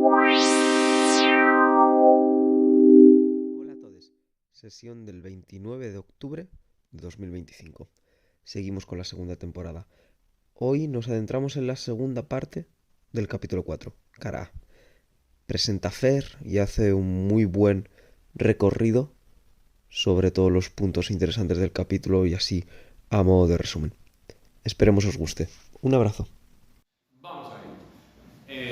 Hola a todos. Sesión del 29 de octubre de 2025. Seguimos con la segunda temporada. Hoy nos adentramos en la segunda parte del capítulo 4, cara A. Presenta Fer y hace un muy buen recorrido sobre todos los puntos interesantes del capítulo y así a modo de resumen. Esperemos os guste. Un abrazo. Vamos a ir.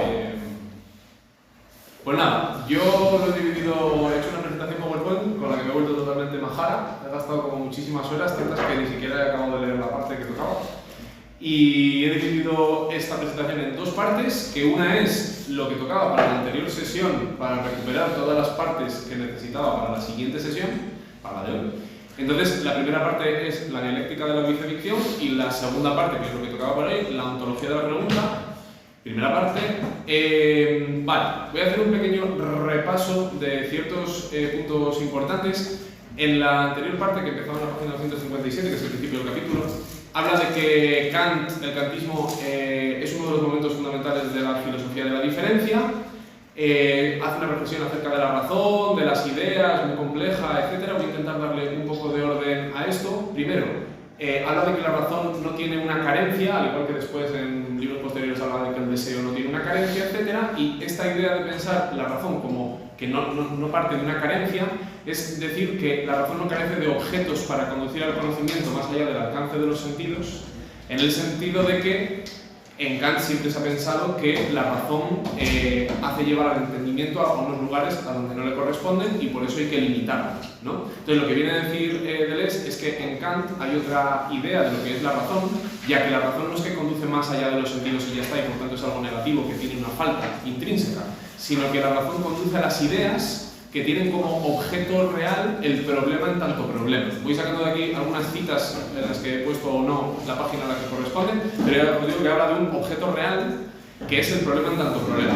Pues nada, yo lo he dividido, he hecho una presentación PowerPoint con la que me he vuelto totalmente majara. He gastado como muchísimas horas, tantas que ni siquiera he acabado de leer la parte que tocaba. Y he dividido esta presentación en dos partes, que una es lo que tocaba para la anterior sesión, para recuperar todas las partes que necesitaba para la siguiente sesión, para la de hoy. Entonces, la primera parte es la dialéctica de la biceficción y la segunda parte, que es lo que tocaba por ahí, la ontología de la pregunta. Primera parte. Vale, voy a hacer un pequeño repaso de ciertos puntos importantes. En la anterior parte, que empezaba en la página 257, que es el principio del capítulo, habla de que Kant, el kantismo, es uno de los momentos fundamentales de la filosofía de la diferencia. Hace una reflexión acerca de la razón, de las ideas, muy compleja, etc. Voy a intentar darle un poco de orden a esto. Primero, habla de que la razón no tiene una carencia, al igual que después en libros posteriores habla de que el deseo no tiene una carencia, etc. Y esta idea de pensar la razón como que no parte de una carencia es decir que la razón no carece de objetos para conducir al conocimiento más allá del alcance de los sentidos, en el sentido de que en Kant siempre se ha pensado que la razón hace llevar al entendimiento a unos lugares a donde no le corresponden y por eso hay que limitarlo, ¿no? Entonces lo que viene a decir Deleuze es que en Kant hay otra idea de lo que es la razón, ya que la razón no es que conduce más allá de los sentidos y ya está, y por tanto es algo negativo que tiene una falta intrínseca, sino que la razón conduce a las ideas que tienen como objeto real el problema en tanto problema. Voy sacando de aquí algunas citas en las que he puesto o no la página a la que corresponde, pero ya os digo que habla de un objeto real que es el problema en tanto problema.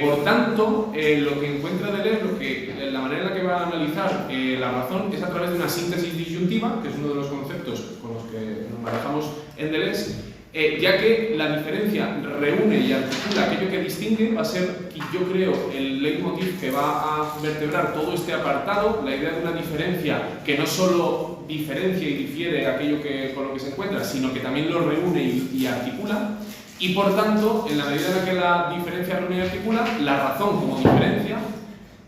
Por tanto, lo que encuentra Deleuze, la manera en la que va a analizar la razón es a través de una síntesis disyuntiva, que es uno de los conceptos con los que nos manejamos en Deleuze, ya que la diferencia reúne y articula aquello que distingue, va a ser, yo creo, el leitmotiv que va a vertebrar todo este apartado, la idea de una diferencia que no solo diferencia y difiere aquello con lo que se encuentra, sino que también lo reúne y articula. Y por tanto, en la medida en la que la diferencia reúne y articula, la razón como diferencia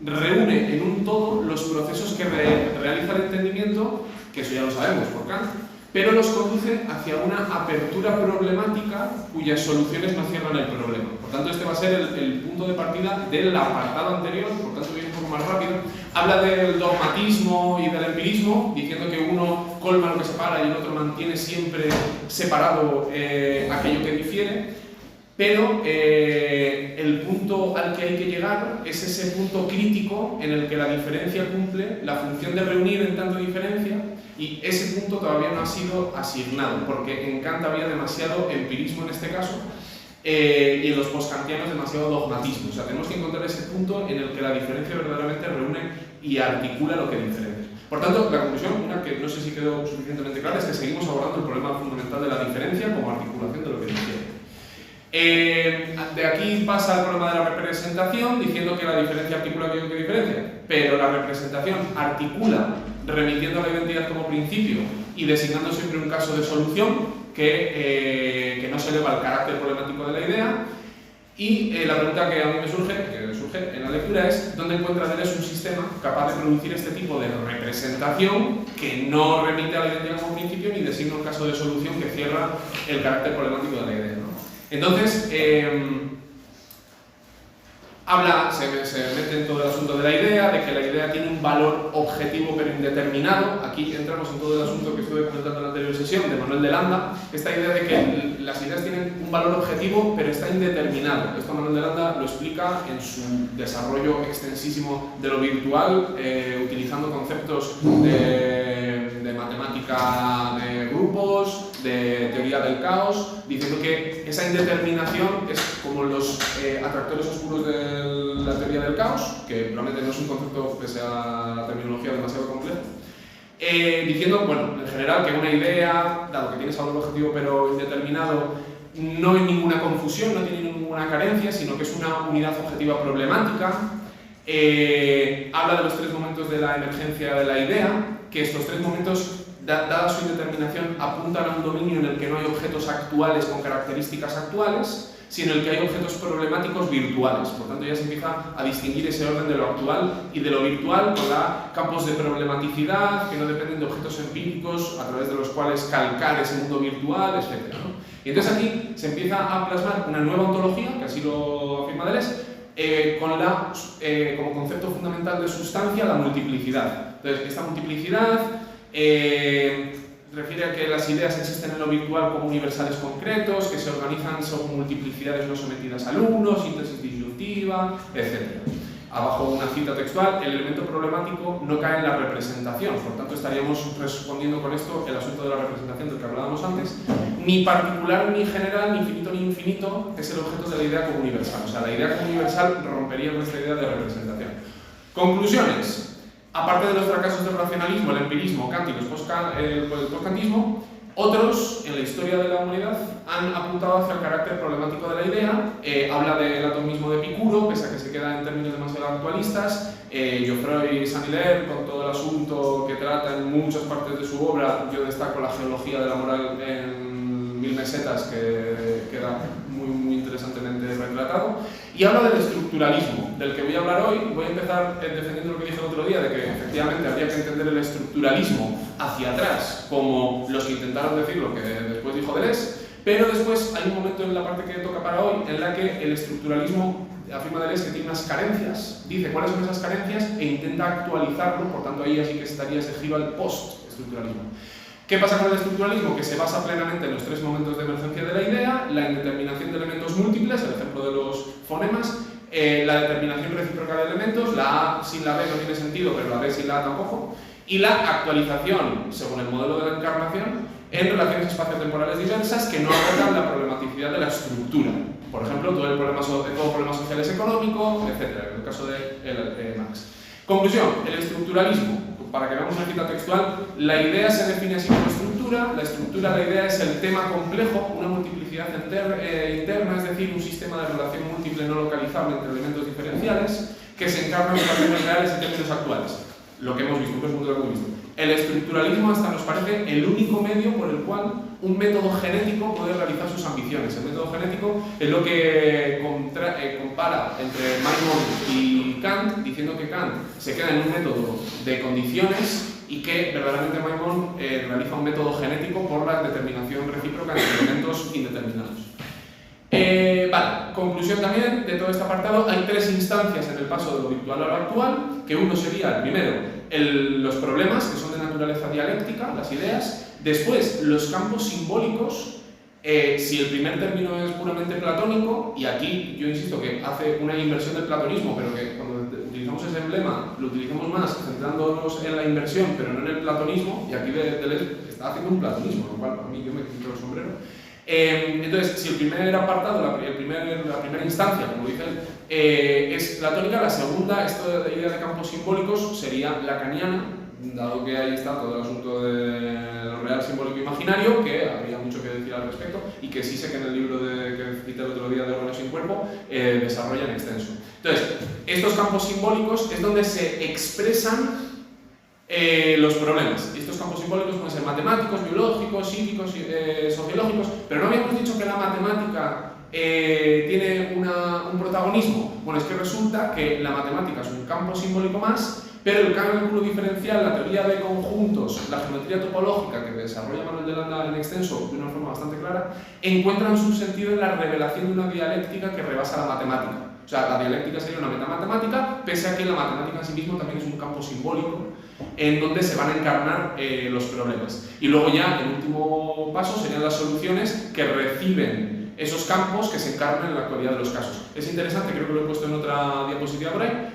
reúne en un todo los procesos que realiza el entendimiento, que eso ya lo sabemos por Kant, pero los conduce hacia una apertura problemática cuyas soluciones no cierran el problema. Por tanto, este va a ser el punto de partida del apartado anterior, por tanto voy un poco más rápido. Habla del dogmatismo y del empirismo, diciendo que uno colma lo que separa y el otro mantiene siempre separado aquello que difiere, pero el punto al que hay que llegar es ese punto crítico en el que la diferencia cumple la función de reunir en tanto diferencia, y ese punto todavía no ha sido asignado, porque en Kant había demasiado empirismo en este caso, y en los postkantianos demasiado dogmatismo. O sea, tenemos que encontrar ese punto en el que la diferencia verdaderamente reúne y articula lo que diferencia. Por tanto, la conclusión, una que no sé si quedó suficientemente clara, es que seguimos abordando el problema fundamental de la diferencia como articulación de lo que difiere. De aquí pasa al problema de la representación, diciendo que la diferencia articula aquello que diferencia, pero la representación articula remitiendo a la identidad como principio y designando siempre un caso de solución que no se eleva al carácter problemático de la idea. Y la pregunta que a mí me surge en la lectura es ¿dónde encuentra Deleuze un sistema capaz de producir este tipo de representación que no remite a la identidad como principio ni designa un caso de solución que cierra el carácter problemático de la idea, ¿no? Entonces, se mete en todo el asunto de la idea, de que la idea tiene un valor objetivo pero indeterminado. Aquí entramos en todo el asunto que estuve comentando en la anterior sesión de Manuel de Landa, esta idea de que las ideas tienen un valor objetivo pero está indeterminado. Esto Manuel de Landa lo explica en su desarrollo extensísimo de lo virtual, utilizando conceptos de matemática de grupos, de teoría del caos, diciendo que esa indeterminación es como los atractores oscuros de la teoría del caos, que probablemente no es un concepto, pese a la terminología, demasiado complejo, diciendo, bueno, en general, que una idea, dado que tiene ese valor objetivo pero indeterminado, no hay ninguna confusión, no tiene ninguna una carencia, sino que es una unidad objetiva problemática. Habla de los 3 momentos de la emergencia de la idea, que estos 3 momentos, dada su indeterminación, apuntan a un dominio en el que no hay objetos actuales con características actuales, sino en el que hay objetos problemáticos virtuales. Por tanto, ya se empieza a distinguir ese orden de lo actual y de lo virtual con campos de problematicidad que no dependen de objetos empíricos a través de los cuales calcar ese mundo virtual, etc., ¿no? Y entonces aquí se empieza a plasmar una nueva ontología, que así lo afirma Deleuze, como concepto fundamental de sustancia, la multiplicidad. Entonces, esta multiplicidad refiere a que las ideas existen en lo virtual como universales concretos, que se organizan según multiplicidades no sometidas al uno, síntesis disyuntiva, etc. Abajo una cita textual: el elemento problemático no cae en la representación. Por tanto, estaríamos respondiendo con esto el asunto de la representación del que hablábamos antes. Ni particular, ni general, ni finito, ni infinito es el objeto de la idea como universal. O sea, la idea como universal rompería nuestra idea de representación. Conclusiones. Aparte de los fracasos del racionalismo, el empirismo, Kant y el postkantismo, otros en la historia de la humanidad han apuntado hacia el carácter problemático de la idea. Habla del atomismo de Epicuro, pese a que se queda en términos demasiado actualistas. Geoffroy Saint-Hilaire, con todo el asunto que trata en muchas partes de su obra. Yo destaco la geología de la moral en 1000 mesetas, que queda muy interesantemente retratado. Y habla del estructuralismo, del que voy a hablar hoy. Voy a empezar defendiendo lo que dije el otro día, de que efectivamente habría que entender el estructuralismo hacia atrás, como los que intentaron decir lo que después dijo Deleuze, pero después hay un momento en la parte que toca para hoy en la que el estructuralismo, afirma Deleuze, que tiene unas carencias, dice cuáles son esas carencias e intenta actualizarlo. Por tanto, ahí así que estaría ese giro al post-estructuralismo. ¿Qué pasa con el estructuralismo? Que se basa plenamente en los 3 momentos de emergencia de la idea: la indeterminación de elementos múltiples, el ejemplo de los fonemas, la determinación recíproca de elementos, la A sin la B no tiene sentido, pero la B sin la A tampoco, y la actualización, según el modelo de la encarnación, en relaciones espaciotemporales diversas que no abordan la problematicidad de la estructura. Por ejemplo, todo problema social es económico, etc., en el caso de Marx. Conclusión: el estructuralismo. Para que veamos una cita textual, la idea se define así como estructura. La estructura de la idea es el tema complejo, una multiplicidad interna, es decir, un sistema de relación múltiple no localizable entre elementos diferenciales que se encarnan en relaciones reales en términos actuales. Lo que hemos visto, que es lo que hemos visto. El estructuralismo hasta nos parece el único medio por el cual un método genético puede realizar sus ambiciones. El método genético es lo que compara entre Maimon y Kant, diciendo que Kant se queda en un método de condiciones y que verdaderamente Maimon realiza un método genético por la determinación recíproca entre elementos indeterminados. Vale, conclusión también de todo este apartado: hay 3 instancias en el paso de lo virtual a lo actual, que uno sería, primero, los problemas, que son de naturaleza dialéctica, las ideas; después, los campos simbólicos, si el primer término es puramente platónico, y aquí yo insisto que hace una inversión del platonismo, pero que cuando utilizamos ese emblema lo utilizamos más centrándonos en la inversión, pero no en el platonismo, y aquí Deleuze está haciendo un platonismo, lo cual a mí yo me quito el sombrero. Entonces, si el primer apartado, la primera instancia, como dice él, es platónica, la segunda, esta idea de campos simbólicos, sería lacaniana, dado que ahí está todo el asunto de lo real, simbólico e imaginario, que habría mucho que decir al respecto, y que sí sé que en el libro que cité el otro día de Órgano sin Cuerpo desarrolla en extenso. Entonces, estos campos simbólicos es donde se expresan los problemas. Estos campos simbólicos pueden ser matemáticos, biológicos, psíquicos, sociológicos, pero no habíamos dicho que la matemática tiene un protagonismo. Bueno, es que resulta que la matemática es un campo simbólico más, pero el cálculo diferencial, la teoría de conjuntos, la geometría topológica que desarrolla Manuel de Landa en extenso de una forma bastante clara, encuentran su sentido en la revelación de una dialéctica que rebasa la matemática. O sea, la dialéctica sería una metamatemática, pese a que la matemática en sí mismo también es un campo simbólico en donde se van a encarnar los problemas. Y luego ya, el último paso serían las soluciones que reciben esos campos que se encarnan en la actualidad de los casos. Es interesante, creo que lo he puesto en otra diapositiva por ahí.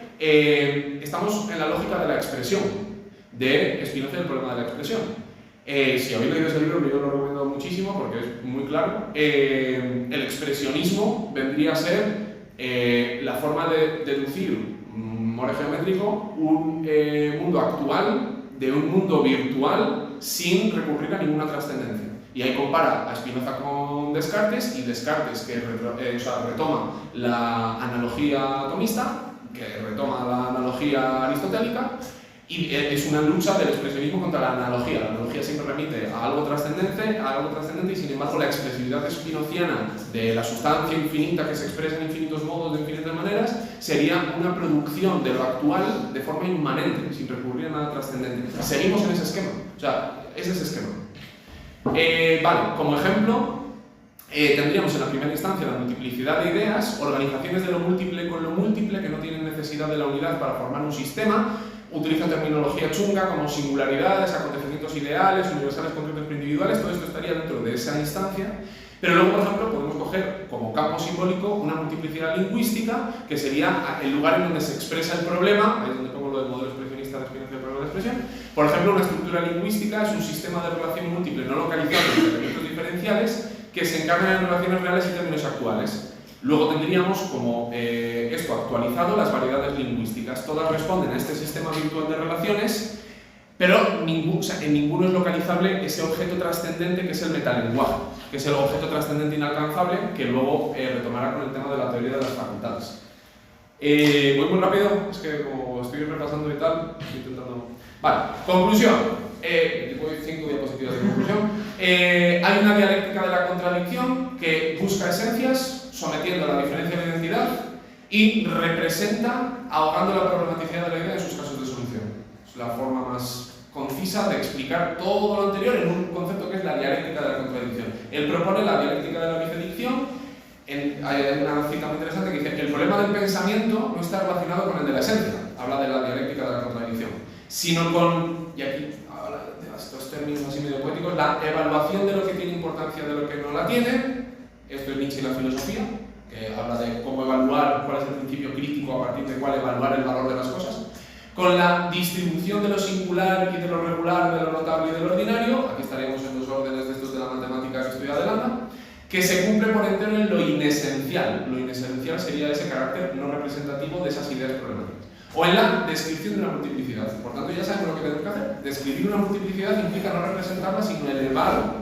Estamos en la lógica de la expresión, de Spinoza y el problema de la expresión. Si habéis leído ese libro, yo lo recomiendo muchísimo porque es muy claro. El expresionismo vendría a ser la forma de deducir more geométrico un mundo actual de un mundo virtual sin recurrir a ninguna trascendencia. Y ahí compara a Spinoza con Descartes, y Descartes que retoma la analogía atomista, que retoma la analogía aristotélica, y es una lucha del expresionismo contra la analogía. La analogía siempre remite a algo trascendente, y sin embargo la expresividad spinoziana de la sustancia infinita que se expresa en infinitos modos, de infinitas maneras, sería una producción de lo actual de forma inmanente, sin recurrir a nada trascendente. Seguimos en ese esquema, o sea, es ese esquema. Vale, como ejemplo, tendríamos en la primera instancia la multiplicidad de ideas, organizaciones de lo múltiple con lo múltiple que no tienen necesidad de la unidad para formar un sistema, utilizan terminología chunga como singularidades, acontecimientos ideales, universales concretos pero individuales, todo esto estaría dentro de esa instancia. Pero luego, por ejemplo, podemos coger como campo simbólico una multiplicidad lingüística, que sería el lugar en donde se expresa el problema, ahí es donde pongo lo del modelo expresionista de experiencia del problema de expresión. Por ejemplo, una estructura lingüística es un sistema de relación múltiple no localizable entre elementos diferenciales que se encargan en relaciones reales y términos actuales. Luego tendríamos como esto actualizado las variedades lingüísticas. Todas responden a este sistema virtual de relaciones, pero en ninguno es localizable ese objeto trascendente que es el metalenguaje, que es el objeto trascendente inalcanzable que luego retomará con el tema de la teoría de las facultades. Voy muy rápido, es que como estoy repasando y tal, estoy intentando... Vale, conclusión. Voy 5 diapositivas de conclusión. Hay una dialéctica de la contradicción que busca esencias, sometiendo a la diferencia de identidad y representa ahogando la problematicidad de la idea en sus casos de solución. Es la forma más concisa de explicar todo lo anterior en un concepto que es la dialéctica de la contradicción. Él propone la dialéctica de la bifedicción. Hay una cita muy interesante que dice que el problema del pensamiento no está relacionado con el de la esencia, habla de la dialéctica de la contradicción, sino con, y aquí habla de estos términos así medio poéticos, la evaluación de lo que tiene importancia de lo que no la tiene. Esto es Nietzsche y la filosofía, que habla de cómo evaluar, cuál es el principio crítico a partir del cual evaluar el valor de las cosas. Con la distribución de lo singular y de lo regular, de lo notable y de lo ordinario, aquí estaríamos en los órdenes de estos de la matemática que estudia Adelanta, que se cumple por entero en lo inesencial. Lo inesencial sería ese carácter no representativo de esas ideas problemáticas. O en la descripción de una multiplicidad. Por tanto, ya sabemos lo que tenemos que hacer. Describir una multiplicidad implica no representarla, sino elevar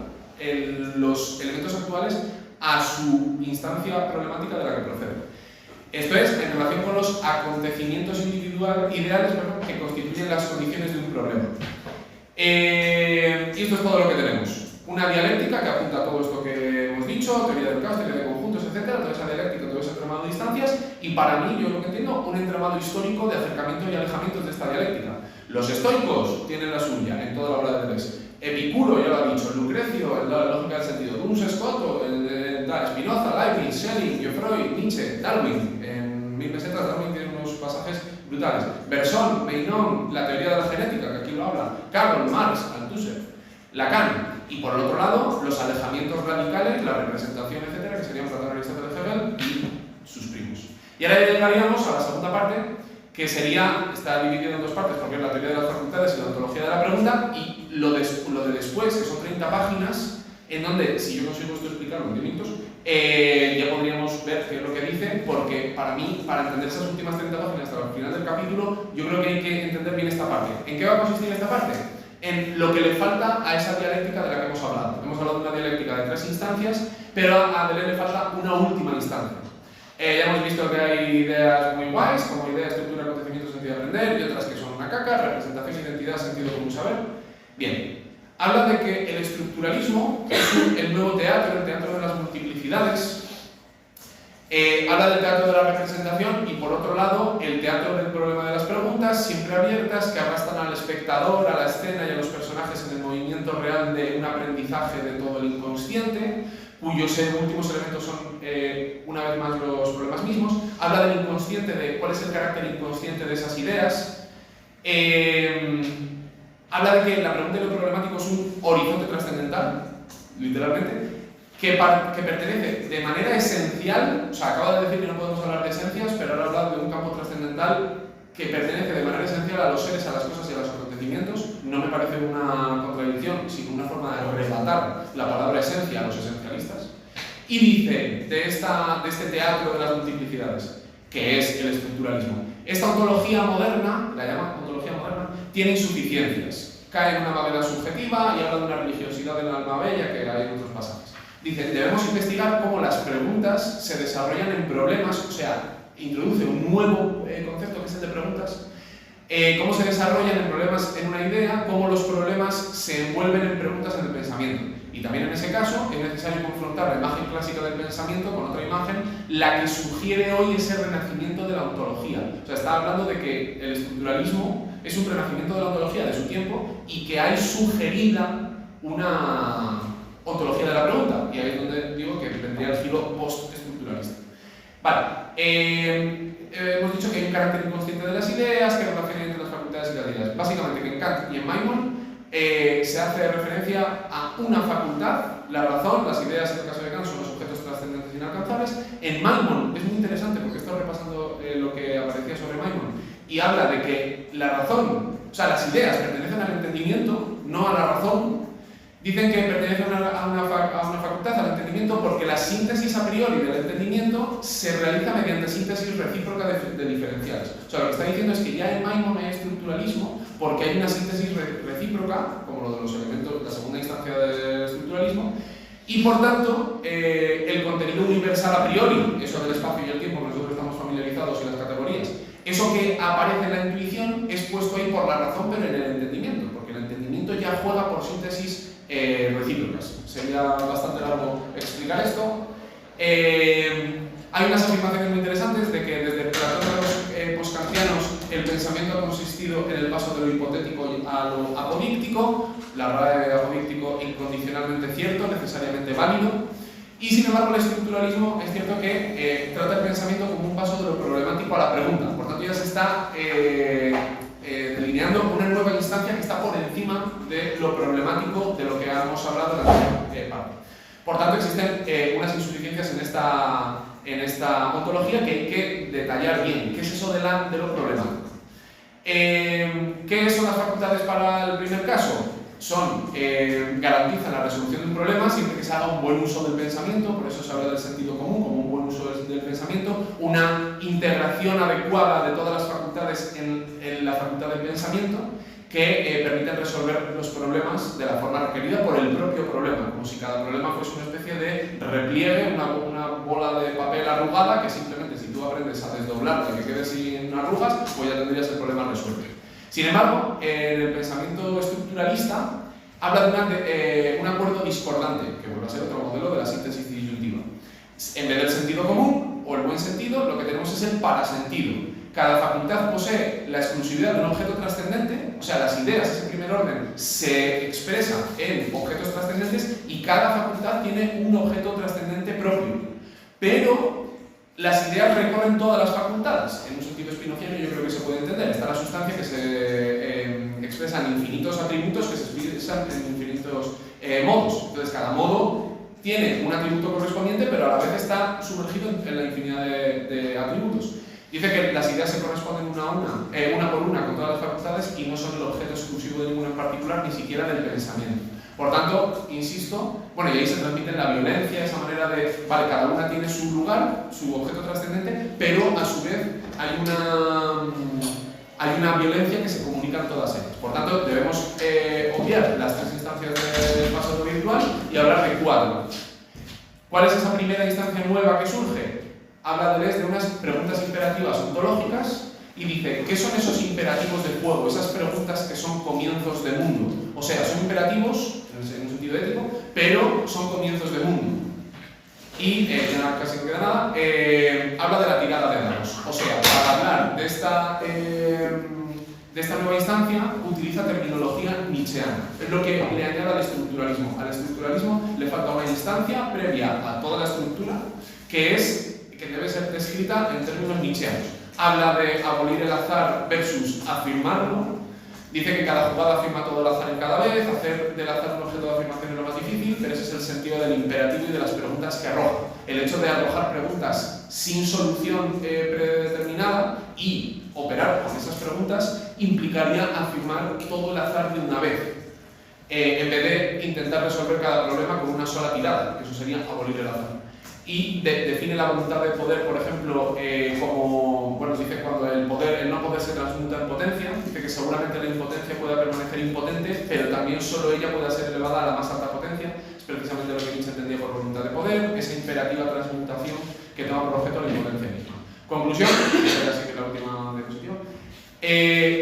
los elementos actuales a su instancia problemática de la que procede. Esto es, en relación con los acontecimientos ideales que constituyen las condiciones de un problema. Y esto es todo lo que tenemos. Una dialéctica que apunta a todo esto que hemos dicho, teoría del caos, teoría de conjuntos, etc. Toda esa dialéctica, todo ese entramado de instancias. Y para mí, yo lo que entiendo, un entramado histórico de acercamiento y alejamientos de esta dialéctica. Los estoicos tienen la suya en toda la obra de Deleuze. Epicuro, ya lo ha dicho, Lucrecio, en la lógica del sentido, Duns Scoto, Spinoza, Leibniz, Schelling, Geoffroy, Nietzsche, Darwin. En 1000 pesetas Darwin tiene unos pasajes brutales. Bersón, Meynon, la teoría de la genética, que aquí lo habla, Karl Marx, Althusser, Lacan. Y por el otro lado, los alejamientos radicales, la representación, etcétera, que serían Platón, Aristóteles, Hegel y sus primos. Y ahora llegaríamos a la segunda parte, que está dividida en dos partes, porque es la teoría de las facultades y la ontología de la pregunta, y lo de después, que son 30 páginas, en donde, si yo consigo esto explicarlo en 10 minutos, ya podríamos ver qué es lo que dice, porque para mí, para entender esas últimas 30 páginas hasta el final del capítulo, yo creo que hay que entender bien esta parte. ¿En qué va a consistir esta parte? En lo que le falta a esa dialéctica de la que hemos hablado. Hemos hablado de una dialéctica de 3 instancias, pero a Deleuze le falta una última instancia. Ya hemos visto que hay ideas muy guays, como idea, estructura, acontecimiento, sentido de aprender, y otras que son una caca, representación, identidad, sentido común, saber. Bien, habla de que el estructuralismo, que es el nuevo teatro, el teatro de las multiplicidades, habla del teatro de la representación y, por otro lado, el teatro del problema de las preguntas, siempre abiertas, que arrastran al espectador, a la escena y a los personajes en el movimiento real de un aprendizaje de todo el inconsciente, cuyos últimos elementos son, una vez más, los problemas mismos. Habla del inconsciente, de cuál es el carácter inconsciente de esas ideas. Habla de que la pregunta y lo problemático es un horizonte trascendental, literalmente, que pertenece de manera esencial, o sea, acabo de decir que no podemos hablar de esencias, pero ahora habla de un campo trascendental que pertenece de manera esencial a los seres, a las cosas y a los acontecimientos. No me parece una contradicción, sino una forma de arrebatar la palabra esencia a los esencialistas. Y dice de este teatro de las multiplicidades, que es el estructuralismo. Esta ontología moderna, la llama ontología moderna, tiene insuficiencias. cae en una vaguedad subjetiva y habla de una religiosidad del alma bella que hay en otros pasajes. Dice, debemos investigar cómo las preguntas se desarrollan en problemas, o sea, introduce un nuevo concepto que es el de preguntas, cómo se desarrollan en problemas en una idea, cómo los problemas se envuelven en preguntas en el pensamiento. Y también en ese caso es necesario confrontar la imagen clásica del pensamiento con otra imagen, la que sugiere hoy ese renacimiento de la ontología. O sea, está hablando de que el estructuralismo es un renacimiento de la ontología de su tiempo y que hay sugerida una ontología de la pregunta. Y ahí es donde digo que vendría el giro post-estructuralista. Vale, hemos dicho que hay un carácter inconsciente de las ideas, que relaciona entre las facultades y las ideas. Básicamente que en Kant y en Maimon se hace referencia a una facultad, la razón, las ideas en el caso de Kant son los objetos trascendentes inalcanzables. En Maimon es muy interesante porque estoy repasando lo que aparecía sobre Maimon y habla de que la razón, o sea, las ideas pertenecen al entendimiento, no a la razón. Dicen que pertenecen a una facultad, al entendimiento, porque la síntesis a priori del entendimiento se realiza mediante síntesis recíproca de diferenciales. O sea, lo que está diciendo es que ya en Maimon hay estructuralismo porque hay una síntesis recíproca, como lo de los elementos, la segunda instancia del estructuralismo, y por tanto, el contenido universal a priori, eso del espacio y el tiempo, que nosotros estamos familiarizados y las categorías, eso que aparece en la intuición es puesto ahí por la razón, pero en el entendimiento, porque el entendimiento ya juega por síntesis recíprocas. Sería bastante largo explicar esto. Hay unas afirmaciones muy interesantes de que desde Platón a los poskantianos el pensamiento ha consistido en el paso de lo hipotético a lo apodíctico, la verdad de apodíctico incondicionalmente cierto, necesariamente válido, y sin embargo el estructuralismo es cierto que trata el pensamiento como un paso de lo problemático a la pregunta. Por tanto ya se está delineando una nueva instancia que está por encima de lo problemático de lo que hemos hablado en la anterior parte. Por tanto, existen unas insuficiencias en esta ontología que hay que detallar bien. ¿Qué es eso de lo problemático? ¿Qué son las facultades para el primer caso? Garantizan la resolución de un problema siempre que se haga un buen uso del pensamiento, por eso se habla del sentido común como un buen uso del pensamiento, una integración adecuada de todas las facultades en la facultad del pensamiento que permiten resolver los problemas de la forma requerida por el propio problema, como si cada problema fuese una especie de repliegue, una bola de papel arrugada que simplemente si tú aprendes a desdoblarla y que quede sin arrugas, pues ya tendrías el problema resuelto. Sin embargo, en el pensamiento estructuralista habla de un acuerdo discordante, que vuelve a ser otro modelo de la síntesis disyuntiva. En vez del sentido común o el buen sentido, lo que tenemos es el parasentido. Cada facultad posee la exclusividad de un objeto trascendente, o sea, las ideas, ese primer orden, se expresa en objetos trascendentes y cada facultad tiene un objeto trascendente propio. Pero las ideas recorren todas las facultades. En un sentido spinoziano yo creo que se puede entender. Está la sustancia que se expresa en infinitos atributos que se expresan en infinitos modos. Entonces, cada modo tiene un atributo correspondiente, pero a la vez está sumergido en la infinidad de atributos. Dice que las ideas se corresponden una por una con todas las facultades y no son el objeto exclusivo de ninguna en particular, ni siquiera del pensamiento. Por tanto, insisto, bueno, y ahí se transmite la violencia, esa manera de, vale, cada una tiene su lugar, su objeto trascendente, pero a su vez hay una violencia que se comunican todas ellas. Por tanto, debemos obviar las tres instancias del pasado virtual y hablar de cuatro. ¿Cuál es esa primera instancia nueva que surge? Habla de unas preguntas imperativas ontológicas y dice, ¿qué son esos imperativos de juego? Esas preguntas que son comienzos de mundo. O sea, son imperativos, en un sentido ético, pero son comienzos de mundo. Y, ya casi no queda nada, habla de la tirada de dados. O sea, para hablar de esta nueva instancia, utiliza terminología nietzscheana. Es lo que le añade al estructuralismo. Al estructuralismo le falta una instancia previa a toda la estructura, que debe ser descrita en términos nietzscheanos. Habla de abolir el azar versus afirmarlo. Dice que cada jugada afirma todo el azar en cada vez, hacer del azar un objeto de afirmación es lo más difícil, pero ese es el sentido del imperativo y de las preguntas que arroja. El hecho de arrojar preguntas sin solución predeterminada y operar con esas preguntas implicaría afirmar todo el azar de una vez, en vez de intentar resolver cada problema con una sola tirada, que eso sería abolir el azar. Y define la voluntad de poder, por ejemplo, como, bueno, dice cuando el no poder se transmuta en potencia, dice que seguramente la impotencia pueda permanecer impotente, pero también solo ella pueda ser elevada a la más alta potencia. Es precisamente lo que Nietzsche entendía por voluntad de poder, esa imperativa transmutación que toma por objeto la impotencia misma. Conclusión, esta ya sí que es la última diapositiva.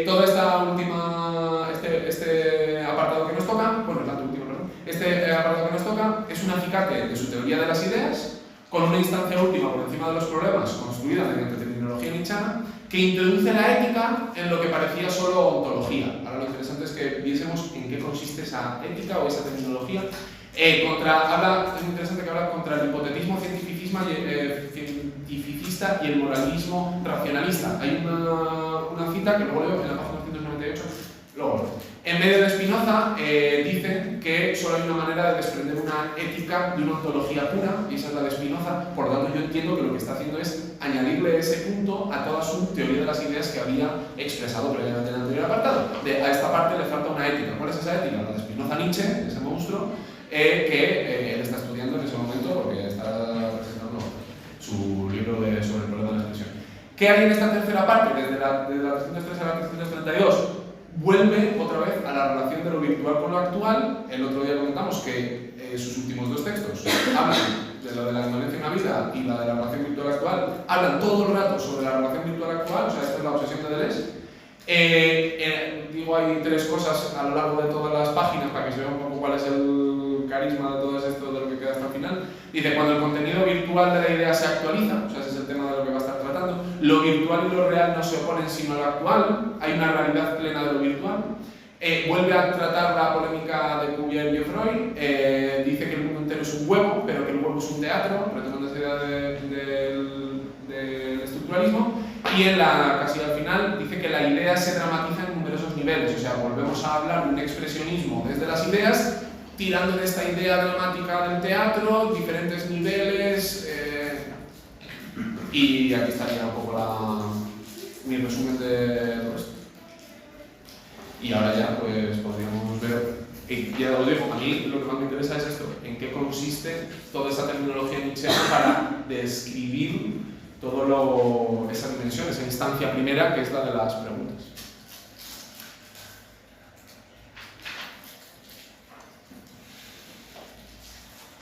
Toda esta última, este apartado que nos toca, bueno, el último, perdón, este apartado que nos toca es un acicate de su teoría de las ideas, con una instancia última por encima de los problemas, construida mediante terminología nietzscheana, que introduce la ética en lo que parecía solo ontología. Ahora lo interesante es que viésemos en qué consiste esa ética o esa terminología. Es interesante que habla contra el hipotetismo cientificista y el moralismo racionalista. Hay una cita que luego leo en la página 198. En medio de Spinoza dice que solo hay una manera de desprender una ética de una ontología pura, y esa es la de Spinoza. Por lo tanto, yo entiendo que lo que está haciendo es añadirle ese punto a toda su teoría de las ideas que había expresado previamente en el anterior apartado. A esta parte le falta una ética. ¿Cuál es esa ética? La de Spinoza-Nietzsche, ese monstruo, que él está estudiando en ese momento porque está presentando su libro sobre el problema de la expresión. ¿Qué hay en esta tercera parte? Desde la 303 a la 332, vuelve otra vez a la relación de lo virtual con lo actual. El otro día comentamos que sus últimos dos textos hablan de lo de la indolencia en la vida y la de la relación virtual actual, hablan todo el rato sobre la relación virtual actual, o sea, esta es la obsesión de Deleuze. Digo, hay tres cosas a lo largo de todas las páginas para que se vea un poco cuál es el carisma de todo esto, de lo que queda hasta el final. Dice, cuando el contenido virtual de la idea se actualiza, o sea, ese es el tema de lo que va a estar tratando, lo virtual y lo real no se oponen sino a lo actual, hay una realidad plena de lo virtual. Vuelve a tratar la polémica de Cuvier y Freud, dice que el mundo entero es un huevo, pero que el huevo es un teatro, retomando esa idea del estructuralismo, y casi al final dice que la idea se dramatiza en numerosos niveles, o sea, volvemos a hablar de un expresionismo desde las ideas, tirando de esta idea dramática del teatro, diferentes niveles, y aquí estaría un poco mi resumen de todo esto. Y ahora ya pues podríamos ver, y ya os digo, a mí lo que más me interesa es esto, en qué consiste toda esa terminología nietzscheana para describir esa dimensión, esa instancia primera que es la de las preguntas.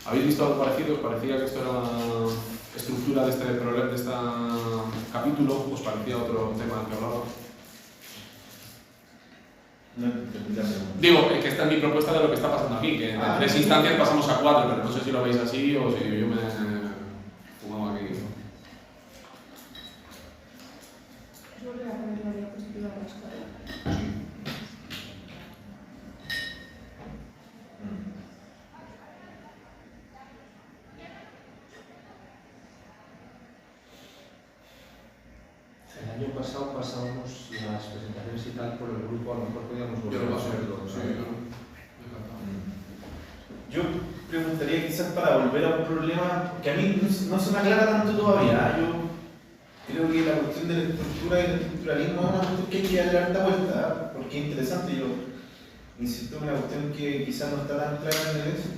¿Habéis visto algo parecido? ¿Os parecía que esto era la estructura de este capítulo? ¿Os parecía otro tema del que hablaba? No, digo, que esta es mi propuesta de lo que está pasando aquí, que en 3 instancias pasamos a 4, pero no sé si lo veis así o si yo me fumaba aquí. Yo voy a poner la diapositiva de la escala. Sí. El año pasado pasábamos las presentaciones y tal por el grupo, a lo mejor podíamos Yo volver lo a paso, hacerlo. sí, Yo preguntaría quizás para volver a un problema que a mí no se me aclara tanto todavía. Yo creo que la cuestión de la estructura y el estructuralismo es una cuestión que hay que darle harta vuelta, porque es interesante. Yo insisto en una cuestión que quizás no está tan clara en el eso.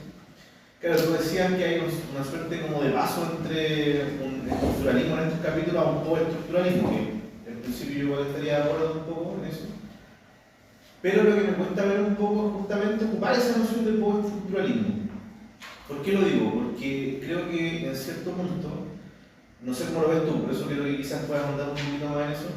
Claro, tú decías que hay una suerte como de paso entre un estructuralismo en estos capítulos a un post-estructuralismo, que en principio yo igual estaría de acuerdo un poco en eso. Pero lo que me cuesta ver un poco es justamente ocupar esa noción del post-estructuralismo. ¿Por qué lo digo? Porque creo que en cierto punto, no sé cómo lo ves tú, por eso creo que quizás puedas mandar un poquito más en eso.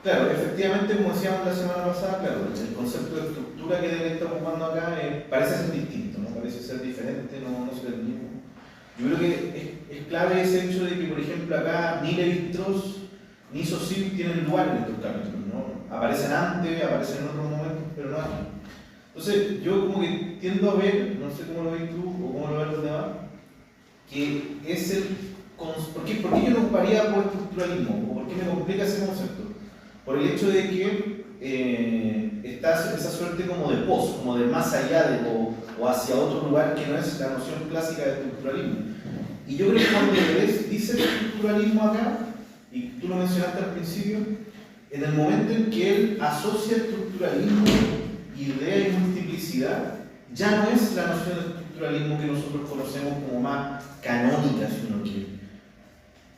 Claro, efectivamente, como decíamos la semana pasada, claro, el concepto de estructura que Deleuze está ocupando acá parece ser distinto, ¿no? Parece ser diferente, no ser el mismo. Yo creo que es clave ese hecho de que, por ejemplo, acá ni Lévi-Strauss ni Saussure tienen lugar en estos capítulos, ¿no? Aparecen antes, aparecen en otros momentos, pero no aquí. Entonces, yo como que tiendo a ver, no sé cómo lo ves tú o cómo lo ves los demás, que es el... ¿Por qué yo no ocuparía por estructuralismo? ¿O por qué me complica ese concepto? Por el hecho de que está esa suerte como de post, como de más allá o hacia otro lugar que no es la noción clásica de estructuralismo. Y yo creo que cuando Deleuze dice estructuralismo acá, y tú lo mencionaste al principio, en el momento en que él asocia estructuralismo, idea y multiplicidad, ya no es la noción de estructuralismo que nosotros conocemos como más canónica, si uno quiere.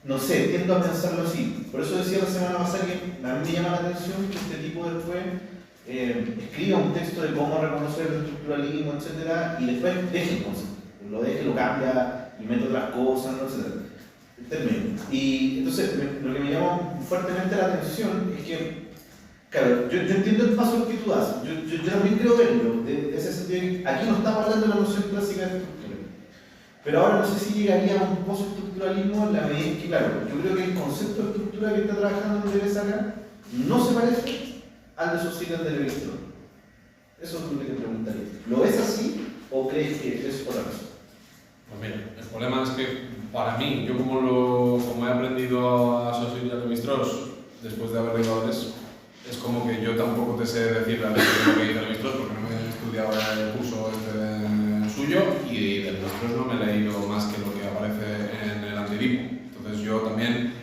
no sé, tiendo a pensarlo así. Por eso decía la semana pasada que a mí me llama la atención que este tipo después escriba un texto de cómo reconocer el estructuralismo, etc. y después deje el concepto. Lo deje, lo cambia y mete otras cosas, ¿no? etc. El término. Y entonces lo que me llama fuertemente la atención es que, claro, yo entiendo el paso que tú das. Yo también creo verlo, de ese sentido que aquí no estamos hablando de la noción clásica de estructura. Pero ahora no sé si llegaría a un postestructuralismo en la medida en que, claro, yo creo que el concepto de estructura que está trabajando en Deleuze acá no se parece al de Saussure de Levi-Strauss. Eso es lo que te preguntaría. ¿Lo ves así o crees que es otra cosa? Pues mira, el problema es que para mí, yo como he aprendido a Saussure y a Levi-Strauss después de haber leído a Deleuze, es como que yo tampoco te sé decir la definición de lo que dice Levi-Strauss porque no me he estudiado el curso suyo y de Levi-Strauss no me he leído más que lo que aparece en el Antiedipo. Entonces yo también,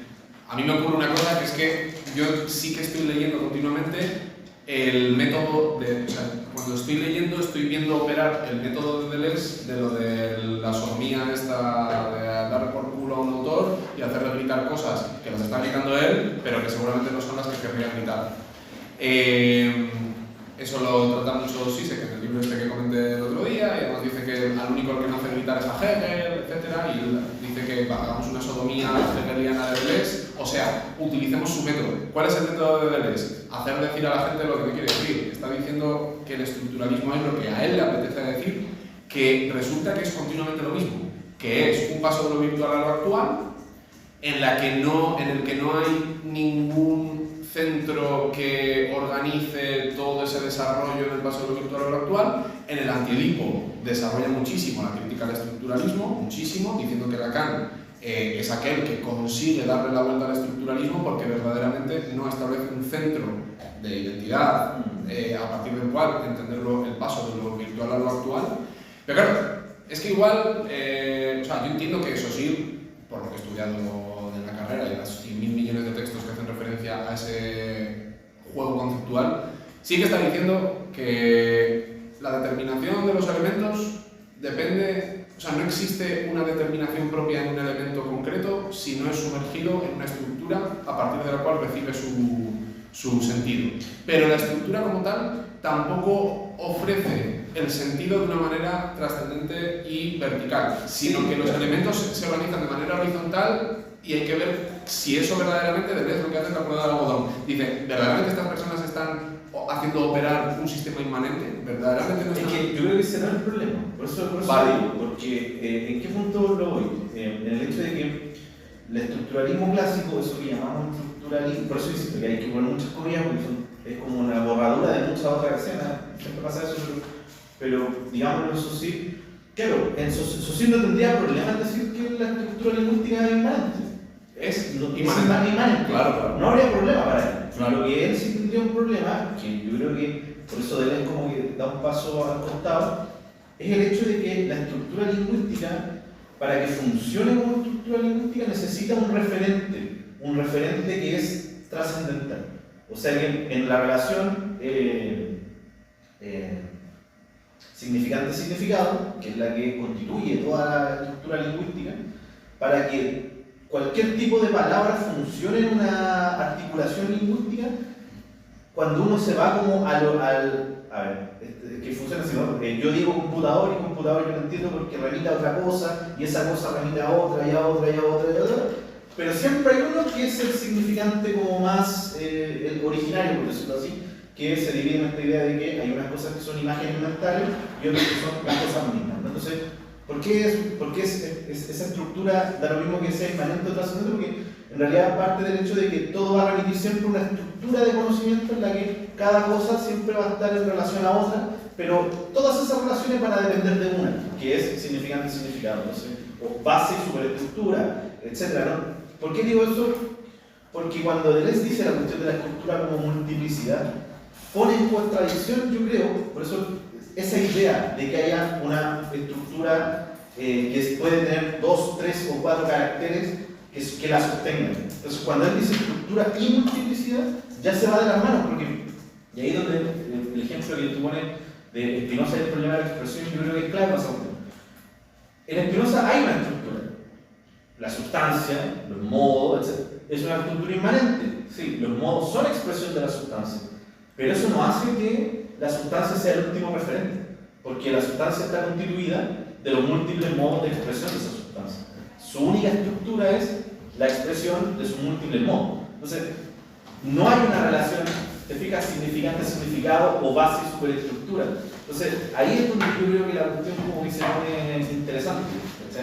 a mí me ocurre una cosa que es que yo sí que estoy leyendo continuamente el método de, o sea, cuando estoy leyendo estoy viendo operar el método de Deleuze de lo de la sodomía esta de dar por culo a un autor y hacerle gritar cosas que las está gritando él pero que seguramente no son las que querría gritar. Eso lo trata mucho Zizek en el libro este que comenté el otro día y además dice que al único al que no hace gritar es a Hegel, etc. Y dice que hagamos una sodomía hegeliana de Deleuze, o sea, utilicemos su método. ¿Cuál es el método de Deleuze? Hacer decir a la gente lo que me quiere decir. Está diciendo que el estructuralismo es lo que a él le apetece decir, que resulta que es continuamente lo mismo, que es un paso de lo virtual a lo actual, en el que no hay ningún centro que organice todo ese desarrollo en el paso de lo virtual a lo actual. En el Antiedipo desarrolla muchísimo la crítica al estructuralismo, muchísimo, diciendo que Lacan es aquel que consigue darle la vuelta al estructuralismo porque verdaderamente no establece un centro de identidad a partir del cual entenderlo el paso de lo virtual a lo actual. Pero claro, es que igual, o sea, yo entiendo que Saussure, por lo que he estudiado en la carrera y las 100.000 millones de textos que hacen referencia a ese juego conceptual, sí que está diciendo que la determinación de los elementos depende, o sea, no existe una determinación propia en un elemento concreto si no es sumergido en una estructura a partir de la cual recibe su sentido. Pero la estructura como tal tampoco ofrece el sentido de una manera trascendente y vertical, sino que los elementos se organizan de manera horizontal y hay que ver si eso verdaderamente es lo que hace en la prueba del algodón. Dice, ¿verdaderamente estas personas están haciendo operar un sistema inmanente? ¿Verdaderamente no están? Es que yo creo que ese no es el problema, por eso vale. digo, porque ¿en qué punto lo voy? En el hecho de que el estructuralismo clásico, eso que llamamos estructuralismo, por eso insisto que hay que poner muchas comillas porque es como una borradura de muchas otras escenas, siempre pasa eso, pero digámoslo en Saussure, claro, en Saussure no tendría problema en decir que la estructura lingüística es inmanente. Es inmanente. Claro. No habría problema para él. Claro. Lo que él sí tendría un problema, que yo creo que por eso Deleuze como que da un paso al costado, es el hecho de que la estructura lingüística, para que funcione como estructura lingüística, necesita un referente que es trascendental. O sea que en la relación significante-significado, que es la que constituye toda la estructura lingüística, para que cualquier tipo de palabra funcione en una articulación lingüística, cuando uno se va como a ver, que funciona así, ¿no? Yo digo computador y computador yo lo entiendo porque remite a otra cosa y esa cosa remite a otra y a otra y a otra y a otra, pero siempre hay uno que es el significante como más el originario, por decirlo así, que se divide en esta idea de que hay unas cosas que son imágenes mentales y otras que son las cosas mismas. Entonces, ¿por qué esa estructura da lo mismo que sea inmanente o trascendente? Porque en realidad parte del hecho de que todo va a remitir siempre a una estructura de conocimiento en la que cada cosa siempre va a estar en relación a otra, pero todas esas relaciones van a depender de una, que es significante y significado, no sé, o base y superestructura, etc. ¿no? ¿Por qué digo eso? Porque cuando Deleuze dice la cuestión de la estructura como multiplicidad, pone en contradicción, yo creo, por eso esa idea de que haya una estructura que puede tener 2, 3 o 4 caracteres que la sostengan. Entonces, cuando él dice estructura y multiplicidad, ya se va de las manos, porque y ahí donde el ejemplo que tú pones de Spinoza y el problema de la expresión, yo creo que es claro. En Spinoza hay una estructura. la sustancia, los modos, etc. Es una estructura inmanente. Sí, los modos son expresión de la sustancia. Pero eso no hace que la sustancia sea el último referente. Porque la sustancia está constituida de los múltiples modos de expresión de esa sustancia. Su única estructura es la expresión de sus múltiples modos. Entonces, no hay una relación, te fijas, significante-significado o base-superestructura. Entonces, ahí es donde yo creo que la cuestión como que se pone interesante. ¿Sí?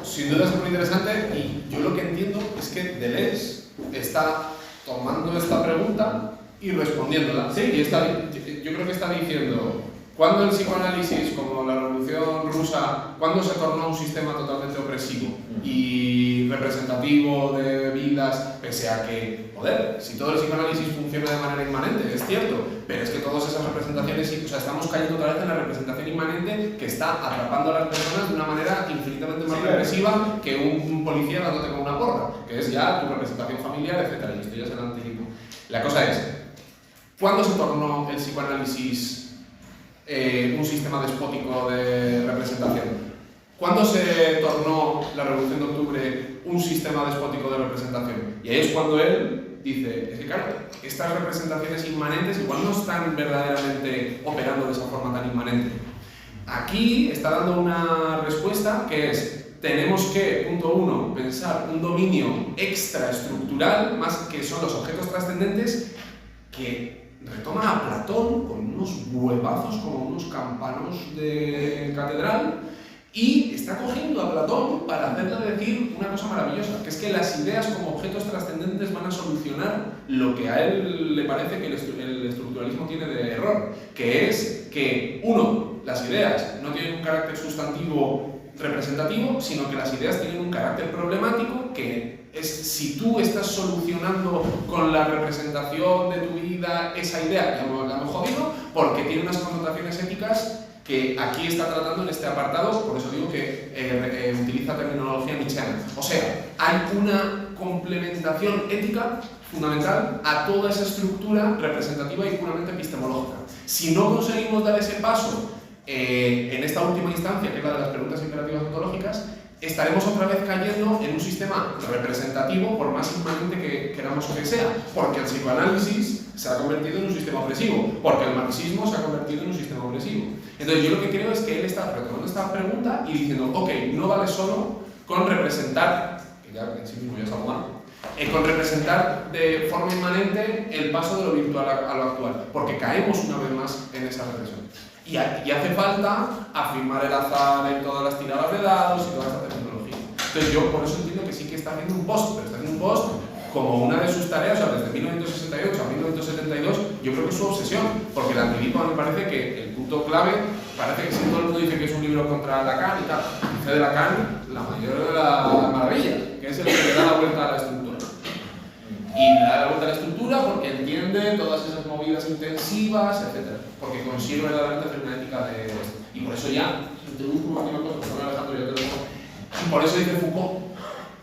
Sin duda es muy interesante y yo lo que entiendo es que Deleuze está tomando esta pregunta y respondiéndola. Sí. Y yo creo que está diciendo, ¿cuándo el psicoanálisis, como la Revolución Rusa, cuándo se tornó un sistema totalmente opresivo y representativo de vidas, pese a que, joder, si todo el psicoanálisis funciona de manera inmanente, es cierto, pero es que todas esas representaciones, o sea, estamos cayendo otra vez en la representación inmanente que está atrapando a las personas de una manera infinitamente más represiva que un policía dándote con una porra, que es ya tu representación familiar, etc. Y esto ya es el anticipo. La cosa es, ¿cuándo se tornó el psicoanálisis un sistema despótico de representación? ¿Cuándo se tornó la Revolución de Octubre un sistema despótico de representación? Y ahí es cuando él dice, es que claro, estas representaciones inmanentes igual no están verdaderamente operando de esa forma tan inmanente. Aquí está dando una respuesta que es, tenemos que, punto 1, pensar un dominio extraestructural, más que son los objetos trascendentes, que retoma a Platón con unos huevazos como unos campanos de catedral y está cogiendo a Platón para hacerle decir una cosa maravillosa, que es que las ideas como objetos trascendentes van a solucionar lo que a él le parece que el estructuralismo tiene de error, que es que, 1, las ideas no tienen un carácter sustantivo representativo, sino que las ideas tienen un carácter problemático que es si tú estás solucionando con la representación de tu vida esa idea, ya lo hemos jodido, porque tiene unas connotaciones éticas que aquí está tratando en este apartado, por eso digo que utiliza terminología nietzscheana. O sea, hay una complementación ética fundamental a toda esa estructura representativa y puramente epistemológica. Si no conseguimos dar ese paso en esta última instancia, que es la de las preguntas imperativas ontológicas, estaremos otra vez cayendo en un sistema representativo, por más inmanente que queramos que sea, porque el psicoanálisis se ha convertido en un sistema opresivo, porque el marxismo se ha convertido en un sistema opresivo. Entonces yo lo que creo es que él está retomando esta pregunta y diciendo, ok, no vale solo con representar, que ya en sí mismo ya es algo malo, con representar de forma inmanente el paso de lo virtual a lo actual, porque caemos una vez más en esa represión. Y hace falta afirmar el azar en todas las tiradas de dados y toda esta tecnología. Entonces yo por eso entiendo que sí que está haciendo un post, pero está haciendo un post como una de sus tareas, o sea, desde 1968 a 1972, yo creo que es su obsesión, porque el antilipo me parece que el punto clave, parece que si todo el mundo dice que es un libro contra Lacan y tal, dice de Lacan la mayor de las maravillas, que es el que le da la vuelta a la estructura. Y le da la vuelta a la estructura porque entiende todas esas movidas intensivas, etc. Porque consigue verdaderamente hacer una ética de esto. Y por eso ya, introduzco una última cosa, perdón Alejandro, ya te lo dejo. Y por eso dice Foucault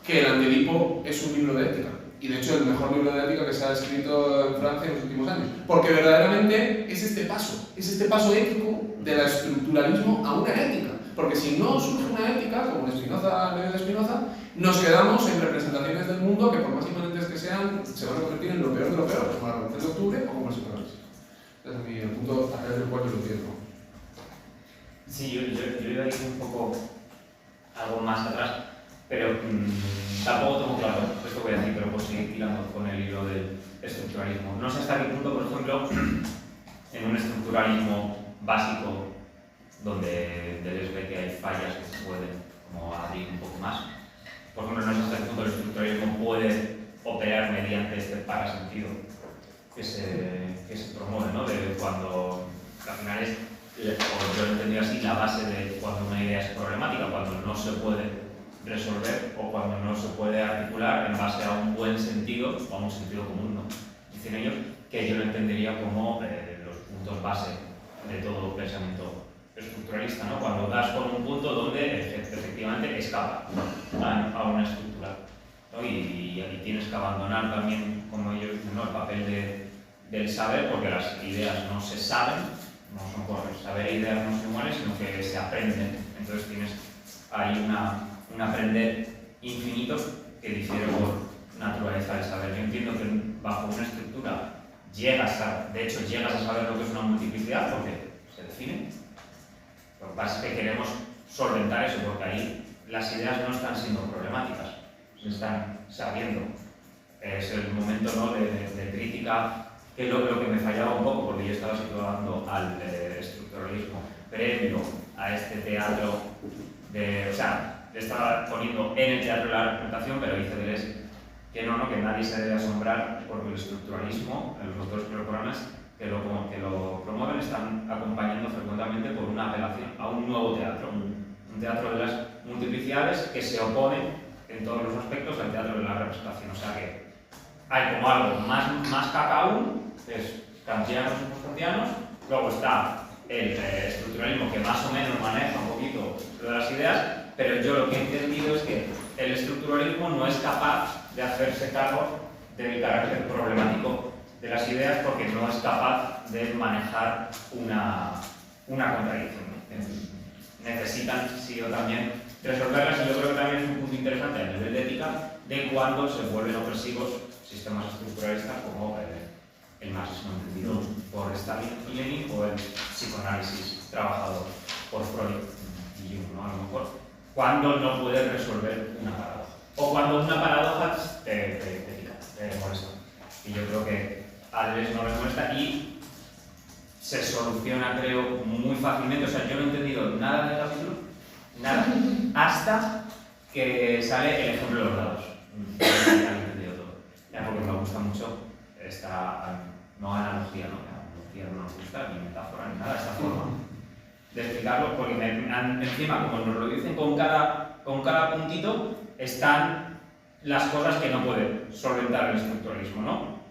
que el Antedipo es un libro de ética. Y de hecho el mejor libro de ética que se ha escrito en Francia en los últimos años. Porque verdaderamente es este paso ético del estructuralismo a una ética. Porque si no surge una ética, como en Spinoza, medio de Spinoza, nos quedamos en representaciones del mundo que por más inmanentes que sean, se van a convertir en lo peor de lo peor, como la Revolución de Octubre o como el psicoanálisis. Ese es el punto a través del cual yo lo entiendo. Sí, yo iba a ir un poco algo más atrás, pero tampoco tengo claro esto que voy a decir, pero puedo seguir tirando con el hilo del estructuralismo. No sé hasta qué punto, por ejemplo, en un estructuralismo básico, donde Deleuze ve que hay fallas que se pueden como abrir un poco más, por ejemplo, no sé hasta qué punto el estructuralismo puede operar mediante este parasentido que se promueve, ¿no? De cuando al final es, o yo lo entendía así, la base de cuando una idea es problemática, cuando no se puede resolver o cuando no se puede articular en base a un buen sentido o a un sentido común, ¿no? Dicen ellos que yo lo entendería como los puntos base de todo pensamiento estructuralista, ¿no? Cuando das con un punto donde efectivamente escapa a una estructura, ¿no? Y tienes que abandonar también, como ellos dicen, ¿no? El papel del saber, porque las ideas no se saben, no son por saber e ideas no son iguales, sino que se aprenden. Entonces tienes ahí un aprender infinitos que difieren por naturaleza del saber. Yo entiendo que bajo una estructura llegas a saber lo que es una multiplicidad porque se define. Lo que pasa es que queremos solventar eso porque ahí las ideas no están siendo problemáticas, se están sabiendo. Es el momento, ¿no?, de crítica, que es lo que me fallaba un poco porque yo estaba situando al estructuralismo previo a este teatro o sea, le estaba poniendo en el teatro de la representación, pero dice Deleuze que que nadie se debe asombrar porque el estructuralismo, los autores contemporáneos que lo promueven, están acompañando frecuentemente por una apelación a un nuevo teatro, un teatro de las multiplicidades que se opone en todos los aspectos al teatro de la representación. O sea que hay como algo más caca aún, que es kantianos y postkantianos, luego está el estructuralismo que más o menos maneja un poquito lo de las ideas, pero yo lo que he entendido es que el estructuralismo no es capaz de hacerse cargo del carácter problemático de las ideas porque no es capaz de manejar una contradicción. Necesitan, sí o también, resolverlas, y yo creo que también es un punto interesante a nivel de ética de cuando se vuelven opresivos sistemas estructuralistas como el marxismo entendido por Stalin y Lenin o el psicoanálisis trabajado por Freud y Jung, ¿no? A lo mejor cuando no puedes resolver una paradoja o cuando una paradoja te molesta, y yo creo que a Deleuze no les molesta y se soluciona, creo, muy fácilmente. O sea, yo no he entendido nada del capítulo, nada, hasta que sale el ejemplo de los dados. Ya lo he entendido todo. Ya, porque me gusta mucho esta, no analogía, ¿no? La analogía no nos gusta, ni metáfora, ni nada, esta forma de explicarlo, porque encima, como nos lo dicen con cada puntito, están las cosas que no puede solventar el estructuralismo, ¿no?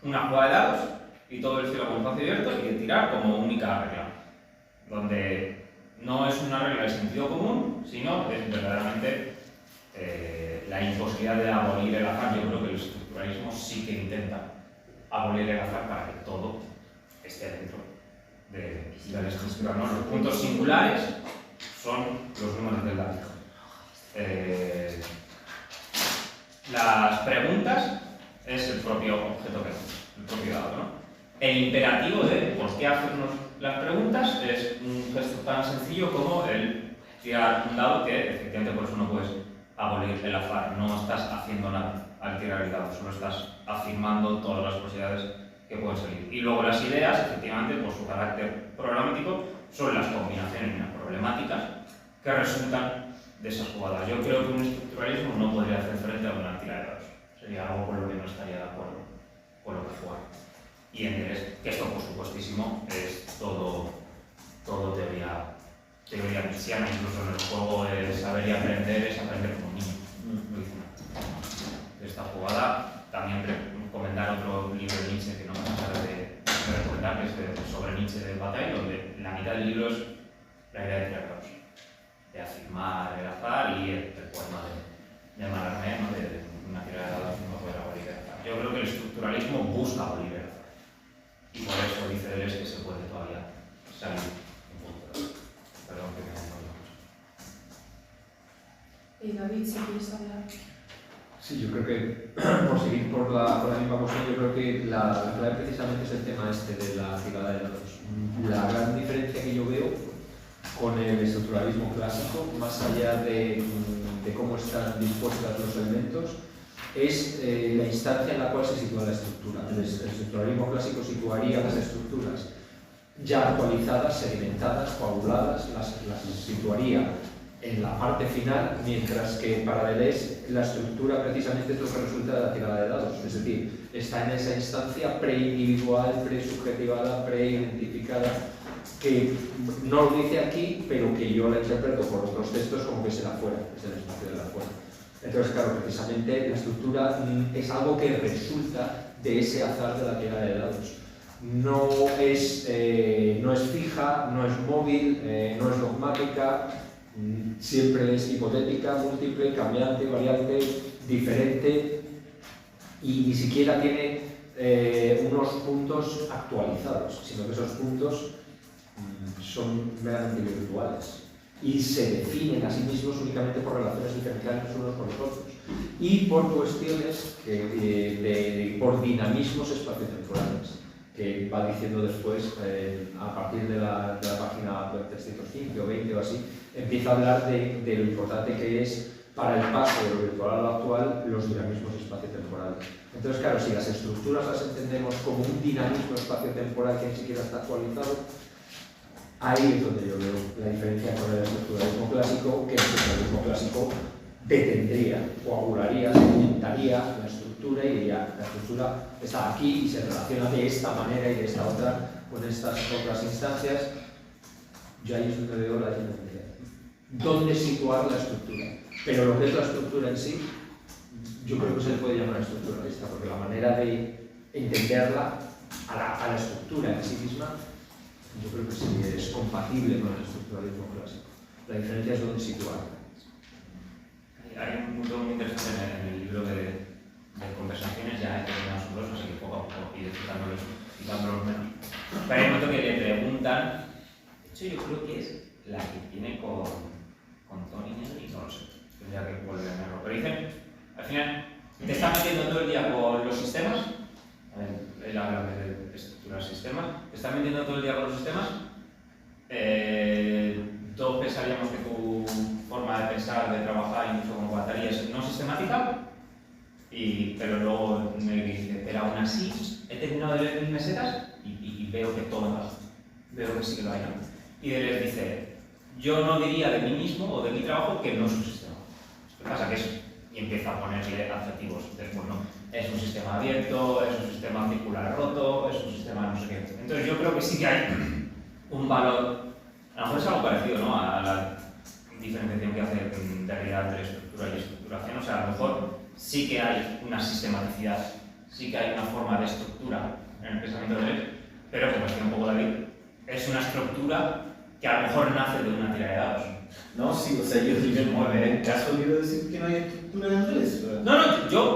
Una jugada de dados y todo el cielo con espacio abierto y de tirar como única regla, donde no es una regla de sentido común, sino es verdaderamente la imposibilidad de abolir el azar. Yo creo que el estructuralismo sí que intenta abolir el azar para que todo esté dentro de la estructura, ¿no? Los puntos singulares son los números del látigo. Las preguntas es el propio objeto que el propio dado, ¿no? El imperativo de por qué hacernos las preguntas es un gesto tan sencillo como el tirar un dado, que efectivamente por eso no puedes abolir el azar, no estás haciendo nada al tirar el dado, solo estás afirmando todas las posibilidades que pueden salir. Y luego las ideas, efectivamente, por su carácter problemático, son las combinaciones problemáticas que resultan de esas jugadas. Yo creo que un estructuralismo no podría hacer frente a una tirada de dados. Sería algo con lo que no estaría de acuerdo con lo que jugar. Y en Deleuze, que esto por supuestísimo es todo teoría cristiana, incluso en el juego el saber y aprender es aprender como un niño. Lo dicen. De esta jugada también recomendar otro libro de Nietzsche que no me cansaré de recomendar, que es sobre Nietzsche de Bataille, donde la mitad del libro es la idea de tirar dados, de afirmar el azar, y el poema de Mallarmé, ¿no? de una tirada de dados no poder abolir el azar. Yo creo que el estructuralismo busca abolir el azar. Y por eso dice Deleuze que se puede todavía salir un punto. Perdón que me David, si quieres hablar. Sí, yo creo que, por seguir por la misma cuestión, yo creo que la clave precisamente es el tema este de la tirada de dados. La gran diferencia que yo veo con el estructuralismo clásico, más allá de cómo están dispuestas los elementos, es la instancia en la cual se sitúa la estructura. El estructuralismo clásico situaría las estructuras ya actualizadas, sedimentadas, coaguladas, las situaría en la parte final, mientras que para Deleuze la estructura precisamente es lo que resulta de la tirada de dados, es decir, está en esa instancia preindividual, presubjetivada, preidentificada, que no lo dice aquí, pero que yo la interpreto por otros textos como que es el afuera, es el espacio del afuera. Entonces, claro, precisamente la estructura es algo que resulta de ese azar de la tirada de dados. No es fija, no es móvil, no es dogmática, siempre es hipotética, múltiple, cambiante, variante, diferente, y ni siquiera tiene unos puntos actualizados, sino que esos puntos son meramente virtuales. y se definen a sí mismos únicamente por relaciones diferenciales unos con los otros y por cuestiones por dinamismos espaciotemporales, que va diciendo después, a partir de la página 315 o 20 o así, empieza a hablar de lo importante que es para el paso de lo virtual a lo actual los dinamismos espaciotemporales. Entonces, claro, si las estructuras las entendemos como un dinamismo espaciotemporal que ni siquiera está actualizado, ahí es donde yo veo la diferencia con el estructuralismo clásico, que el estructuralismo clásico detendría, coagularía, segmentaría la estructura y diría, la estructura está aquí y se relaciona de esta manera y de esta otra con estas otras instancias. Yo ahí es donde veo la diferencia. ¿Dónde situar la estructura? Pero lo que es la estructura en sí, yo creo que se le puede llamar estructuralista, porque la manera de entenderla a la estructura en sí misma, yo creo que sí es compatible con el estructuralismo clásico. La diferencia es dónde situarla. Hay un punto muy interesante en el libro de conversaciones, ya he terminado sus dos, así que poco a poco iré citándolos menos. Pero hay un momento que le preguntan, de hecho yo creo que es la que tiene con Tony Henry, no lo sé, tendría que volver a verlo. Pero dicen, al final, te estás metiendo todo el día con los sistemas, él habla de estructurar sistemas, te estás metiendo todo el día con los sistemas, todos pensaríamos que tu forma de pensar, de trabajar, incluso como batería, es no sistemática, pero luego me dice, pero aún así he terminado de leer 1000 mesetas y veo que todo encaja, veo que sí que lo hay, ¿no? Y él les dice, yo no diría de mí mismo o de mi trabajo que no es un sistema. Lo que pasa que es, y empieza a ponerle adjetivos después, ¿no? Es un sistema abierto, es un sistema circular roto, es un sistema no sé qué. Entonces yo creo que sí que hay un valor, a lo mejor es algo parecido, ¿no? A la diferenciación que hace Derrida entre estructura y estructuración. O sea, a lo mejor sí que hay una sistematicidad, sí que hay una forma de estructura en el pensamiento de él, pero como decía un poco David, es una estructura que a lo mejor nace de una tira de dados. No, sí, o sea, yo en caso quiero decir que no hay estructura en Andrés. No,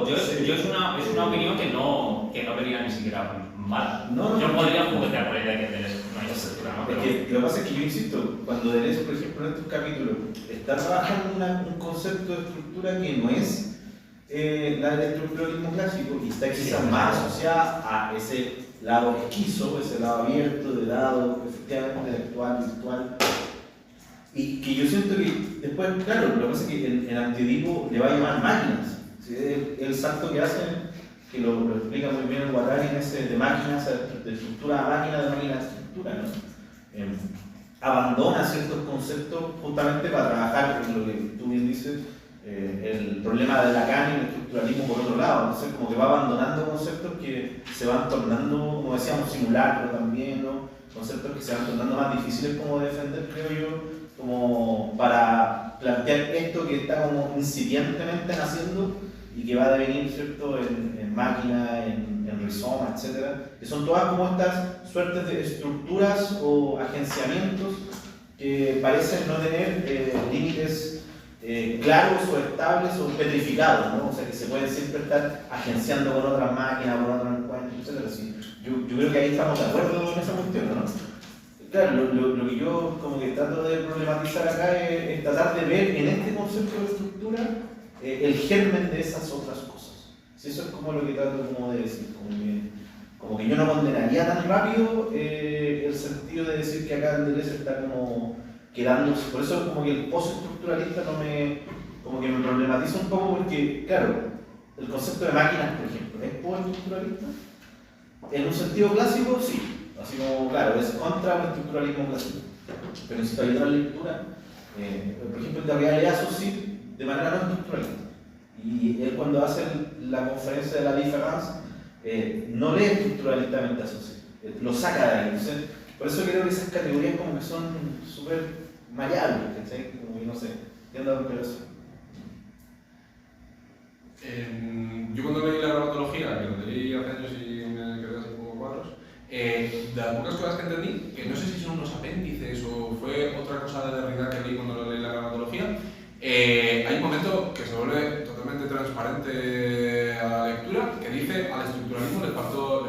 es una opinión que no vería ni siquiera mal. Yo podría juguetear por ella que no hay estructura, ¿no? Pero... Lo que pasa es que yo insisto, cuando Deleuze, por ejemplo, en estos capítulos, está trabajando un concepto de estructura que no es la del estructuralismo clásico y está quizás más asociada a ese lado esquizo, ese lado abierto, de lado efectivamente intelectual, virtual. Y que yo siento que después, claro, lo que pasa es que el Antiedipo le va a llamar máquinas. ¿Sí? El salto que hacen, que lo explica muy bien el Guattari en ese de máquinas, de estructura a máquina, de máquina a estructura, ¿no? Abandona ciertos conceptos justamente para trabajar en lo que tú bien dices, el problema de Lacan y el estructuralismo por otro lado. Entonces, como que va abandonando conceptos que se van tornando, como decíamos, simulacro también, ¿no? Conceptos que se van tornando más difíciles como de defender, creo yo, como para plantear esto que está como incipientemente naciendo y que va a devenir, ¿cierto?, en máquina, en rizoma, etc. Que son todas como estas suertes de estructuras o agenciamientos que parecen no tener límites claros o estables o petrificados, ¿no? O sea, que se pueden siempre estar agenciando con otras máquinas, con otros encuentros, etc. Sí, yo creo que ahí estamos de acuerdo en esa cuestión, ¿no? Claro, lo que yo como que trato de problematizar acá es tratar de ver en este concepto de estructura el germen de esas otras cosas. Si eso es como lo que trato como de decir, como que yo no condenaría tan rápido el sentido de decir que acá Deleuze está como quedándose. Por eso como que el postestructuralista como que me problematiza un poco porque, claro, el concepto de máquinas, por ejemplo, ¿es postestructuralista? En un sentido clásico, sí. Así como, claro, es contra el estructuralismo clásico. Pero si hay otra lectura, por ejemplo, el de realidad social, de manera no estructuralista. Y él cuando hace la conferencia de la diferencia, no lee estructuralistamente a Saussure, lo saca de ahí. Entonces, por eso creo que esas categorías como que son súper mallables, ¿cachai? Como que no sé, entiendo la operación. Yo cuando leí la gramatología, que lo leí hace años y me quedé así un poco cuadros, de las pocas cosas que entendí, que no sé si son unos apéndices o fue otra cosa de Derrida que leí cuando leí la gramatología, hay un momento que se vuelve totalmente transparente a la lectura, que dice al estructuralismo le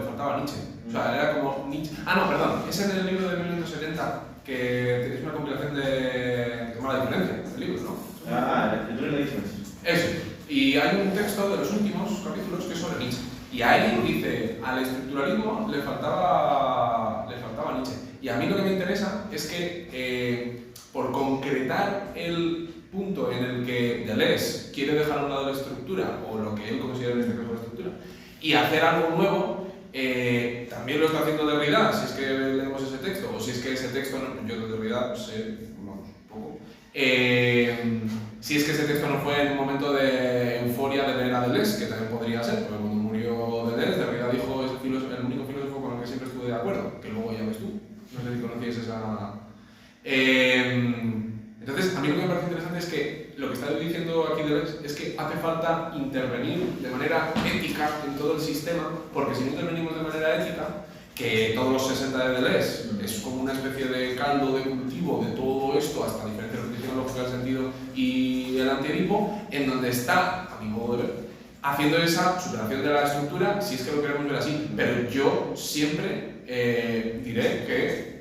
faltaba Nietzsche. O sea, era como Nietzsche. Ah, no, perdón, ese es el libro de 1970, que es una compilación de llama La diferencia, el libro, ¿no? Ah, el libro de la diferencia. Eso. Y hay un texto de los últimos capítulos que es sobre Nietzsche. Y ahí dice, al estructuralismo le faltaba Nietzsche. Y a mí lo que me interesa es que, por concretar el punto en el que Deleuze quiere dejar a un lado la estructura, o lo que él considera en este caso la estructura, y hacer algo nuevo, también lo está haciendo Derrida, si es que leemos ese texto, o si es que ese texto, no, yo de Derrida sé, vamos, poco. Si es que ese texto no fue en un momento de euforia de leer a Deleuze, que también podría ser, porque cuando murió Deleuze, Derrida dijo, es el único filósofo con el que siempre estuve de acuerdo, que luego ya ves tú, no sé si conocías esa... Entonces, a mí lo que me parece interesante es que lo que está diciendo aquí Deleuze es que hace falta intervenir de manera ética en todo el sistema, porque si no intervenimos de manera ética, que todos los 60 de Deleuze es como una especie de caldo de cultivo de todo esto, hasta diferentes repeticiones lógicas del sentido y el antiedipo, en donde está, a mi modo de ver, haciendo esa superación de la estructura, si es que lo queremos ver así. Pero yo siempre diré que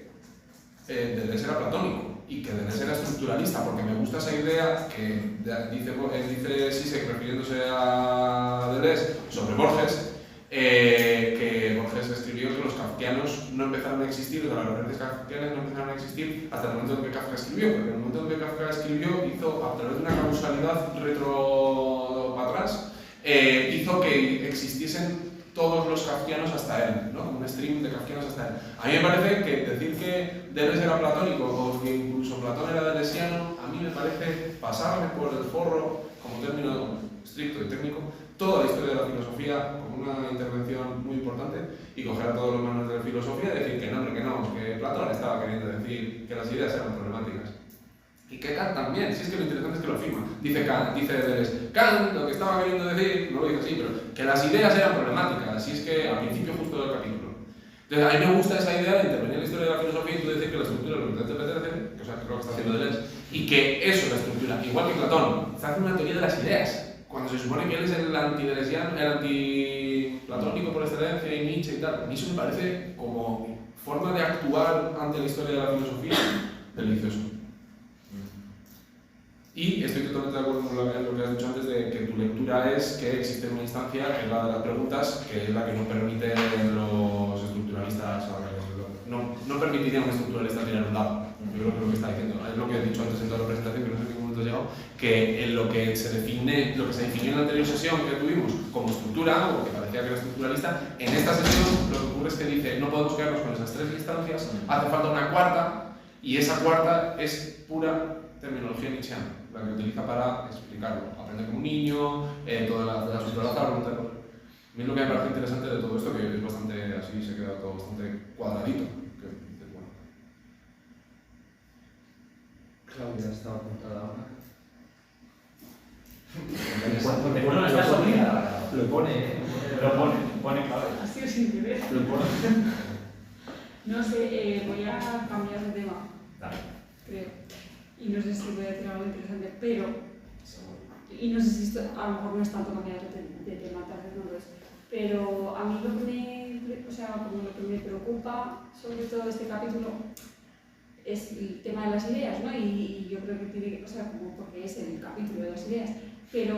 Deleuze era platónico y que Deleuze era estructuralista, porque me gusta esa idea que dice Zizek refiriéndose a Deleuze sobre Borges, que Borges escribió que los kafkianos no empezaron a existir, o sea, las corrientes kafkianas no empezaron a existir hasta el momento en que Kafka escribió, porque en el momento en que Kafka escribió hizo, a través de una causalidad retro para atrás, hizo que existiesen todos los kafkianos hasta él, ¿no? Un stream de kafkianos hasta él. A mí me parece que decir que Deleuze era platónico o que incluso Platón era deleuziano, a mí me parece pasarme por el forro, como término estricto y técnico, toda la historia de la filosofía como una intervención muy importante y coger a todos los manuales de filosofía y decir que no, que Platón estaba queriendo decir que las ideas eran problemáticas. Y que Kant también, si es que lo interesante es que lo afirma. Dice Deleuze, Kant lo que estaba queriendo decir, no lo dice así, pero que las ideas eran problemáticas, si es que al principio justo del capítulo. Entonces a mí me gusta esa idea de intervenir en la historia de la filosofía y tú decir que la estructura es lo que te pertenece, que es lo que está haciendo Deleuze, y que eso es la estructura, igual que Platón, está haciendo una teoría de las ideas. Cuando se supone que él es el antideleuziano, el antiplatónico por excelencia y Nietzsche y tal, a mí eso me parece como forma de actuar ante la historia de la filosofía delicioso. Y estoy totalmente de acuerdo con lo que has dicho antes de que tu lectura es que existe una instancia, que es la de las preguntas, que es la que no permite los estructuralistas, no permitiría a un estructuralista tirar un dado. Yo creo que es lo que está diciendo, es lo que he dicho antes en toda la presentación, que no sé en qué momento he llegado, que en lo que se definió en la anterior sesión que tuvimos como estructura, o que parecía que era estructuralista, en esta sesión lo que ocurre es que dice no podemos quedarnos con esas tres instancias, hace falta una cuarta, y esa cuarta es pura terminología nietzscheana, la que utiliza para explicarlo. Aprender como un niño, toda la estructura de la voluntad. A mí lo que me parece interesante de todo esto, que es bastante así, se queda todo bastante cuadradito. Claudia estaba apuntada ahora. Bueno, está solida. Lo pone, Pone clave. Ha sido sin querer. Lo pone. No sé, voy a cambiar de tema, Dale. creo. Y no sé si voy a decir algo interesante, pero... Y no sé si esto a lo mejor no es tanto cambiar de tema, tal vez no lo es. Pero a mí lo que me preocupa sobre todo este capítulo es el tema de las ideas, ¿no? Y yo creo que tiene que, como porque es el capítulo de las ideas, pero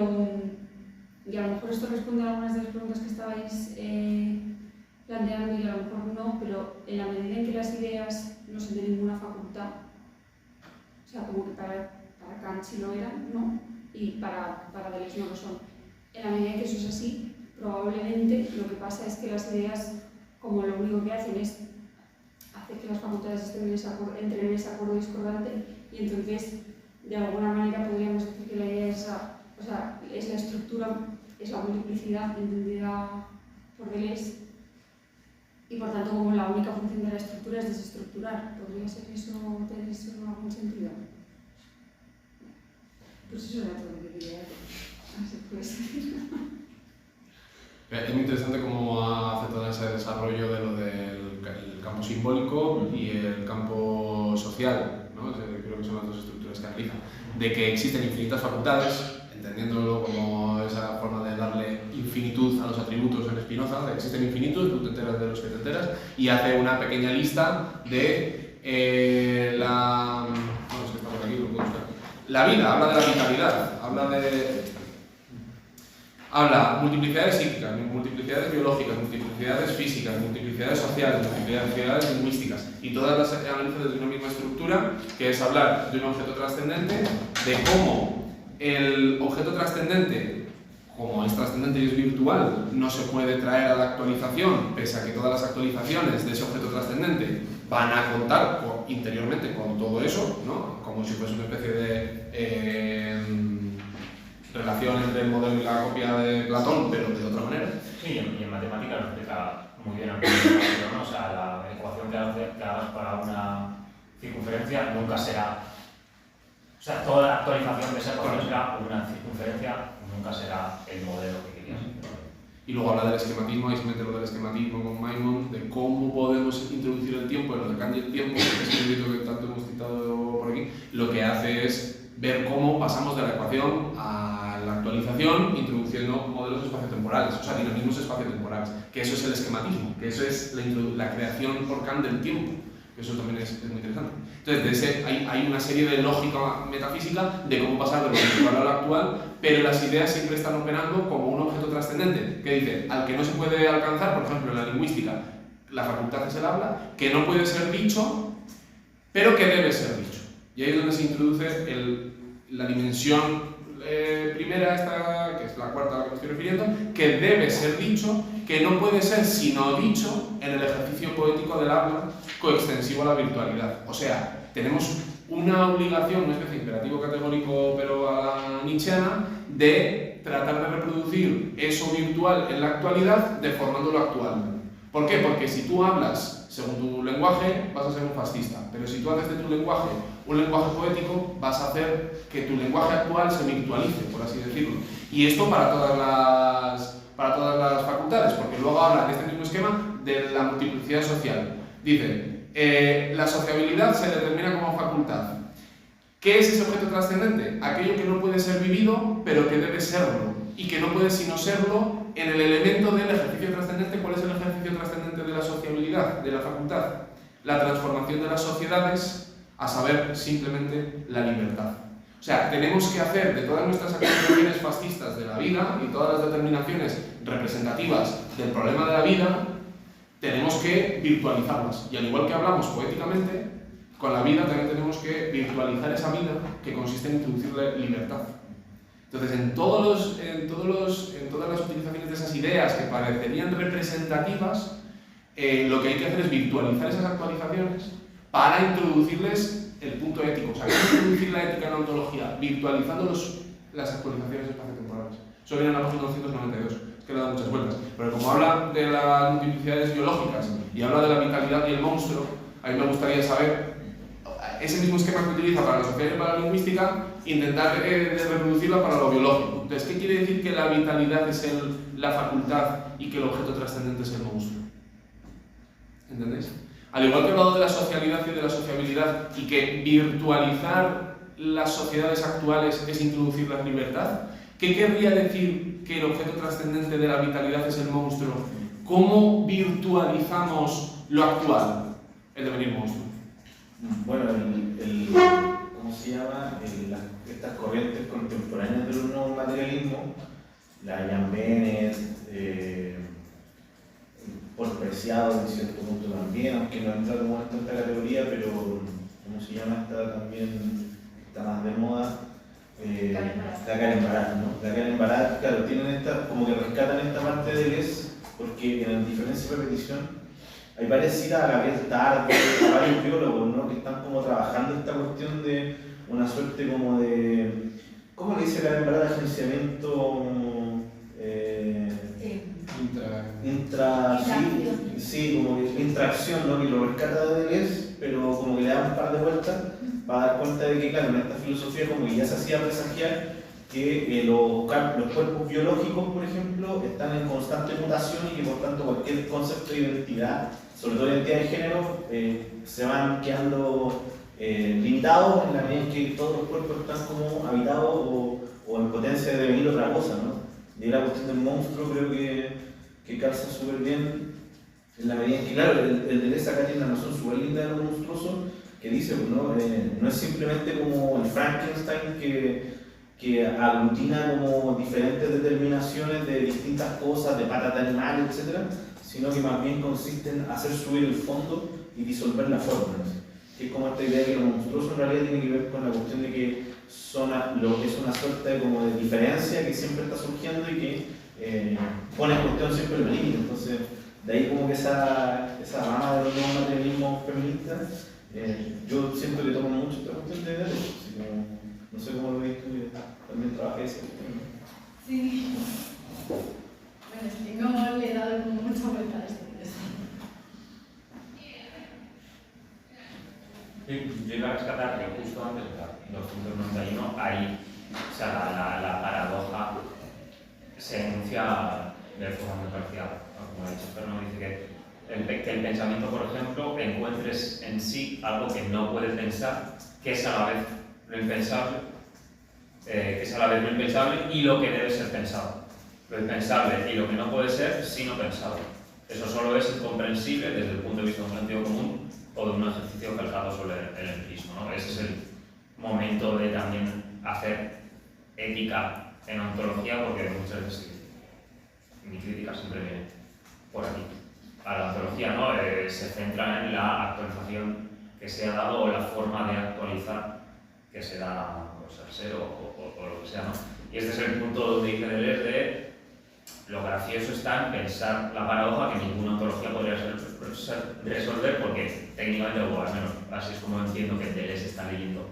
y a lo mejor esto responde a algunas de las preguntas que estabais planteando y a lo mejor no, pero en la medida en que las ideas no son de ninguna facultad, o sea, como que para Kant sí lo eran, ¿no? Y para Deleuze no lo son. En la medida en que eso es así, probablemente lo que pasa es que las ideas, como lo único que hacen es hacer que las facultades entren en ese acuerdo discordante, y entonces de alguna manera podríamos decir que la idea es la estructura, es la multiplicidad entendida por Deleuze, y por tanto como la única función de la estructura es desestructurar. ¿Podría ser eso, tener eso en algún sentido? Pues eso era todo lo que quería decir. Así pues. Es muy interesante cómo hace todo ese desarrollo de lo del campo simbólico y el campo social, ¿no? Creo que son las dos estructuras que analiza. De que existen infinitas facultades, entendiéndolo como esa forma de darle infinitud a los atributos en Spinoza, de que existen infinitos, tú te enteras de los que te enteras, y hace una pequeña lista de es que está por aquí, lo puedo buscar. la vida, habla de la vitalidad, habla multiplicidades psíquicas, multiplicidades biológicas, multiplicidades físicas, multiplicidades sociales, multiplicidades lingüísticas, y todas las analiza desde una misma estructura, que es hablar de un objeto trascendente, de cómo el objeto trascendente, como es trascendente y es virtual, no se puede traer a la actualización, pese a que todas las actualizaciones de ese objeto trascendente van a contar interiormente con todo eso, ¿no? Como si fuese una especie de relación entre el modelo y la copia de Platón, pero de otra manera. Sí, y en matemáticas lo explica muy bien, ¿no? O sea, la ecuación que hagas para una circunferencia nunca será... O sea, toda la actualización de esa ecuación será una circunferencia, nunca será el modelo que querías. Y luego habla del esquematismo, ahí se mete lo del esquematismo con Maimon, de cómo podemos introducir el tiempo, en lo de Kant y el tiempo, que es un libro que tanto hemos citado por aquí, lo que hace es ver cómo pasamos de la ecuación a la actualización introduciendo modelos espaciotemporales, o sea, dinamismos espaciotemporales, que eso es el esquematismo, que eso es la creación por Kant del tiempo, que eso también es muy interesante. Entonces, hay una serie de lógica metafísica de cómo pasar de lo virtual a lo actual, pero las ideas siempre están operando como un objeto trascendente, que dice, al que no se puede alcanzar, por ejemplo, en la lingüística, la facultad es el habla, que no puede ser dicho, pero que debe ser dicho. Y ahí es donde se introduce la dimensión primera, esta, que es la cuarta a la que me estoy refiriendo, que debe ser dicho, que no puede ser sino dicho en el ejercicio poético del habla coextensivo a la virtualidad. O sea, tenemos una obligación, una especie de imperativo categórico, pero a la nietzscheana, de tratar de reproducir eso virtual en la actualidad deformando lo actual. ¿Por qué? Porque si tú hablas según tu lenguaje, vas a ser un fascista, pero si tú haces de tu lenguaje un lenguaje poético, vas a hacer que tu lenguaje actual se virtualice, por así decirlo. Y esto para todas las facultades, porque luego habla de este mismo esquema de la multiplicidad social. Dice, la sociabilidad se determina como facultad. ¿Qué es ese objeto trascendente? Aquello que no puede ser vivido, pero que debe serlo, y que no puede sino serlo en el elemento del ejercicio trascendente. ¿Cuál es el ejercicio trascendente de la sociabilidad, de la facultad? La transformación de las sociedades, a saber, simplemente la libertad. O sea, tenemos que hacer de todas nuestras actuaciones fascistas de la vida y todas las determinaciones representativas del problema de la vida, tenemos que virtualizarlas. Y al igual que hablamos poéticamente, con la vida también tenemos que virtualizar esa vida que consiste en introducirle libertad. Entonces, en todas las utilizaciones de esas ideas que parecerían representativas, lo que hay que hacer es virtualizar esas actualizaciones para introducirles el punto ético. O sea, ¿cómo introducir la ética en la ontología? Virtualizando las actualizaciones espaciotemporales. Eso viene en la página 292, es que le da muchas vueltas. Pero como habla de las multiplicidades biológicas y habla de la vitalidad y el monstruo, a mí me gustaría saber ese mismo esquema que utiliza para la social y para la lingüística, intentar reproducirla para lo biológico. Entonces, ¿qué quiere decir que la vitalidad es la facultad y que el objeto trascendente es el monstruo? ¿Entendéis? Al igual que he hablado de la socialidad y de la sociabilidad, y que virtualizar las sociedades actuales es introducir la libertad, ¿qué querría decir que el objeto trascendente de la vitalidad es el monstruo? ¿Cómo virtualizamos lo actual? El devenir monstruo. Bueno, ¿cómo se llama? Estas corrientes contemporáneas del nuevo materialismo, la Jan Bennett, por Preciado en cierto punto también, aunque no entra como en esta categoría, pero ¿cómo se llama? Está más de moda. La Karen Barat, ¿no? La Karen Barat, claro, tienen como que rescatan esta parte de Deleuze, porque en la diferencia y repetición hay varias citas a Gabriel Tarde, a varios biólogos, ¿no? Que están como trabajando esta cuestión de una suerte como de, ¿cómo le dice Karen Barat? Agenciamiento sí, como que intracción, ¿no? Que lo rescata de Deleuze, pero como que le da un par de vueltas para dar cuenta de que, claro, en esta filosofía como que ya se hacía presagiar que los cuerpos biológicos, por ejemplo, están en constante mutación y que por tanto cualquier concepto de identidad, sobre todo identidad de género, se van quedando limitados en la medida en que todos los cuerpos están como habitados o en potencia de devenir otra cosa, ¿no? Y la cuestión del monstruo creo que calza súper bien en la medida en que, claro, el Deleuze acá tiene una noción súper linda de lo monstruoso, que dice, ¿no? No es simplemente como el Frankenstein que aglutina como diferentes determinaciones de distintas cosas, de patas de animales, etc., sino que más bien consiste en hacer subir el fondo y disolver la forma, ¿no? Que es como esta idea que lo monstruoso en realidad tiene que ver con la cuestión de que es una suerte como de diferencia que siempre está surgiendo y que pone en cuestión siempre los límites. Entonces, de ahí como que esa rama de los nuevos materialismos feministas, yo siento que toma mucho esta cuestión de derechos, así como, no sé cómo lo ves tú, que también trabajé ese cuestión, ¿no? Sí. Bueno, es que no le he dado como mucha vuelta a esto. Yo iba a rescatar que justo antes, en 291, ahí, o sea, la paradoja se enuncia de forma muy parecida, como ha dicho Fernando, dice que el pensamiento, por ejemplo, encuentres en sí algo que no puede pensar, que es a la vez lo impensable, y lo que debe ser pensado. Lo impensable y lo que no puede ser, sino pensado. Eso solo es incomprensible desde el punto de vista de un sentido común o de un ejercicio calcado sobre el empirismo, ¿no? Ese es el momento de también hacer ética en ontología, porque muchas veces mi crítica siempre viene por aquí. A la ontología, ¿no? Se centra en la actualización que se ha dado o la forma de actualizar que se da pues, al ser o lo que sea, ¿no? Y este es el punto donde dice Deleuze de lo gracioso está en pensar la paradoja que ninguna ontología podría resolver, porque técnicamente, o al menos así es como entiendo que Deleuze está leyendo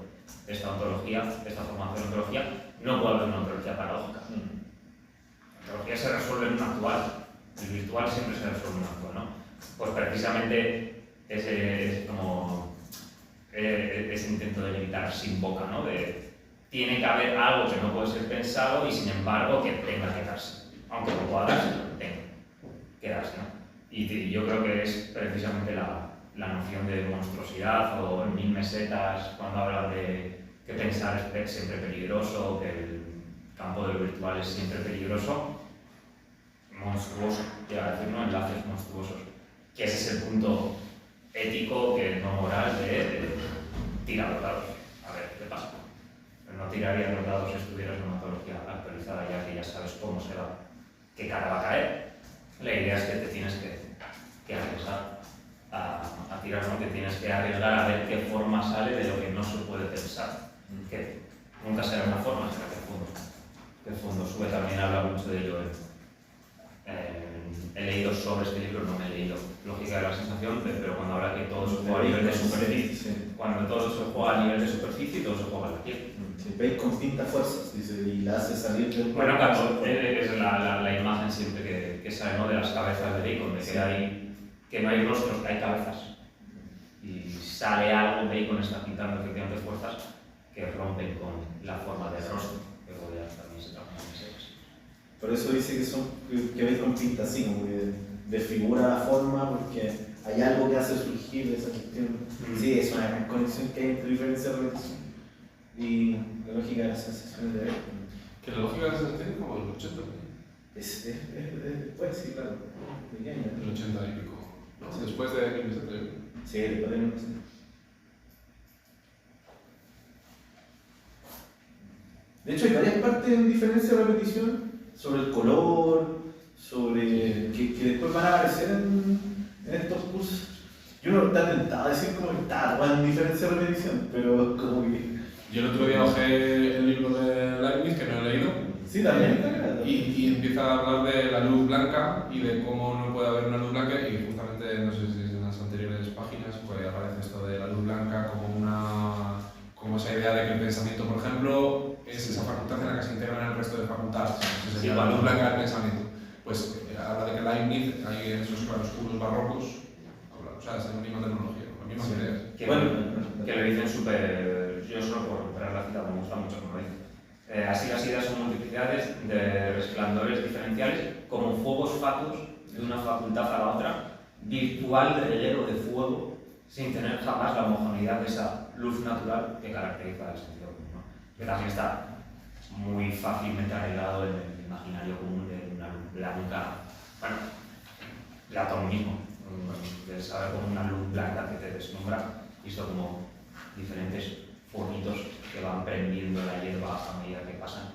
esta ontología, esta formación de ontología, no puede haber una ontología paradójica. La ontología se resuelve en un actual, el virtual siempre se resuelve en un actual, ¿no? Pues precisamente ese intento de limitar sin boca, ¿no? Tiene que haber algo que no puede ser pensado y sin embargo que tenga que darse. Aunque no pueda darse, tenga que darse, ¿no? Y yo creo que es precisamente la noción de monstruosidad o en 1000 mesetas cuando hablan de que pensar es siempre peligroso, que el campo de lo virtual es siempre peligroso, monstruoso, quiero decir, ¿no? Enlaces monstruosos, que ese es el punto ético, que no moral, de tirar los dados, a ver qué pasa. No tirarías los dados si estuvieras en una ontología actualizada, ya que ya sabes cómo se va, qué cara va a caer. La idea es que te tienes que arriesgar a tirar, ¿no? Que tienes que arriesgar a ver qué forma sale de lo que no se puede pensar. Que nunca será una forma, será que el fondo sube. También habla mucho de ello. He leído sobre este libro, no me he leído Lógica de la Sensación, pero cuando habla que todo se juega a nivel de superficie, cuando todo se juega a nivel de superficie, todo se juega a la piel. Veis con tinta fuerzas, dice, y la hace salir del Bueno, claro, es la imagen siempre que sale, ¿no? De las cabezas de Bacon, de que no hay rostros, que hay cabezas. Y sale algo, Bacon está pintando efectivamente fuerzas que rompen con la forma del rostro, que podría también ser así. Por eso dice que Bacon pinta así, como que desfigura la forma, porque hay algo que hace surgir esa cuestión. Sí, es una gran conexión que hay entre diferencia de repetición y la lógica de las sensaciones de Bacon. Que la lógica de la sensación es como el 80, Pues sí, claro, pequeño. el 80 y pico, ¿no? Sí. Después de 1970. Sí, después de 1970. De hecho, hay varias partes en diferencia de repetición sobre el color, sobre que después van a aparecer en estos cursos. Yo no está tentado a decir como que está en diferencia de repetición, pero como que... Yo el otro día bajé el libro de Leibniz, que no he leído. Sí, también está claro. Y empieza a hablar de la luz blanca y de cómo no puede haber una luz blanca, y justamente, no sé si en las anteriores páginas, pues aparece esto de la luz blanca como esa idea de que el pensamiento, por ejemplo, es esa facultad en la que se integran el resto de facultades. Esa sería la luz blanca del pensamiento. Pues habla de que Leibniz, hay en esos claroscuros barrocos, o sea, es la misma tecnología, las mismas ideas. Que lo dicen súper... Yo solo por recuperar la cita, me gusta mucho como lo dice. Así las ideas son multiplicidades de resplandores diferenciales como fuegos fatuos de una facultad a la otra, virtual reguero de fuego, sin tener jamás la homogeneidad de esa luz natural que caracteriza el sentido común, ¿no? Que también está muy fácilmente arreglado en el imaginario común de una luz blanca. Bueno, Platón mismo, de saber como una luz blanca que te deslumbra, visto como diferentes fonitos que van prendiendo la hierba a medida que pasan,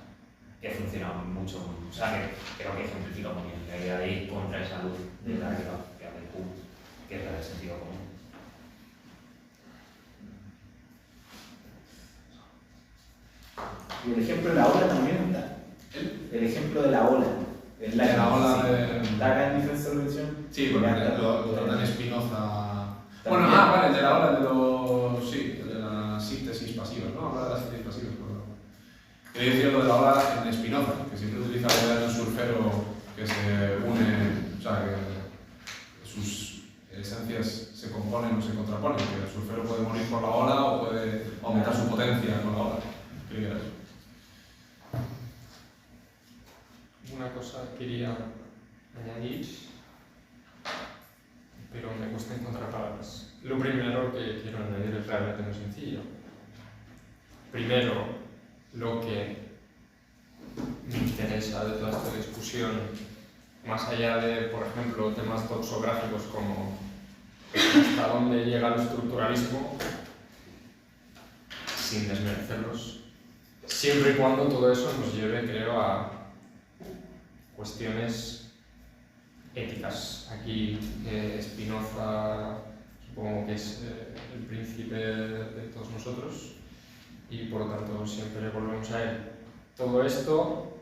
que funciona mucho, o sea, que creo que ejemplifica muy bien la idea de ir contra esa luz de la hierba, que es la del sentido común. Y el ejemplo de la ola también está. El ejemplo de la ola. De la ola de... ¿La gran defensa de la religión? Sí, porque lo trata en Spinoza. Bueno, vale, el de la ola, el de los... Sí, el de las síntesis pasivas, ¿no? Habla de las síntesis pasivas, perdón. Quería decir lo de la ola en Spinoza, que siempre utiliza la idea de un surfero que se une, o sea, que sus esencias se componen o se contraponen, que el surfero puede morir por la ola o puede aumentar su potencia con la ola. Creo que era eso. Una cosa quería añadir, pero me cuesta encontrar palabras. Lo primero que quiero añadir es realmente muy sencillo. Primero, lo que me interesa de toda esta discusión, más allá de, por ejemplo, temas toxográficos como hasta dónde llega el estructuralismo, sin desmerecerlos, siempre y cuando todo eso nos lleve, creo, a cuestiones éticas. Aquí Spinoza supongo que es el príncipe de todos nosotros y por lo tanto siempre volvemos a él. Todo esto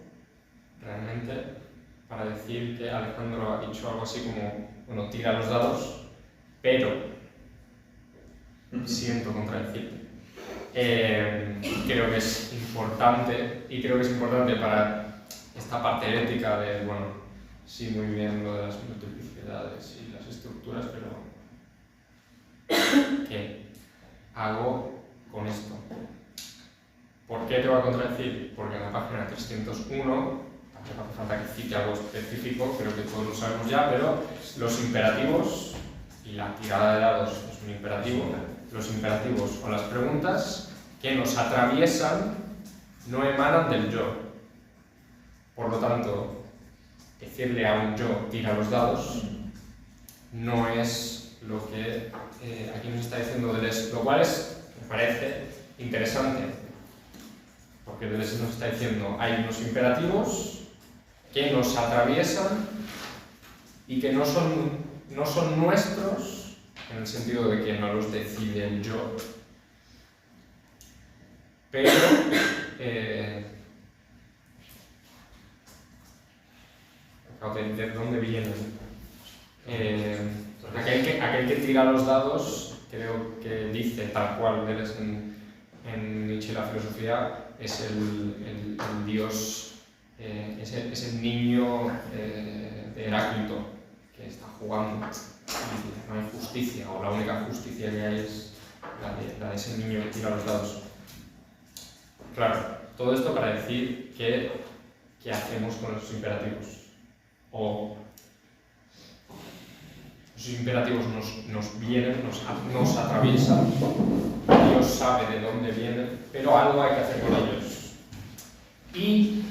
realmente para decir que Alejandro ha dicho algo así como, bueno, tira los dados, pero siento contradecirte. Creo que es importante, y creo que es importante para esta parte ética de, bueno, sí, muy bien lo de las multiplicidades y las estructuras, pero ¿qué hago con esto? ¿Por qué te voy a contradecir? Porque en la página 301, tampoco hace falta que cite algo específico, creo que todos lo sabemos ya, pero los imperativos, y la tirada de dados es un imperativo, los imperativos o las preguntas que nos atraviesan no emanan del yo. Por lo tanto, decirle a un yo tira los dados no es lo que aquí nos está diciendo Deleuze, lo cual me parece interesante, porque Deleuze nos está diciendo hay unos imperativos que nos atraviesan y que no son nuestros en el sentido de que no los decide el yo, pero ¿de dónde vienen? Aquel que tira los dados, creo que dice tal cual Deleuze en Nietzsche y la filosofía, es el dios, es el niño de Heráclito que está jugando. No hay justicia, o la única justicia que hay es la de ese niño que tira los dados. Claro, todo esto para decir qué hacemos con esos imperativos. O esos imperativos nos vienen, nos atraviesan, Dios sabe de dónde vienen, pero algo hay que hacer con ellos. Y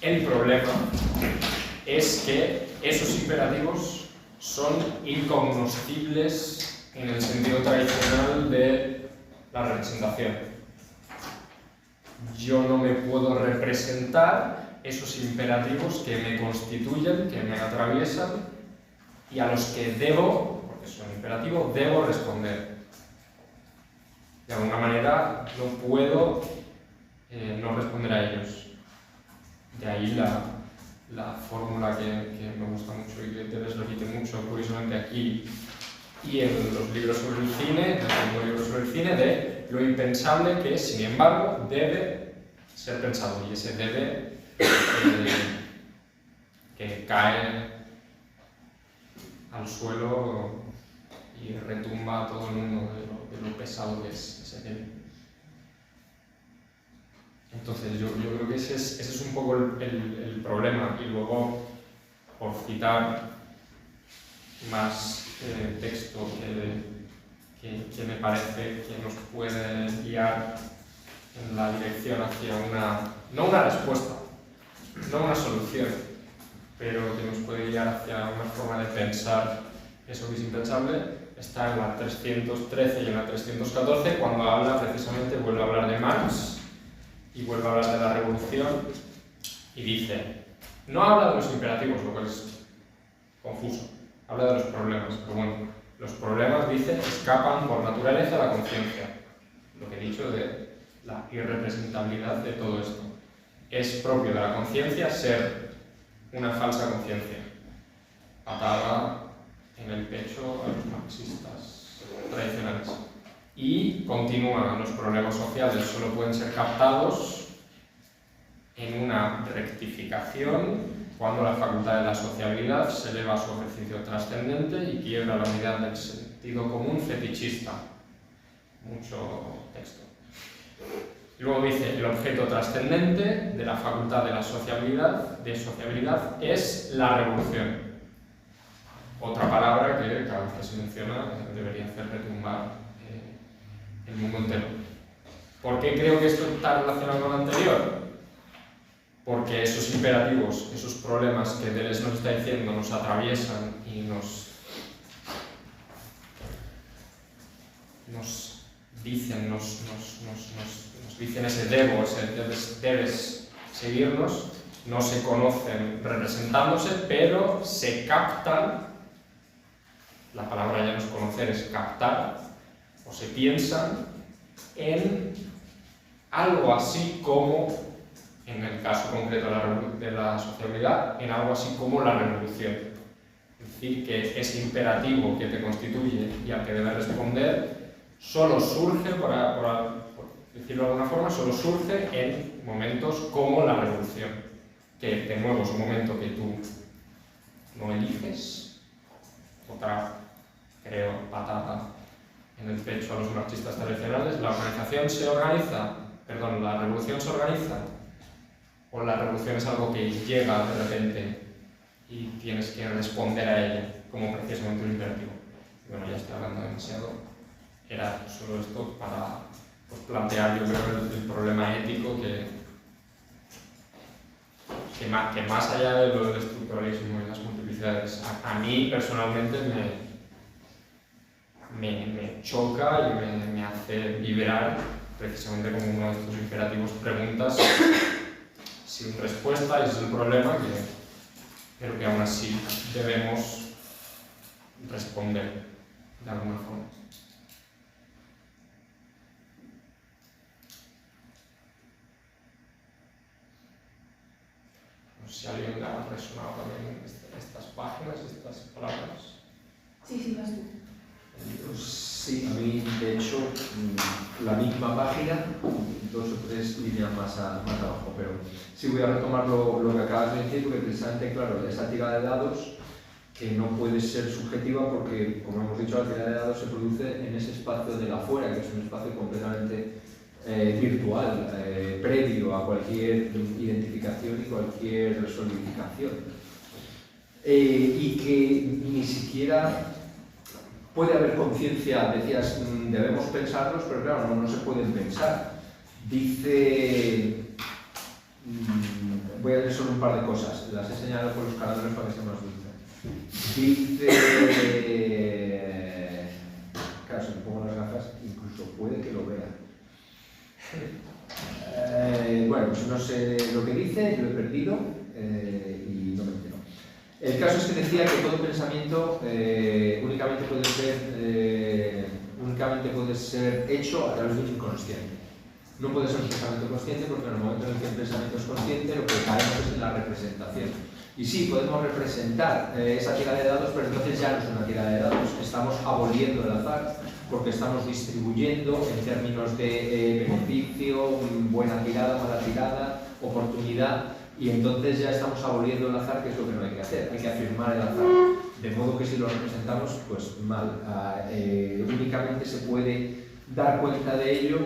el problema es que esos imperativos son incognoscibles en el sentido tradicional de la representación. Yo no me puedo representar esos imperativos que me constituyen, que me atraviesan y a los que debo, porque son imperativos, debo responder. De alguna manera no puedo no responder a ellos. De ahí la fórmula que me gusta mucho y que Deleuze repite mucho, curiosamente aquí y en los libros sobre el cine, en el segundo libro sobre el cine, de lo impensable que, sin embargo, debe ser pensado. Y ese debe que cae al suelo y retumba a todo el mundo de lo pesado que es ese debe. Entonces yo creo que ese es un poco el problema. Y luego, por citar más texto que me parece que nos puede guiar en la dirección hacia no una respuesta, no una solución, pero que nos puede guiar hacia una forma de pensar eso que es impensable, está en la 313 y en la 314, cuando habla precisamente, vuelve a hablar de Marx y vuelve a hablar de la revolución y dice, no habla de los imperativos, lo cual es confuso, habla de los problemas, pero bueno, los problemas, dice, escapan por naturaleza a la conciencia, lo que he dicho de la irrepresentabilidad de todo esto. Es propio de la conciencia ser una falsa conciencia, patada en el pecho a los marxistas tradicionales. Y continúa, los problemas sociales solo pueden ser captados en una rectificación cuando la facultad de la sociabilidad se eleva a su ejercicio trascendente y quiebra la unidad del sentido común fetichista. Mucho texto. Luego dice, el objeto trascendente de la facultad de la sociabilidad es la revolución. Otra palabra que cada vez que se menciona debería hacer retumbar el mundo entero. ¿Por qué creo que esto está relacionado con lo anterior? Porque esos imperativos, esos problemas que Deleuze nos está diciendo nos atraviesan y nos dicen, nos dicen ese debo, ese debes seguirnos, no se conocen representándose, pero se captan, la palabra ya no es conocer, es captar, o se piensan en algo así como, en el caso concreto de la sociabilidad, en algo así como la revolución. Es decir, que ese imperativo que te constituye y al que debes responder solo surge, por decirlo de alguna forma, solo surge en momentos como la revolución, que de nuevo es un momento que tú no eliges. Otra, creo, patada en el pecho a los marxistas tradicionales. La revolución se organiza, o la revolución es algo que llega de repente y tienes que responder a ella como precisamente un imperativo. Bueno, ya estoy hablando demasiado. Era solo esto para plantear, yo creo, el problema ético que más allá de lo del estructuralismo y las multiplicidades, a mí personalmente me choca y me hace vibrar precisamente como uno de estos imperativos preguntas sin respuesta, y ese es el problema, pero que aún así debemos responder de alguna forma. No sé si a alguien le ha resonado también estas páginas, estas palabras. Sí, vas tú. Sí, a mí, de hecho, la misma página, 2 o 3 líneas más abajo, pero sí voy a retomar lo que acabas de decir, porque precisamente, claro, esa tirada de dados que no puede ser subjetiva porque, como hemos dicho, la tirada de dados se produce en ese espacio del afuera, que es un espacio completamente virtual, previo a cualquier identificación y cualquier solidificación. Y que ni siquiera puede haber conciencia, decías, debemos pensarlos, pero claro, no se pueden pensar. Dice, voy a leer solo un par de cosas, las he señalado con los cargadores para que sea más dulce. Dice, claro, si me pongo las gafas, incluso puede que lo vea. Bueno, pues no sé lo que dice, lo he perdido y no me entero. El caso es que decía que todo pensamiento únicamente puede ser hecho a través de un inconsciente. No puede ser un pensamiento consciente porque en el momento en el que el pensamiento es consciente lo que caemos es en la representación. Y sí, podemos representar esa tirada de dados, pero entonces ya no es una tirada de dados. Estamos aboliendo el azar porque estamos distribuyendo en términos de beneficio, buena tirada, mala tirada, oportunidad, y entonces ya estamos aboliendo el azar, que es lo que no hay que hacer. Hay que afirmar el azar. De modo que si lo representamos, pues mal. Únicamente se puede dar cuenta de ello,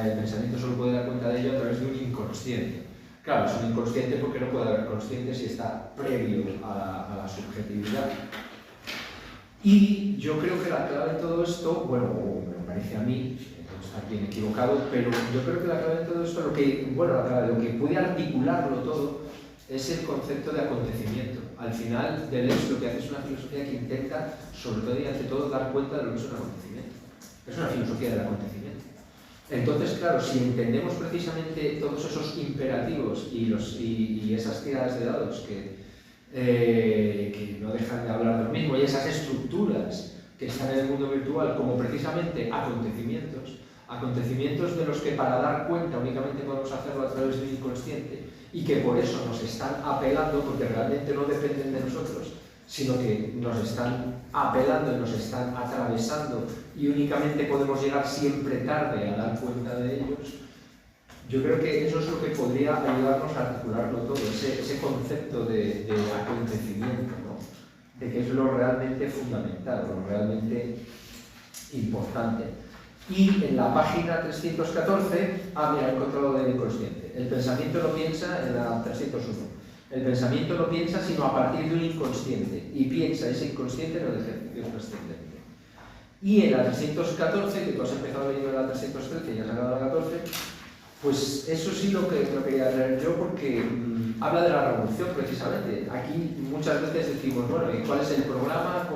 el pensamiento solo puede dar cuenta de ello a través de un inconsciente. Claro, es un inconsciente porque no puede haber consciente si está previo a la subjetividad. Y yo creo que la clave de todo esto, bueno, me parece a mí, está bien equivocado, pero yo creo que la clave de todo esto, lo que puede articularlo todo, es el concepto de acontecimiento. Al final, Deleuze lo que hace es una filosofía que intenta, sobre todo y ante todo, dar cuenta de lo que es un acontecimiento. Es una filosofía del acontecimiento. Entonces, claro, si entendemos precisamente todos esos imperativos y esas tiradas de dados que no dejan de hablar de lo mismo, y esas estructuras que están en el mundo virtual como precisamente acontecimientos de los que para dar cuenta únicamente podemos hacerlo a través del inconsciente y que por eso nos están apelando, porque realmente no dependen de nosotros, sino que nos están apelando y nos están atravesando y únicamente podemos llegar siempre tarde a dar cuenta de ellos. Yo creo que eso es lo que podría ayudarnos a articularlo todo, ese concepto de acontecimiento, ¿no? De que es lo realmente fundamental, lo realmente importante. Y en la página 314, mira, he encontrado lo del inconsciente. El pensamiento no piensa, en la 301. El pensamiento no piensa sino a partir de un inconsciente, y piensa ese inconsciente en el ejercicio trascendente. Y en la 314, que tú has empezado leyendo en la 313 y has acabado la 14, pues eso sí lo quería leer yo porque habla de la revolución precisamente. Aquí muchas veces decimos, bueno, ¿y cuál es el programa?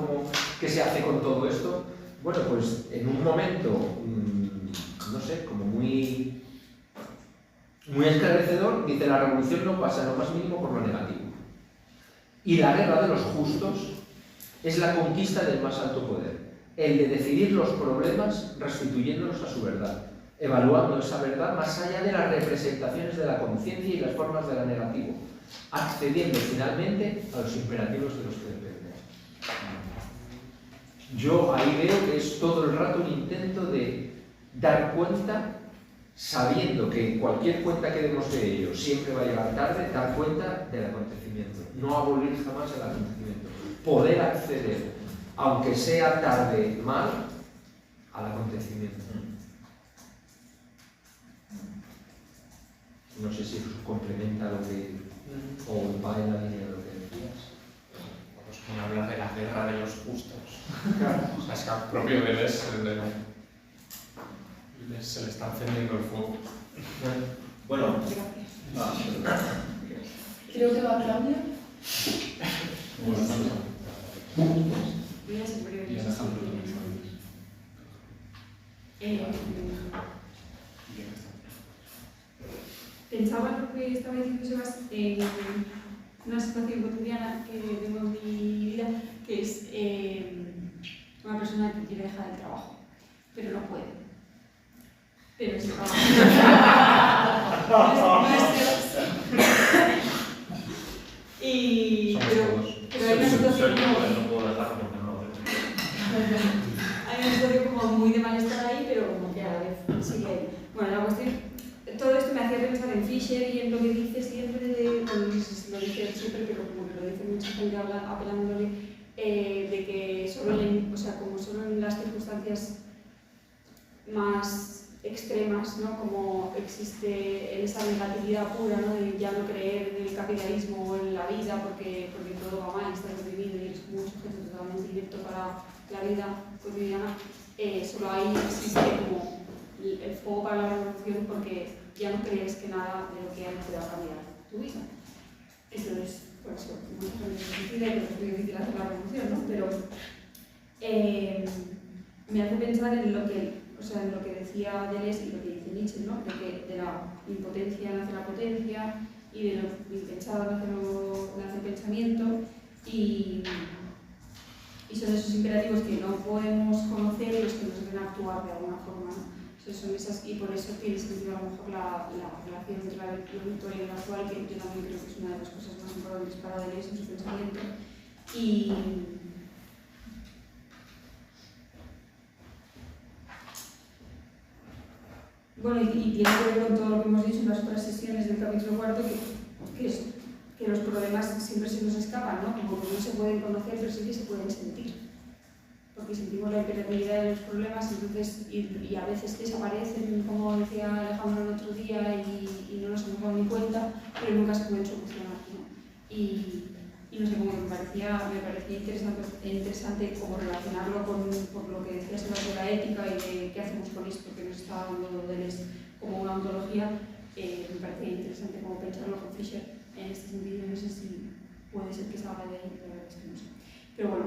¿Qué se hace con todo esto? Bueno, pues en un momento, no sé, como muy esclarecedor, dice: la revolución no pasa en lo más mínimo por lo negativo. Y la guerra de los justos es la conquista del más alto poder, el de decidir los problemas restituyéndolos a su verdad, evaluando esa verdad más allá de las representaciones de la conciencia y las formas de la negativo, accediendo finalmente a los imperativos de los que dependen. Yo ahí veo que es todo el rato un intento de dar cuenta, sabiendo que cualquier cuenta que demos de ello siempre va a llegar tarde, dar cuenta del acontecimiento, no abolir jamás el acontecimiento, poder acceder, aunque sea tarde, mal, al acontecimiento. No sé si eso complementa lo que, o va en la línea de lo que decías. Pues como hablar de la guerra de los justos. O sea, es que al propio Deleuze se le está encendiendo el fuego. Bueno, Creo que va Claudia. Voy a ser breve. Y ya dejamos los dos. Pensaba lo que estaba diciendo Sebas en una situación cotidiana que tengo en mi vida, que es una persona que quiere dejar el trabajo, pero no puede. Pero ese trabajo no es pero hay una situación no puedo dejarlo porque no lo veo. hay una situación como muy de malestar ahí, pero como que a la vez sigue ahí. Bueno, la cuestión, todo esto me hacía pensar en Fisher y en lo que dice siempre, lo dice siempre, pero como que lo dice mucha gente apelándole, de que como solo en las circunstancias más extremas, ¿no? Como existe esa negatividad pura, ¿no? De ya no creer en el capitalismo o en la vida porque todo va mal, estás deprimido y eres como un sujeto totalmente inepto para la vida cotidiana, solo ahí existe como el fuego para la revolución, porque ya no crees que nada de lo que hay pueda cambiar tu vida. Eso es, por eso, muy difícil y es muy difícil hacer la revolución, ¿no? Pero me hace pensar en lo que decía Deleuze y lo que dice Nietzsche, ¿no? De la impotencia nace la potencia y de lo impensado nace el pensamiento, y son esos imperativos que no podemos conocer y los que nos deben actuar de alguna forma, ¿no? Son esas, y por eso tiene sentido a lo mejor la relación entre la virtual y la actual, que yo también creo que es una de las cosas más importantes para Deleuze en su pensamiento. Y bueno, y tiene que ver con todo lo que hemos dicho en las otras sesiones del capítulo 4, que los problemas siempre se nos escapan, ¿no? Como que no se pueden conocer, pero sí que se pueden sentir. Porque sentimos la imperatividad de los problemas, entonces, y a veces desaparecen, como decía Alejandro el otro día, y no nos hemos dado ni cuenta, pero nunca se pueden solucionar, ¿no? Y no sé, como me parecía interesante como relacionarlo con lo que decía Sebas de la ética y de qué hacemos con esto que nos está dando Deleuze como una ontología. Me parecía interesante como pensarlo con Fisher en este sentido. No sé si puede ser que salga de ahí, la verdad es que no sé. Pero bueno,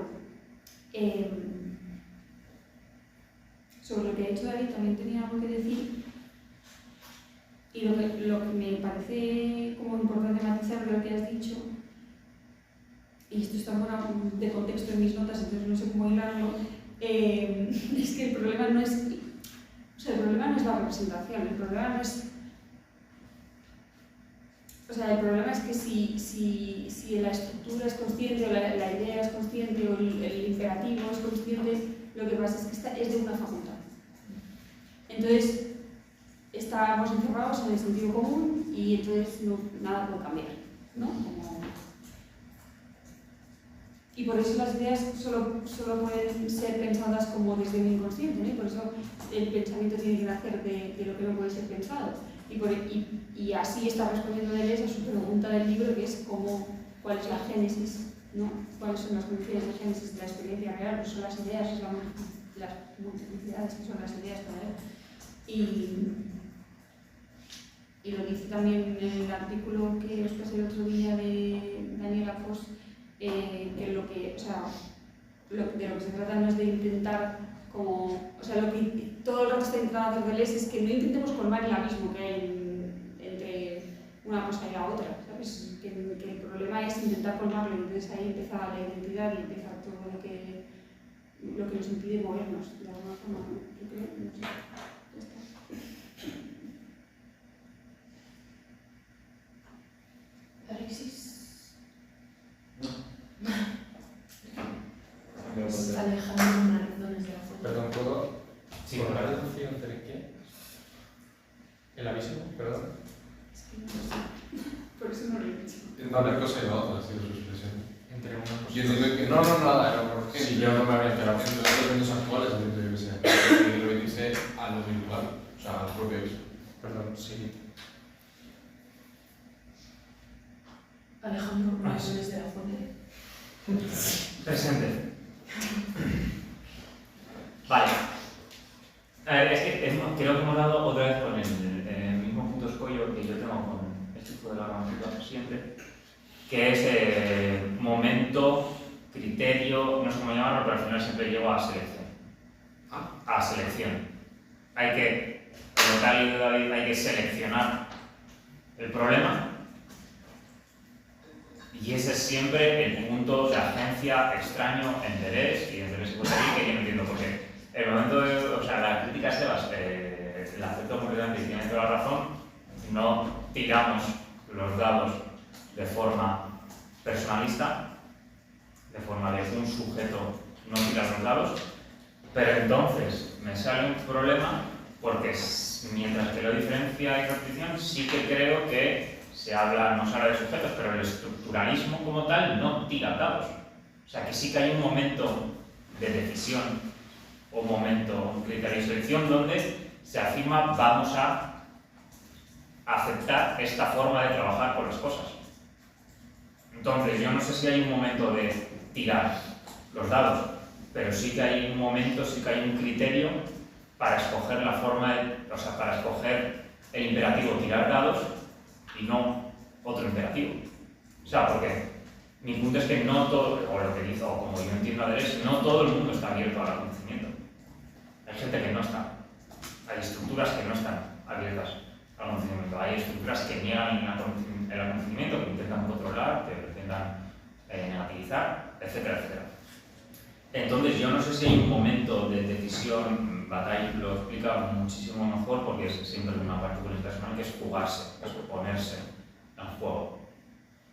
sobre lo que ha dicho David también tenía algo que decir, y lo que me parece como importante matizar de lo que has dicho, y esto está fuera de contexto en mis notas, entonces no sé cómo hilarlo, es que el problema no es la representación, el problema no es... O sea, el problema es que si la estructura es consciente, o la idea es consciente, o el imperativo es consciente, lo que pasa es que es de una facultad. Entonces, estamos encerrados en el sentido común y entonces nada puede cambiar, ¿no? Y por eso las ideas solo pueden ser pensadas como desde el inconsciente, ¿no? Y por eso el pensamiento tiene que nacer de lo que no puede ser pensado. Y así está respondiendo Deleuze a su pregunta del libro, que es cuál es la génesis, ¿no? Cuáles son las condiciones de génesis de la experiencia real, pues son las ideas, es las multiplicidades que son las ideas para él. Y lo dice también en el artículo que os pasé el otro día de Daniela Foss, que de lo que se trata no es de intentar lo que todo el rato está intentando hacer Deleuze es que no intentemos colmar el abismo que hay entre una cosa y la otra, ¿sabes? Que el problema es intentar colmarlo, y entonces ahí empieza la identidad y empieza todo lo que nos impide movernos de alguna forma, ¿no? Yo creo, no sé. Ya está. Alexis. No. Alejandro Mardones de la Fuente. Perdón, ¿puedo? Sí, ¿Por la claro. reducción de qué? ¿El abismo? Perdón. Es que no sé. Por eso no lo he dicho. Entre una cosa y la otra, ha sido su expresión. Entre una cosa. Yo entiendo que no, nada, era por Sí, yo no me había enterado. En los eventos actuales, entiendo que sea. Y lo dice a lo virtual, o sea, al propio aviso. Perdón, sí. Alejandro Mardones de la Fuente. Presente. Vale. A ver, es que creo que hemos dado otra vez con el mismo punto escollo que yo tengo con el chico de la gramática siempre, que es momento, criterio, no sé cómo llamarlo, pero al final siempre llego a selección. A selección. Hay que, como tal David, hay que seleccionar el problema. Y ese es siempre el punto de agencia extraño en Deleuze y en Deleuze y Guattari, que yo no entiendo por qué. El momento la crítica es la acepto completamente y tiene toda la razón. No tiramos los dados de forma personalista, de forma de un sujeto no tira los dados, pero entonces me sale un problema porque mientras que lo diferencia y repetición, sí que creo que no se habla de sujetos, pero el estructuralismo como tal no tira dados. O sea que sí que hay un momento de decisión o un criterio de selección donde se afirma vamos a aceptar esta forma de trabajar con las cosas. Entonces yo no sé si hay un momento de tirar los dados, pero sí que hay un momento, sí que hay un criterio para escoger la forma para escoger el imperativo tirar dados y no otro imperativo. O sea, porque mi punto es que no todo, o lo que dice, o como yo entiendo a Deleuze, no todo el mundo está abierto al conocimiento. Hay gente que no está. Hay estructuras que no están abiertas al conocimiento. Hay estructuras que niegan el conocimiento, que intentan controlar, que intentan negativizar, etcétera, etcétera. Entonces yo no sé si hay un momento de decisión. Bataille lo explica muchísimo mejor porque es siempre una partícula personal, que es jugarse, es ponerse en juego.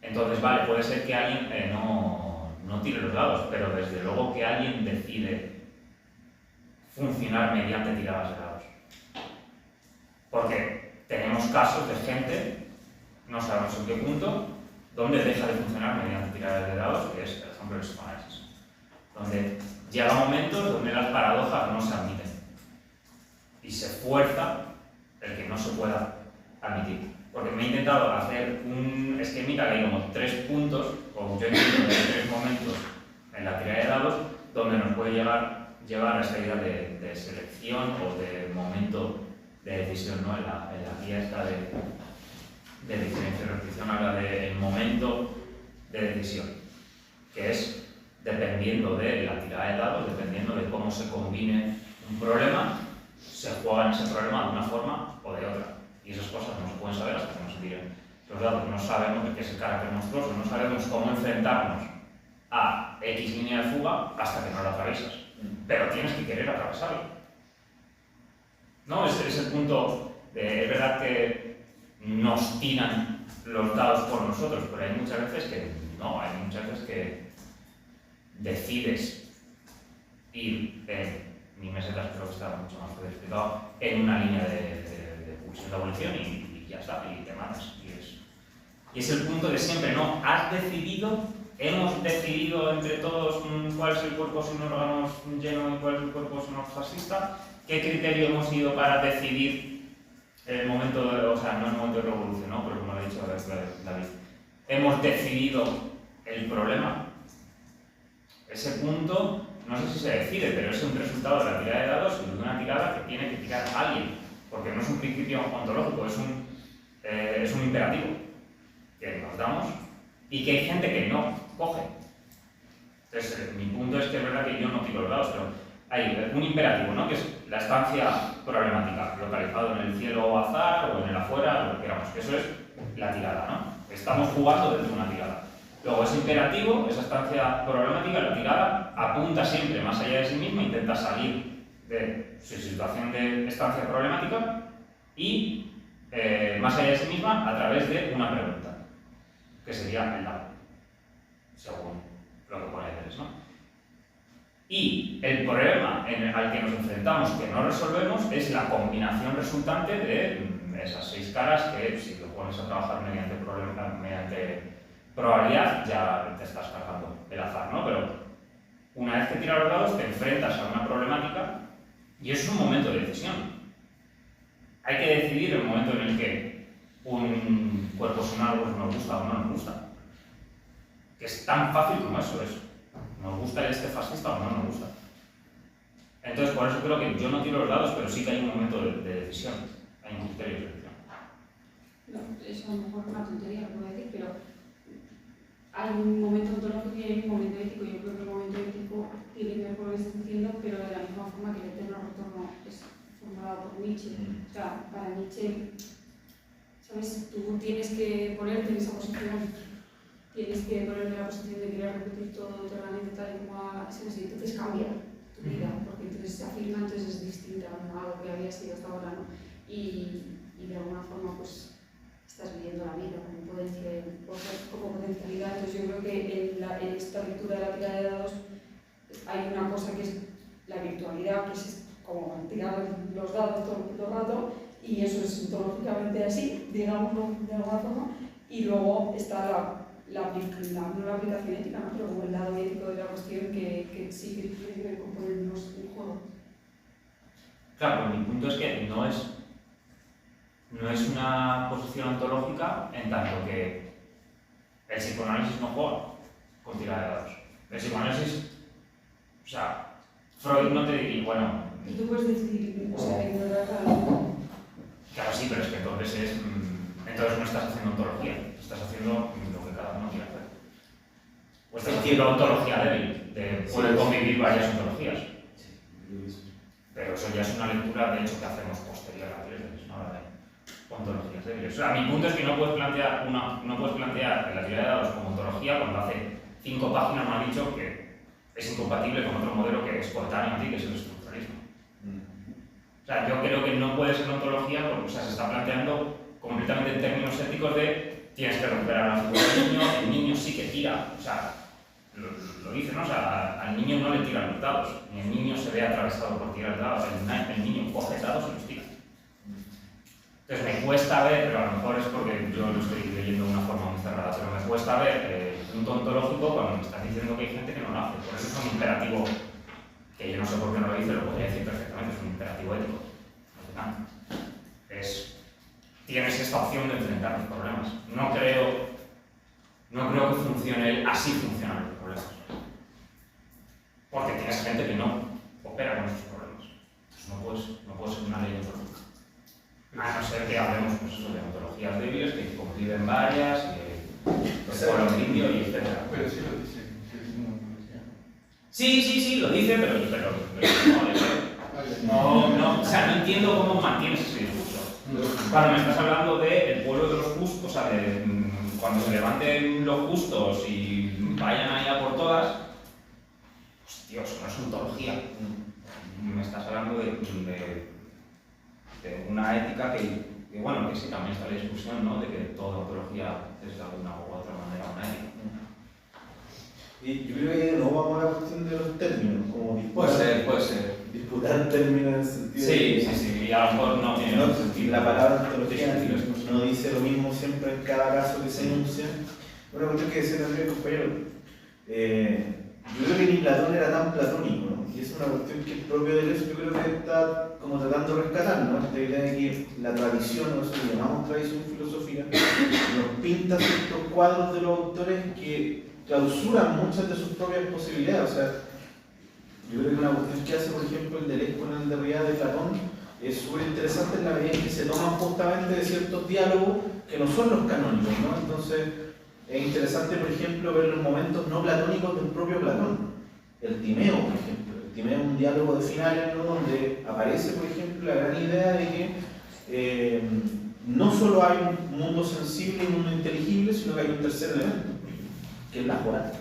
Entonces, vale, puede ser que alguien no tire los dados, pero desde luego que alguien decide funcionar mediante tiradas de dados. Porque tenemos casos de gente, no sabemos en qué punto, donde deja de funcionar mediante tiradas de dados, que es el ejemplo del psicoanálisis. Donde llega momentos donde las paradojas no se admiten. Y se fuerza el que no se pueda admitir. Porque me he intentado hacer un esquemita que hay como 3 puntos, o yo entiendo que hay 3 momentos en la tirada de dados, donde nos puede llevar a esta idea de selección o de momento de decisión, ¿no? En la guía esta de diferencia y repetición habla del momento de decisión, que es dependiendo de la tirada de dados, dependiendo de cómo se combine un problema, se juega en ese problema de una forma o de otra. Y esas cosas no se pueden saber hasta que no se tiren los dados. No sabemos qué es el carácter monstruoso, no sabemos cómo enfrentarnos a X línea de fuga hasta que no la atraviesas. Pero tienes que querer atravesarla. No, ese es el punto. Es verdad que nos tiran los dados por nosotros, pero hay muchas veces que no, hay muchas veces que decides ir mi mesetas creo que está mucho más explicado, en una línea de pulsión de abolición y ya está, y te matas. Y es el punto de siempre, ¿no? Has decidido, hemos decidido entre todos cuál es el cuerpo sin órganos lleno y cuál es el cuerpo sin fascista. ¿Qué criterio hemos ido para decidir el momento, o sea, no el momento de revolución, ¿no? Pero como lo ha dicho David, hemos decidido el problema. Ese punto, no sé si se decide, pero es un resultado de la tirada de dados y de una tirada que tiene que tirar alguien, porque no es un principio ontológico, es un imperativo que nos damos y que hay gente que no coge. Entonces, mi punto es que es verdad que yo no tiro los dados, pero hay un imperativo, ¿no? Que es la estancia problemática, localizado en el cielo azar o en el afuera, lo que queramos, que eso es la tirada, ¿no? Estamos jugando dentro de una tirada. Luego ese imperativo, esa estancia problemática, la tirada, apunta siempre más allá de sí mismo, intenta salir de su situación de estancia problemática y más allá de sí misma a través de una pregunta, que sería el dado, según lo que pone Pérez, ¿no? Y el problema al que nos enfrentamos, que no resolvemos, es la combinación resultante de esas 6 caras que, si lo pones a trabajar mediante probabilidad, ya te estás cargando el azar, ¿no? Pero una vez que tiras los dados, te enfrentas a una problemática y eso es un momento de decisión. Hay que decidir el momento en el que un cuerpo sin árboles nos gusta o no nos gusta. Que es tan fácil como eso es. ¿Nos gusta este fascista o no nos gusta? Entonces, por eso creo que yo no tiro los dados, pero sí que hay un momento de decisión. Hay un criterio de decisión. No, eso a lo mejor es una tontería, lo puedo decir, pero hay un momento ontológico y hay un momento ético. Yo creo que el momento ético tiene que ver con lo que estás diciendo, pero de la misma forma que el eterno retorno es formulado por Nietzsche. O sea, para Nietzsche, ¿sabes? Tú tienes que ponerte en esa posición. Tienes que ponerte en la posición de querer repetir todo eternamente tal y como es así, entonces cambia tu vida, porque entonces se afirma, entonces es distinta a lo que había sido hasta ahora, ¿no? Y de alguna forma pues estás viviendo la vida como potencialidad. Entonces yo creo que en esta lectura de la tirada de dados hay una cosa que es la virtualidad, que es como tirar los dados todo el rato, y eso es ontológicamente así, digamos de alguna forma, y luego está la nueva aplicación ética, ¿no? Pero como el lado ético de la cuestión que sí que tiene que ver con ponernos en juego. Claro, mi punto es que no es una posición ontológica en tanto que el psicoanálisis no juega con tirada de dados. El psicoanálisis, o sea, Freud no te diría, bueno... Y tú puedes decidir, o sea, ignorar algo. Claro, sí, pero es que entonces no estás haciendo ontología, estás haciendo lo que cada uno quiere hacer. O estás haciendo ontología débil, pueden convivir varias ontologías. Pero eso ya es una lectura, de hecho, que hacemos posterior a Deleuze, ¿no? La de ontologías débiles. O sea, mi punto es que no puedes plantear la teoría de dados como ontología cuando hace 5 páginas me ha dicho que es incompatible con otro modelo que es coetáneo a ti, que es el estructuralismo. O sea, yo creo que no puede ser ontología porque, o sea, se está planteando completamente en términos éticos de tienes que recuperar la figura del niño, el niño sí que tira, o sea, lo dice, ¿no? O sea, al niño no le tiran los dados, ni el niño se ve atravesado por tirar dados, el niño coge dados y los tira. Entonces me cuesta ver, pero a lo mejor es porque yo lo estoy leyendo de una forma muy cerrada, pero me cuesta ver el punto ontológico cuando me estás diciendo que hay gente que no lo hace. Por eso es un imperativo, que yo no sé por qué no lo dice, lo podría decir perfectamente, es un imperativo ético. Tienes esta opción de enfrentar los problemas. No creo que funcione así funcionan los problemas. Porque tienes gente que no opera con esos problemas. Entonces no puede ser una ley ontológica. A no ser que hablemos pues, de ontologías débiles que conviven varias, y el pueblo indio y etc. Sí, lo dice, pero no, o sea, no entiendo cómo mantienes ese discurso. Cuando me estás hablando del pueblo de los justos, o sea, de cuando se levanten los justos y vayan allá por todas, pues tío, eso no es ontología. Me estás hablando de una ética que bueno, que sí, también está la discusión, ¿no? De que toda ontología es de alguna u otra manera una ética. Y yo creo que no vamos a la cuestión de los términos, como Puede ser. disputar términos en el sentido Sí, y a lo mejor no tiene no, sentido. la palabra ontología no dice lo mismo siempre en cada caso que se enuncia. Una cuestión que decía también el compañero, yo creo que ni Platón era tan platónico, ¿no? Y es una cuestión que es propio de eso, yo creo que está como tratando de rescatar, ¿no? Esta idea de que la tradición, o eso que llamamos tradición filosófica, nos pinta ciertos cuadros de los autores que clausuran muchas de sus propias posibilidades. O sea, yo creo que una cuestión que hace, por ejemplo, el del exponente de realidad de Platón es súper interesante en la medida en que se toman justamente de ciertos diálogos que no son los canónicos, ¿no? Entonces, es interesante, por ejemplo, ver los momentos no platónicos del propio Platón. El Timeo, por ejemplo. El Timeo es un diálogo de finales, ¿no? Donde aparece, por ejemplo, la gran idea de que no solo hay un mundo sensible y un mundo inteligible, sino que hay un tercer elemento, que es la Jorat,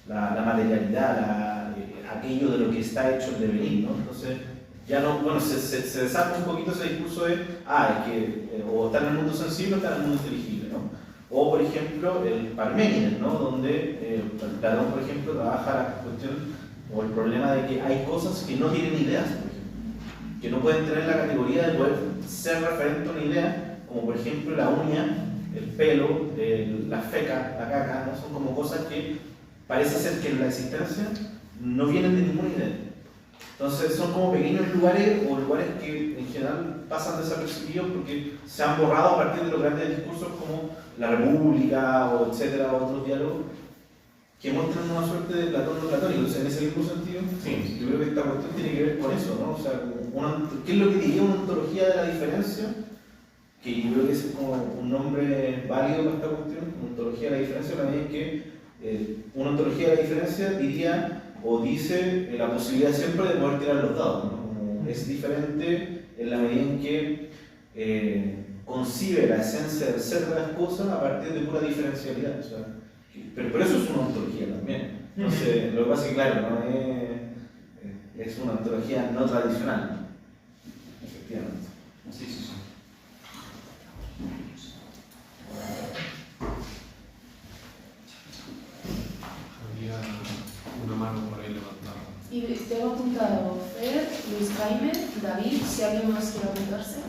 la materialidad, aquello de lo que está hecho el devenir, ¿no? Entonces, ya no, bueno, se desarma un poquito ese discurso de, es que o está en el mundo sensible o está en el mundo inteligible, ¿no? O, por ejemplo, el Parménides, ¿no? Donde Platón, por ejemplo, trabaja la cuestión o el problema de que hay cosas que no tienen ideas, por ejemplo, que no pueden tener la categoría de poder ser referente a una idea, como por ejemplo la uña, el pelo, la feca, la caca, ¿no? Son como cosas que parece ser que en la existencia no vienen de ninguna idea. Entonces son como pequeños lugares o lugares que en general pasan desapercibidos porque se han borrado a partir de los grandes discursos como la República o etcétera, o otros diálogos que muestran una suerte de Platón no platónico. O sea, en ese mismo sentido, Sí. yo creo que esta cuestión tiene que ver con eso, ¿no? O sea, ¿qué es lo que diría una ontología de la diferencia? Que yo creo que ese es como un nombre válido para esta cuestión, una ontología de la diferencia, la medida en que una ontología de la diferencia diría o dice la posibilidad siempre de poder tirar los dados, ¿no? Como es diferente en la medida en que concibe la esencia del ser de las cosas a partir de pura diferencialidad. O sea, pero eso es una ontología también. Entonces, lo que pasa es que, claro, no es una ontología no tradicional, efectivamente. Sí. Había una mano por ahí levantada. Y tengo apuntado Fer, Luis Jaime, David, si alguien más quiere apuntarse.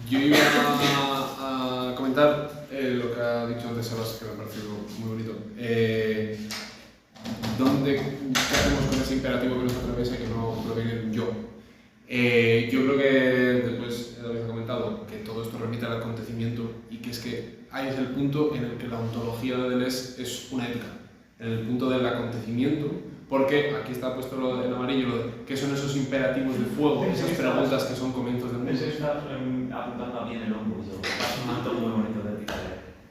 Yo iba a comentar lo que ha dicho antes Sebas, que me ha parecido muy bonito. ¿Qué hacemos con ese imperativo que nos atraviesa que no proviene del yo? Yo creo que después David ha comentado que todo esto remite al acontecimiento y que es que ahí es el punto en el que la ontología de Deleuze es una ética, en el punto del acontecimiento, porque aquí está puesto en amarillo lo de qué son esos imperativos de fuego, esas preguntas que son comienzos del mundo. Eso está apuntando a mí en el hombro. Es un manto muy bonito de ética.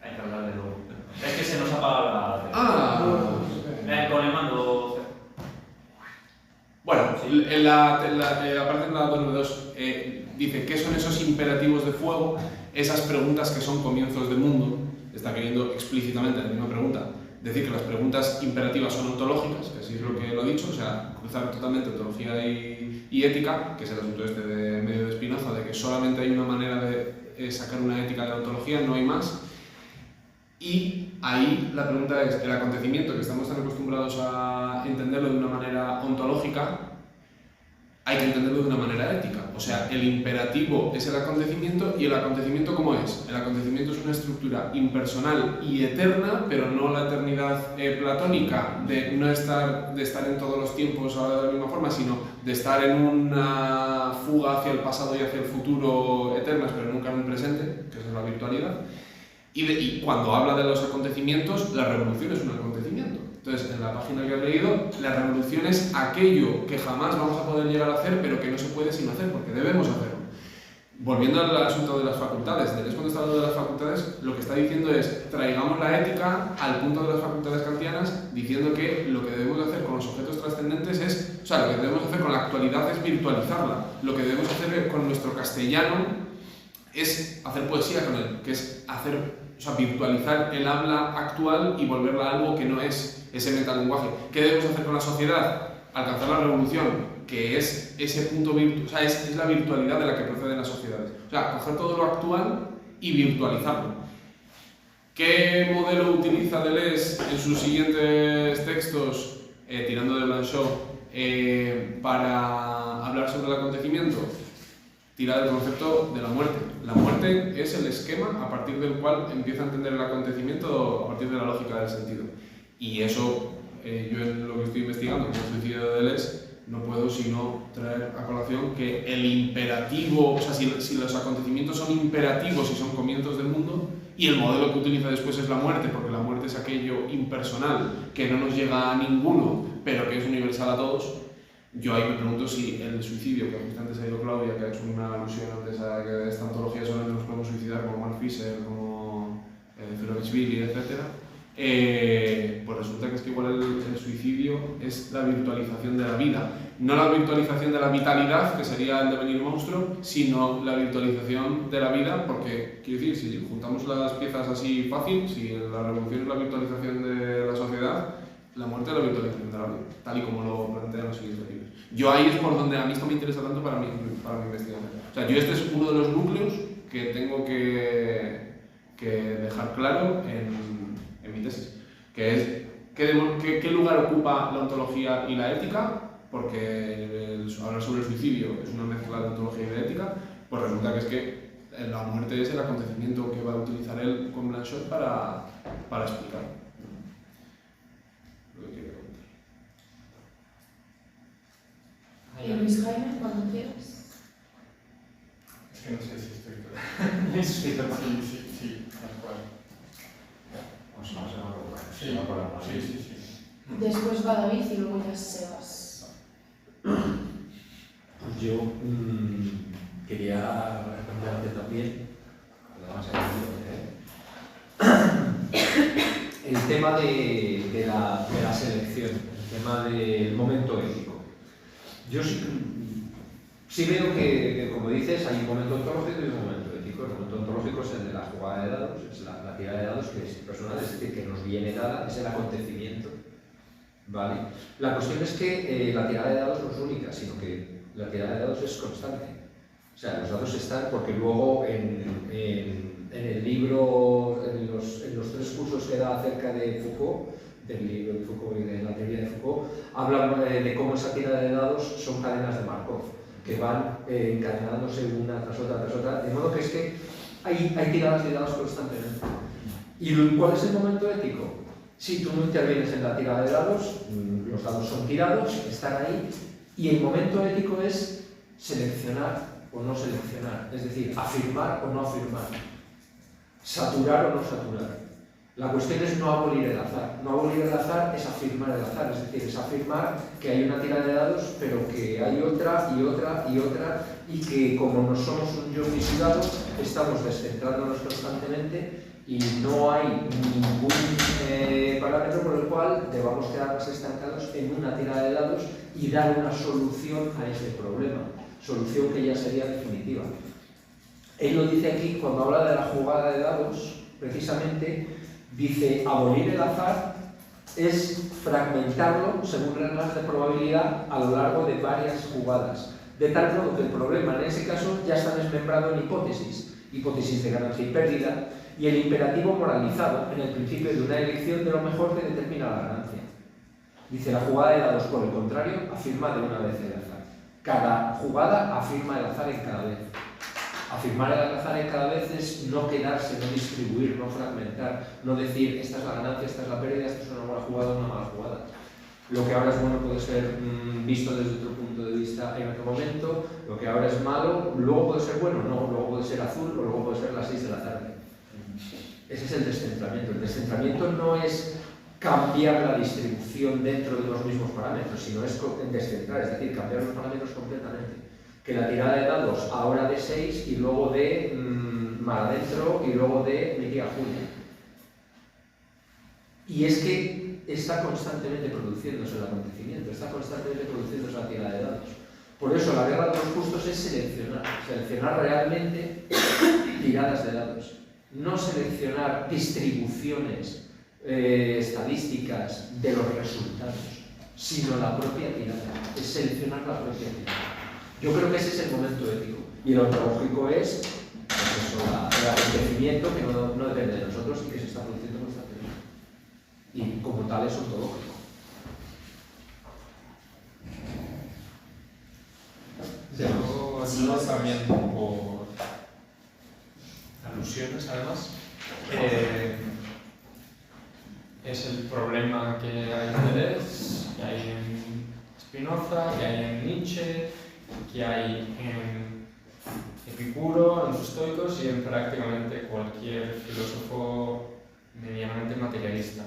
Hay que hablar de luego. Es que se nos apaga la... con el mando... Bueno, Sí. en la parte de la 292 dice qué son esos imperativos de fuego, esas preguntas que son comienzos del mundo. Está queriendo explícitamente en la misma pregunta decir que las preguntas imperativas son ontológicas, que así es lo que lo he dicho, o sea, cruzar totalmente ontología y ética, que es el asunto este de medio de Spinoza, de que solamente hay una manera de sacar una ética de la ontología, no hay más. Y ahí la pregunta es, el acontecimiento, que estamos tan acostumbrados a entenderlo de una manera ontológica, hay que entenderlo de una manera ética. O sea, el imperativo es el acontecimiento, ¿y el acontecimiento cómo es? El acontecimiento es una estructura impersonal y eterna, pero no la eternidad platónica de estar en todos los tiempos de la misma forma, sino de estar en una fuga hacia el pasado y hacia el futuro eternas, pero nunca en un presente, que es la virtualidad. Y cuando habla de los acontecimientos, la revolución es un acontecimiento. Entonces, en la página que has leído, la revolución es aquello que jamás vamos a poder llegar a hacer, pero que no se puede sin hacer, porque debemos hacerlo. Volviendo al asunto de las facultades, Deleuze cuando está hablando de las facultades, lo que está diciendo es traigamos la ética al punto de las facultades kantianas, diciendo que lo que debemos hacer con los objetos trascendentes es, o sea, lo que debemos hacer con la actualidad es virtualizarla, lo que debemos hacer con nuestro castellano es hacer poesía con él, que es hacer, o sea, virtualizar el habla actual y volverla a algo que no es ese metalenguaje. ¿Qué debemos hacer con la sociedad? Alcanzar la revolución, que es ese punto virtual, o sea, es la virtualidad de la que proceden las sociedades. O sea, coger todo lo actual y virtualizarlo. ¿Qué modelo utiliza Deleuze en sus siguientes textos, tirando de Blanchot, para hablar sobre el acontecimiento? Tira del concepto de la muerte. La muerte es el esquema a partir del cual empieza a entender el acontecimiento a partir de la lógica del sentido. Y eso, yo en lo que estoy investigando, como el suicidio de Deleuze, no puedo sino traer a colación que el imperativo, o sea, si los acontecimientos son imperativos y son comienzos del mundo, y el modelo que utiliza después es la muerte, porque la muerte es aquello impersonal que no nos llega a ninguno, pero que es universal a todos, yo ahí me pregunto si el suicidio, que justo antes ha ido Claudia, que ha hecho una alusión antes a que esta antología solamente nos podemos suicidar como Mark Fisher, como Ferovich-Vili, etc. Pues resulta que es que igual el suicidio es la virtualización de la vida. No la virtualización de la vitalidad, que sería el devenir monstruo, sino la virtualización de la vida, porque, quiero decir, si juntamos las piezas así fácil, si la revolución es la virtualización de la sociedad, la muerte es la virtualización de la vida, tal y como lo plantean los siguientes libros. Yo ahí es por donde a mí esto me interesa tanto para mi investigación. O sea, yo este es uno de los núcleos que tengo que dejar claro en mi tesis, que es qué lugar ocupa la ontología y la ética, porque hablar sobre el suicidio es una mezcla de ontología y de ética, pues resulta que es que la muerte es el acontecimiento que va a utilizar él con Blanchot para explicar lo que quiere contar. Y Luis Jaime, cuando quieras. Es que no sé si estoy sí, tal cual. Sí. Después va David y luego ya Sebas. Pues yo quería responderte también, el tema de la selección, el tema del momento ético. Yo sí veo que, como dices, hay un momento ontológico y un momento ético. El momento ontológico es el de la jugada de dados, es la tirada de dados que es personal, es decir, que nos viene dada, es el acontecimiento. ¿Vale? La cuestión es que la tirada de dados no es única, sino que la tirada de dados es constante. O sea, los dados están porque luego en el libro, en los 3 cursos que da acerca de Foucault, del libro de Foucault y de la teoría de Foucault, hablan de cómo esa tirada de dados son cadenas de Markov, que van encadenándose una tras otra, de modo que es que hay tiradas de dados constantemente. ¿Y cuál es el momento ético? Si tú no intervienes en la tirada de dados, los dados son tirados, están ahí, y el momento ético es seleccionar o no seleccionar, es decir, afirmar o no afirmar, saturar o no saturar. La cuestión es no abolir el azar. No abolir el azar es afirmar el azar, es decir, es afirmar que hay una tirada de dados, pero que hay otra y otra y otra, y que como no somos un yo fisurado, estamos descentrándonos constantemente y no hay ningún parámetro por el cual debamos quedarnos estancados en una tirada de dados y dar una solución a ese problema, solución que ya sería definitiva. Él lo dice aquí cuando habla de la jugada de dados, precisamente. Dice, abolir el azar es fragmentarlo según reglas de probabilidad a lo largo de varias jugadas, de tal modo que el problema en ese caso ya está desmembrado en hipótesis de ganancia y pérdida, y el imperativo moralizado en el principio de una elección de lo mejor que determina la ganancia. Dice, la jugada de dados, por el contrario, afirma de una vez el azar. Cada jugada afirma el azar en cada vez. Afirmar el azar en cada vez es no quedarse, no distribuir, no fragmentar, no decir esta es la ganancia, esta es la pérdida, esta es una buena jugada o una mala jugada. Lo que ahora es bueno puede ser visto desde otro punto de vista en otro momento, lo que ahora es malo, luego puede ser bueno, no, luego puede ser azul o luego puede ser las 6 de la tarde. Ese es el descentramiento. El descentramiento no es cambiar la distribución dentro de los mismos parámetros, sino es descentrar, es decir, cambiar los parámetros completamente. que la tirada de dados ahora de 6 y luego de mar adentro y luego de mi tía Julia. Y es que está constantemente produciéndose el acontecimiento, está constantemente produciéndose la tirada de dados. Por eso la guerra de los justos es seleccionar realmente tiradas de dados, no seleccionar distribuciones estadísticas de los resultados, sino la propia tirada, es seleccionar la propia tirada. Yo creo que ese es el momento ético. Y el ontológico es pues eso, el acontecimiento que no depende de nosotros y que se está produciendo constantemente. Y como tal es ontológico. Yo también por alusiones además. Es el problema que hay en Deleuze, que hay en Spinoza, que hay en Nietzsche, que hay en Epicuro, en los estoicos y en prácticamente cualquier filósofo medianamente materialista.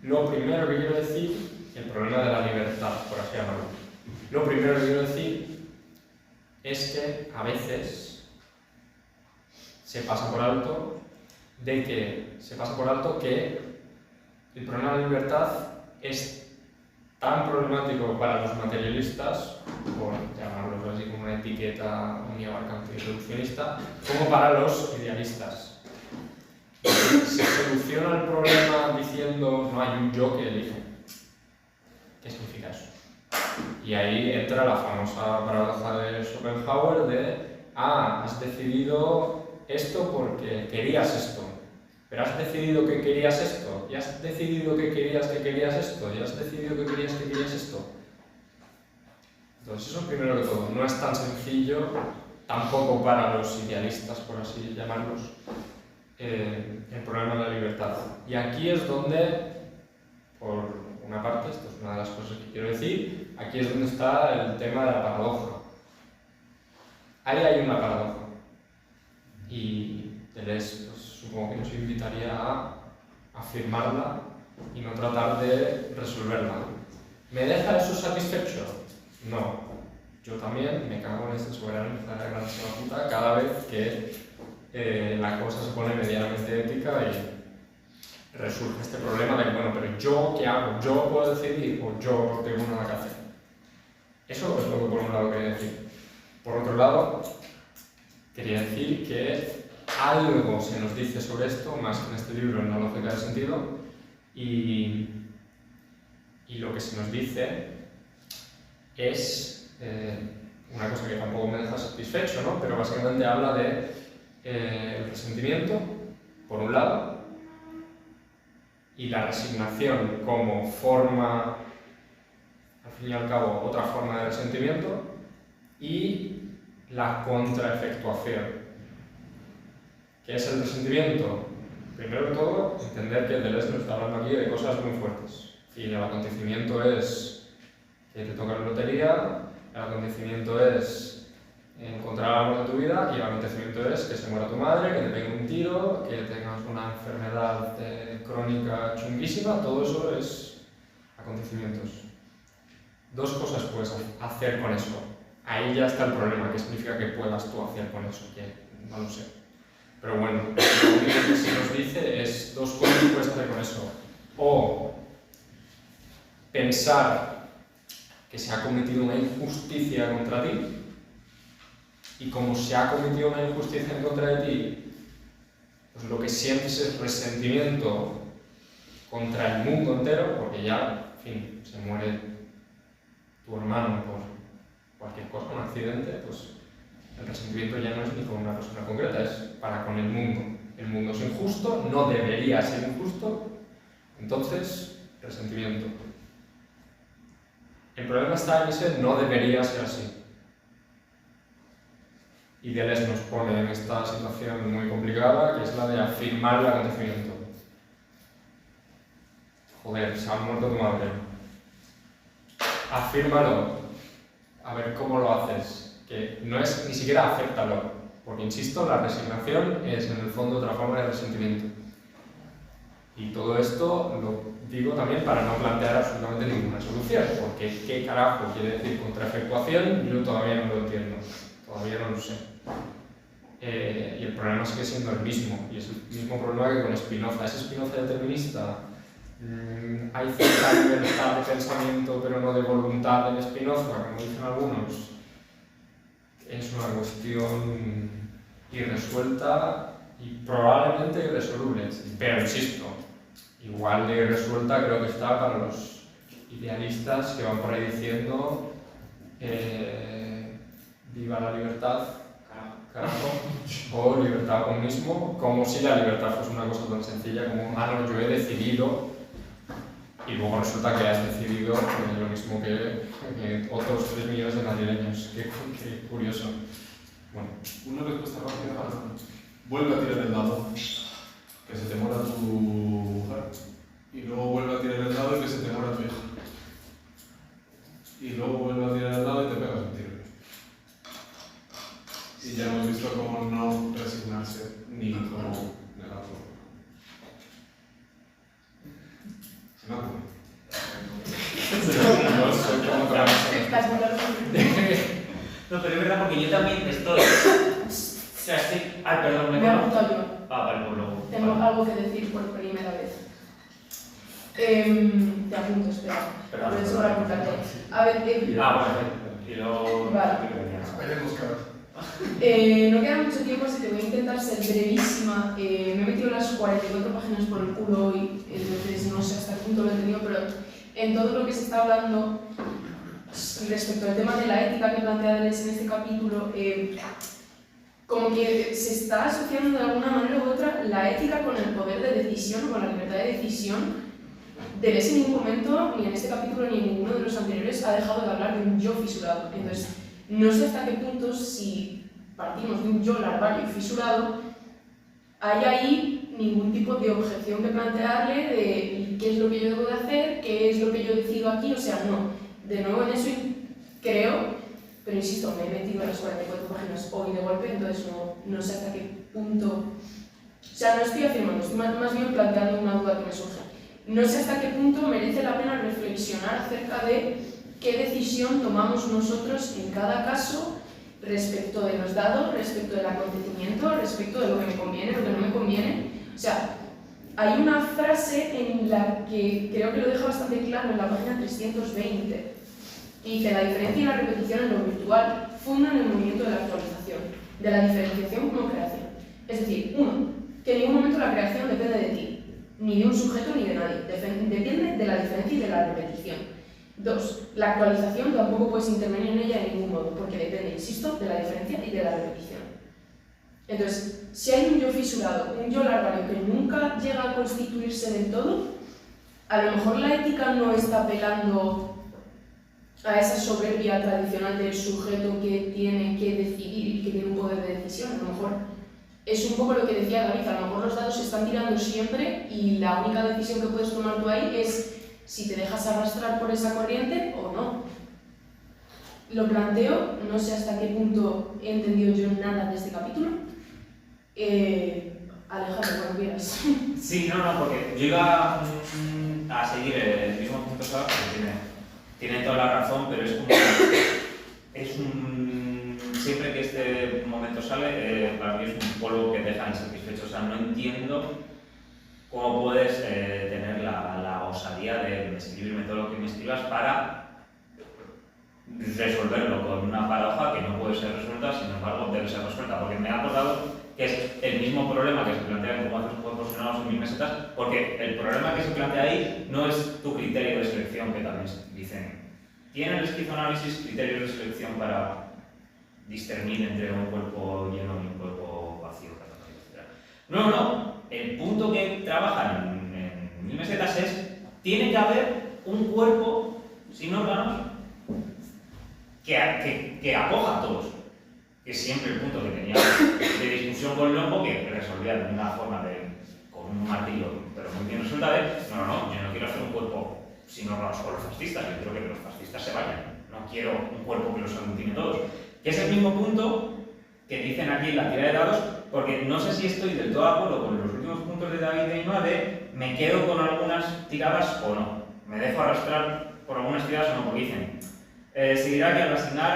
Lo primero que quiero decir, el problema de la libertad, por así llamarlo. Lo primero que quiero decir es que a veces se pasa por alto que el problema de la libertad es tan problemático para los materialistas, por llamarlos así como una etiqueta omniabarcante y reduccionista, como para los idealistas. Se soluciona el problema diciendo no hay un yo que elige. ¿Qué significa eso? Y ahí entra la famosa paradoja de Schopenhauer de has decidido esto porque querías esto. Pero has decidido que querías esto, y has decidido que querías esto, y has decidido que querías esto. Entonces eso primero que todo, no es tan sencillo, tampoco para los idealistas, por así llamarlos, el problema de la libertad. Y aquí es donde, por una parte, esto es una de las cosas que quiero decir, aquí es donde está el tema de la paradoja. Ahí hay una paradoja. Y Deleuze, pues, supongo que nos invitaría a afirmarla y no tratar de resolverla. ¿Me deja eso satisfecho? No. Yo también me cago en este soberano de la grandísima puta cada vez que la cosa se pone medianamente ética y resurge este problema de que, bueno, pero ¿yo qué hago? ¿Yo puedo decidir o yo tengo nada que hacer? Eso es lo que por un lado quería decir. Por otro lado, quería decir que algo se nos dice sobre esto, más que en este libro, en la lógica del sentido, y lo que se nos dice es una cosa que tampoco me deja satisfecho, ¿no? Pero básicamente habla de el resentimiento, por un lado, y la resignación como forma, al fin y al cabo, otra forma de resentimiento, y la contraefectuación. ¿Qué es el resentimiento? Primero de todo, entender que Deleuze nos está hablando aquí de cosas muy fuertes. Y el acontecimiento es que te toca la lotería, el acontecimiento es encontrar el amor de tu vida, y el acontecimiento es que se muera tu madre, que te pegue un tiro, que tengas una enfermedad crónica chunguísima. Todo eso es acontecimientos. Dos cosas puedes hacer con eso. Ahí ya está el problema. ¿Qué significa que puedas tú hacer con eso? Que no lo sé. Pero bueno, lo único que se nos dice es dos cosas que puedes hacer con eso. O pensar que se ha cometido una injusticia contra ti, y como se ha cometido una injusticia en contra de ti, pues lo que sientes es resentimiento contra el mundo entero, porque ya, en fin, se muere tu hermano por cualquier cosa, un accidente, pues el resentimiento ya no es ni con una persona concreta, es para con el mundo. El mundo es injusto, no debería ser injusto, entonces, resentimiento. El problema está en ese no debería ser así. Y Deleuze nos pone en esta situación muy complicada, que es la de afirmar el acontecimiento. Joder, se ha muerto tu madre. Afírmalo. A ver cómo lo haces. Que no es ni siquiera acéptalo, porque insisto, la resignación es en el fondo otra forma de resentimiento. Y todo esto lo digo también para no plantear absolutamente ninguna solución, porque qué carajo quiere decir contraefectuación, yo todavía no lo entiendo, todavía no lo sé. Y el problema sigue siendo el mismo, y es el mismo problema que con Spinoza. ¿Es Spinoza determinista? Hay cierta libertad de pensamiento, pero no de voluntad en Spinoza, como dicen algunos. Es una cuestión irresuelta y probablemente irresoluble, pero insisto, igual de irresuelta creo que está para los idealistas que van por ahí diciendo viva la libertad, carajo, o libertad o comunismo, como si la libertad fuese una cosa tan sencilla como, no, yo he decidido, y luego resulta que has decidido lo mismo que otros 3 millones de madrileños. Qué curioso. Bueno. Una respuesta rápida. Vuelve a tirar el dado, que se te muera tu mujer. Y luego vuelve a tirar el dado y que se te muera tu hija. Y luego vuelve a tirar el dado y te pegas un tiro. Y ya hemos visto cómo no resignarse ni cómo negarlo. Se me ocurre. No soy como otra Espectacular. No, pero es verdad porque yo también estoy. O sea, estoy. Ay, perdón, Me apunto yo. Vale, pues luego. Tengo algo que decir por primera vez. Te apunto, espera. Perdón, Por eso perdón. voy a apuntarte. A ver, Bueno, y luego. Vale. Esperemos que ahora. No queda mucho tiempo, así que voy a intentar ser brevísima. Me he metido las 44 páginas por el culo hoy, entonces no sé hasta qué punto lo he entendido, pero en todo lo que se está hablando respecto al tema de la ética que plantea Deleuze en este capítulo, como que se está asociando de alguna manera u otra la ética con el poder de decisión, con la libertad de decisión. Deleuze en ningún momento, ni en este capítulo ni en ninguno de los anteriores, ha dejado de hablar de un yo fisurado. Entonces, no sé hasta qué punto, si partimos de un yo larvario y fisurado, hay ahí ningún tipo de objeción que plantearle de qué es lo que yo debo de hacer, qué es lo que yo decido aquí, o sea, no. De nuevo en eso creo, pero insisto, me he metido en las 44 páginas hoy de golpe, entonces no sé hasta qué punto... O sea, no estoy afirmando, estoy más bien planteando una duda que me surge. No sé hasta qué punto merece la pena reflexionar acerca de qué decisión tomamos nosotros en cada caso respecto de los dados, respecto del acontecimiento, respecto de lo que me conviene, lo que no me conviene. O sea, hay una frase en la que creo que lo deja bastante claro en la página 320, que dice: la diferencia y la repetición en lo virtual fundan el movimiento de la actualización, de la diferenciación como creación. Es decir, uno, que en ningún momento la creación depende de ti, ni de un sujeto ni de nadie, depende de la diferencia y de la repetición. 2. La actualización tampoco puedes intervenir en ella de ningún modo, porque depende, insisto, de la diferencia y de la repetición. Entonces, si hay un yo fisurado, un yo larvario que nunca llega a constituirse del todo, a lo mejor la ética no está apelando a esa soberbia tradicional del sujeto que tiene que decidir y que tiene un poder de decisión. A lo mejor es un poco lo que decía David, a lo mejor los dados se están tirando siempre y la única decisión que puedes tomar tú ahí es si te dejas arrastrar por esa corriente o no. Lo planteo, no sé hasta qué punto he entendido yo nada de este capítulo. Alejandro, cuando quieras. Sí, no, porque yo iba a seguir el mismo punto, ¿sabes? Porque tiene toda la razón, pero es siempre que este momento sale, para mí es un polvo que deja insatisfecho. O sea, no entiendo cómo puedes tener la osadía de escribirme todo lo que me escribas para resolverlo con una paradoja que no puede ser resuelta, sin embargo debe ser resuelta, porque me ha acordado que es el mismo problema que se plantea en cómo hacer juegos posicionados en 1000 mesetas, porque el problema que se plantea ahí no es tu criterio de selección, que también dicen, ¿tiene el esquizoanálisis criterios de selección para discernir entre un cuerpo lleno y un cuerpo vacío, etc.? No, el punto que trabajan en 1000 mesetas es, tiene que haber un cuerpo sin órganos que acoja a todos. Que es siempre el punto que tenía de discusión con Lombo, que resolvía de una forma con un martillo, pero muy bien resuelta de, no, yo no quiero hacer un cuerpo sin órganos con los fascistas, yo quiero que los fascistas se vayan, no quiero un cuerpo que los aglutine todos. Que es el mismo punto que dicen aquí en la tira de dados, porque no sé si estoy del todo de acuerdo con los últimos puntos de David de Ainhoa de ¿me quedo con algunas tiradas o no? ¿Me dejo arrastrar por algunas tiradas o no? Porque dicen, se dirá que al asignar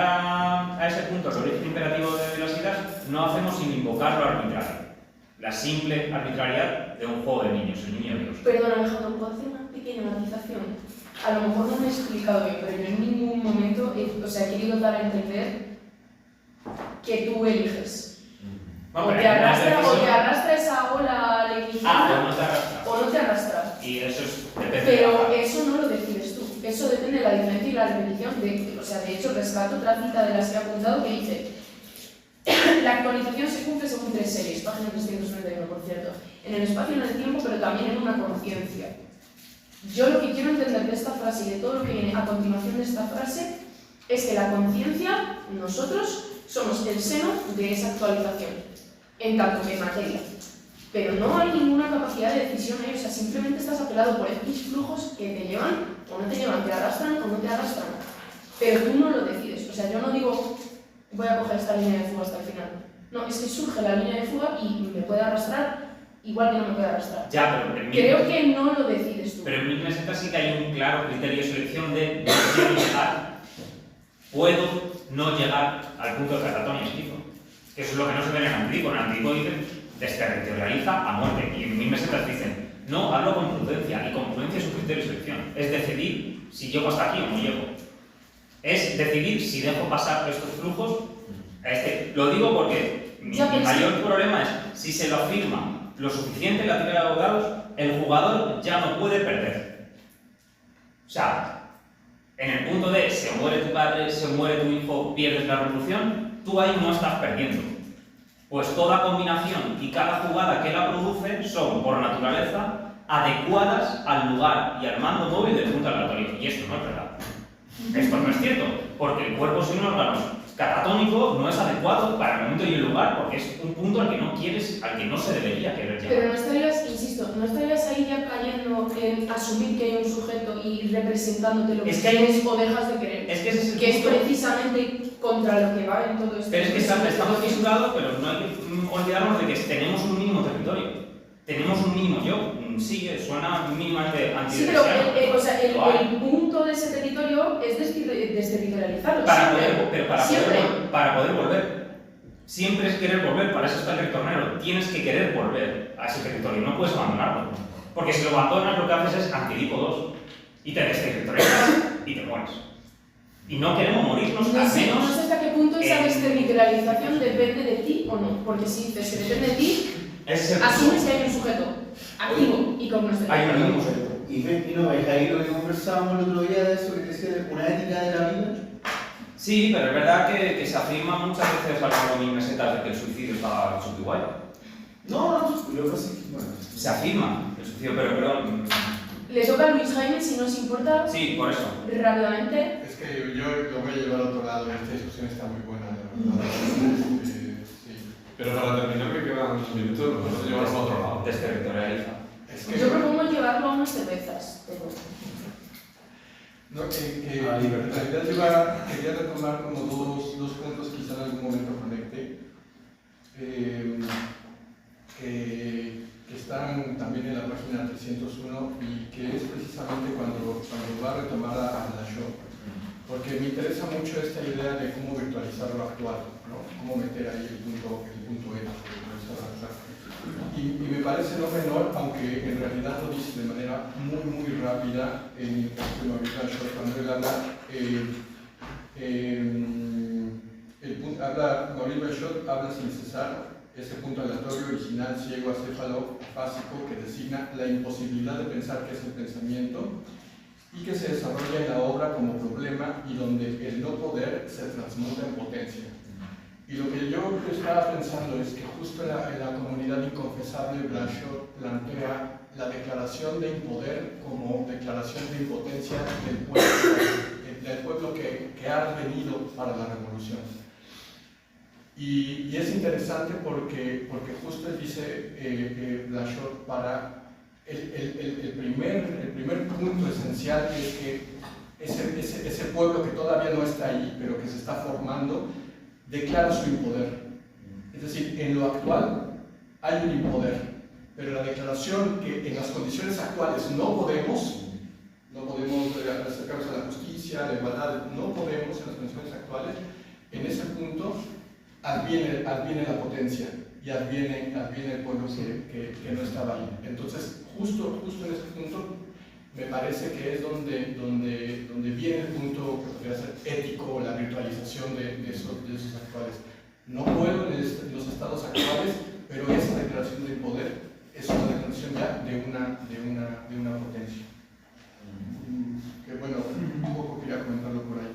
a ese punto el origen imperativo de las ideas, no hacemos sin invocar lo arbitrario. La simple arbitrariedad de un juego de niños, el niño Dios. Perdón, Alejandro, ¿puedo hacer una pequeña matización? A lo mejor no me he explicado bien, pero yo en ningún momento he querido dar a entender que tú eliges. Bueno, o te arrastra esa ola leguizada, o no te arrastra. o no te arrastra. Y eso es, depende Pero de eso no lo decides tú. Eso depende de la diferencia y la repetición. De hecho, rescato otra cita de las que he apuntado que dice: la actualización se cumple según 3 series, página 391, por cierto, en el espacio y en el tiempo, pero también en una conciencia. Yo lo que quiero entender de esta frase y de todo lo que viene a continuación de esta frase es que la conciencia, nosotros, somos el seno de esa actualización, en tanto que materia. Pero no hay ninguna capacidad de decisión ahí, o sea, simplemente estás apelado por X flujos que te llevan o no te llevan, te arrastran o no te arrastran. Pero tú no lo decides, o sea, yo no digo voy a coger esta línea de fuga hasta el final. No, es que surge la línea de fuga y me puede arrastrar igual que no me puede arrastrar. Ya, pero creo que no lo decides tú. Pero en 1060 sí que hay un claro criterio de selección de no quiero llegar, puedo no llegar al punto de catatonia esquizo. Que eso es lo que no se ve en el Antídico. En el Antídico dicen desterritorializa a muerte. Y en 1060 dicen no, hazlo con prudencia. Y con prudencia es un criterio de selección. Es decidir si llego hasta aquí o no llego. Es decidir si dejo pasar estos flujos a este. Lo digo porque mi mayor problema es si se lo afirma lo suficiente la tira de dados, el jugador ya no puede perder. O sea, en el punto de se muere tu padre, se muere tu hijo, pierdes la revolución, tú ahí no estás perdiendo. Pues toda combinación y cada jugada que la produce son, por naturaleza, adecuadas al lugar y al mando móvil del punto aleatorio. Y esto no es verdad. Esto no es cierto, porque el cuerpo sin órganos catatónico no es adecuado para el momento y el lugar, porque es un punto al que no quieres, al que no se debería querer llegar. Pero no estarías, insisto, no estarías ahí ya cayendo en asumir que hay un sujeto y representándote lo que quieres o dejas de querer. Es que ese es el que punto. es precisamente contra lo que va en todo esto. Pero es que estamos fisurados, pero no hay que olvidarnos de que tenemos un mínimo territorio. Tenemos un mínimo yo. Sí, suena mínimamente antideseable. Sí, pero o sea, el punto de ese territorio es desterritorializarlo. Para poder volver. Siempre es querer volver, para eso está el retornero. Tienes que querer volver a ese territorio, no puedes abandonarlo. Porque si lo abandonas, lo que haces es Antídico 2 y te desterritorializas y te mueres. Y no queremos morirnos, al menos. No sé hasta qué punto esa desterritorialización depende de ti o no. Porque si dices que depende de ti, asumes que hay un sujeto activo y con nuestro hay un sujeto. Y no vais ahí lo que conversábamos el otro día de eso que decía de una ética de la vida. Sí, pero es verdad que se afirma muchas veces a los mesetas de que el suicidio está subigual. No, yo creo que sí. Bueno. Se afirma el suicidio, pero perdón. Le toca a Luis Jaime, si nos importa. Sí, por eso. Rápidamente. Es que yo lo voy a llevar a otro lado, esta discusión está muy buena, la verdad. Sí. Pero para terminar me quedan unos minutos, nos vamos a llevarlo a otro lado. Desterritorializa. Yo propongo llevarlo a unas cervezas. No, en realidad quería retomar como dos puntos que quizá en algún momento conecté, que están también en la página 301 y que es precisamente cuando va a retomar a la show. Porque me interesa mucho esta idea de cómo virtualizar lo actual, ¿no? Cómo meter ahí el punto E. Y me parece no menor, aunque en realidad lo dice de manera muy rápida en Maurice Blanchot, cuando él Maurice Blanchot habla sin cesar ese punto aleatorio original ciego acéfalo fásico que designa la imposibilidad de pensar que es el pensamiento y que se desarrolla en la obra como problema y donde el no poder se transmuta en potencia. Y lo que yo estaba pensando es que justo en la comunidad inconfesable Blanchot plantea la declaración de impoder como declaración de impotencia del pueblo que ha venido para la revolución. Y es interesante porque justo dice Blanchot para el primer punto esencial es que ese pueblo que todavía no está ahí, pero que se está formando, declara su impoder. Es decir, en lo actual hay un impoder, pero la declaración que en las condiciones actuales no podemos acercarnos a la justicia, a la igualdad, no podemos en las condiciones actuales, en ese punto adviene la potencia y adviene el pueblo que no estaba ahí. Entonces, justo en ese punto, me parece que es donde viene el punto que podría ser ético, la virtualización de esos actuales. No puedo en los estados actuales, pero esa declaración de poder es una declaración ya de una potencia. Que bueno, un poco quería comentarlo por ahí.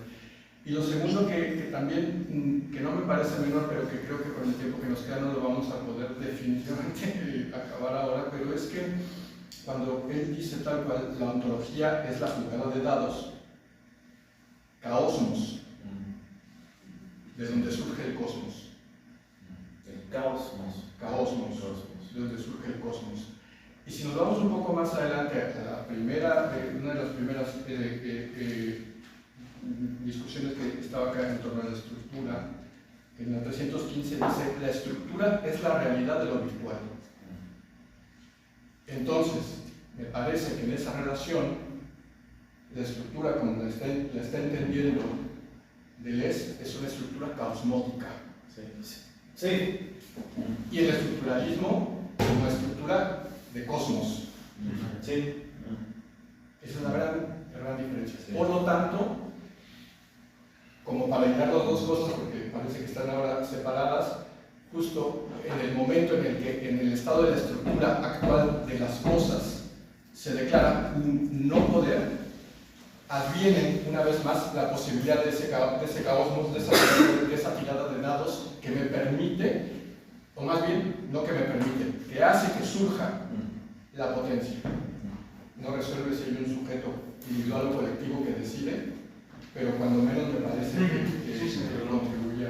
Y lo segundo que también, que no me parece menor, pero que creo que con el tiempo que nos queda no lo vamos a poder definitivamente acabar ahora, pero es que cuando él dice tal cual, la ontología es la jugada de dados, caosmos, de donde surge el cosmos. El caosmos. Caosmos, de donde surge el cosmos. Y si nos vamos un poco más adelante a una de las primeras discusiones que estaba acá en torno a la estructura, en la 315 dice, la estructura es la realidad de lo virtual. Entonces, me parece que en esa relación, la estructura como la está entendiendo Deleuze es una estructura caosmótica. Sí. Y el estructuralismo como una estructura de cosmos. Sí. Esa es la gran diferencia. Sí. Por lo tanto, como para hilar las dos cosas, porque parece que están ahora separadas, justo en el momento en el que en el estado de la estructura actual de las cosas se declara un no poder, adviene una vez más la posibilidad de ese caosmos, de esa tirada de dados que me permite, o más bien, no que me permite, que hace que surja la potencia. No resuelve si hay un sujeto individual o colectivo que decide, pero cuando menos me parece que contribuye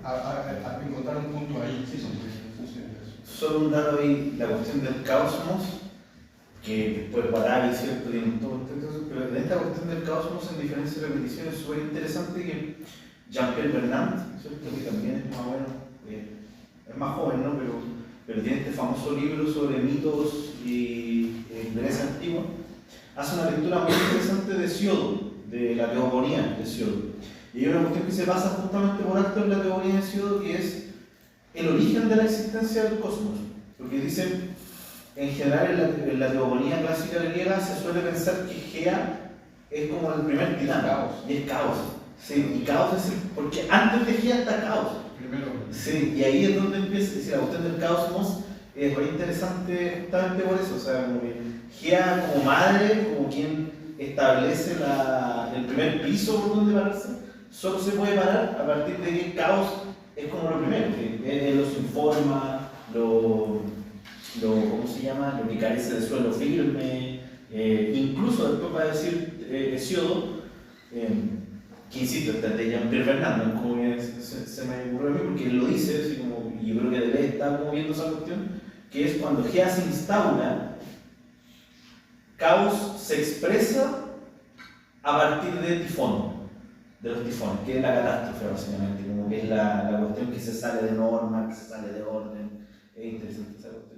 a encontrar un punto ahí. Solo un dato ahí, la cuestión del caosmos, que después Barabi, ¿cierto? Pero en esta cuestión del caosmos en diferentes repeticiones es súper interesante que Jean-Pierre Vernant, ¿cierto? Que también es más o menos, es más joven, ¿no? Pero tiene este famoso libro sobre mitos y Grecia antigua, hace una lectura muy interesante de Siodo, de la teogonía de Siodo. Y hay una cuestión que se basa justamente por alto en la teogonía de Siodo, que es el origen de la existencia del cosmos. Porque dice, en general en la teogonía clásica griega se suele pensar que Gea es como el primer titán, y es caos. Sí, y caos es porque antes de Gea está caos. Primero. Sí, y ahí es donde empieza, la cuestión del caosmos es muy interesante justamente por eso. O sea, como que Gea como madre, como quien establece el primer piso por donde pararse, solo se puede parar a partir de que el caos es como lo primero, que él los informa, ¿cómo se llama? Lo que carece de suelo firme, incluso después va a decir Hesiodo, que insisto, esta de Jean-Pierre Vernant, como que se me ocurrió a mí porque él lo dice, así como, y yo creo que debe estar como viendo esa cuestión, que es cuando Gea se instaura, caos se expresa a partir de tifón, de los tifones, que es la catástrofe básicamente, como que es la cuestión que se sale de norma, que se sale de orden. Es interesante esa cuestión.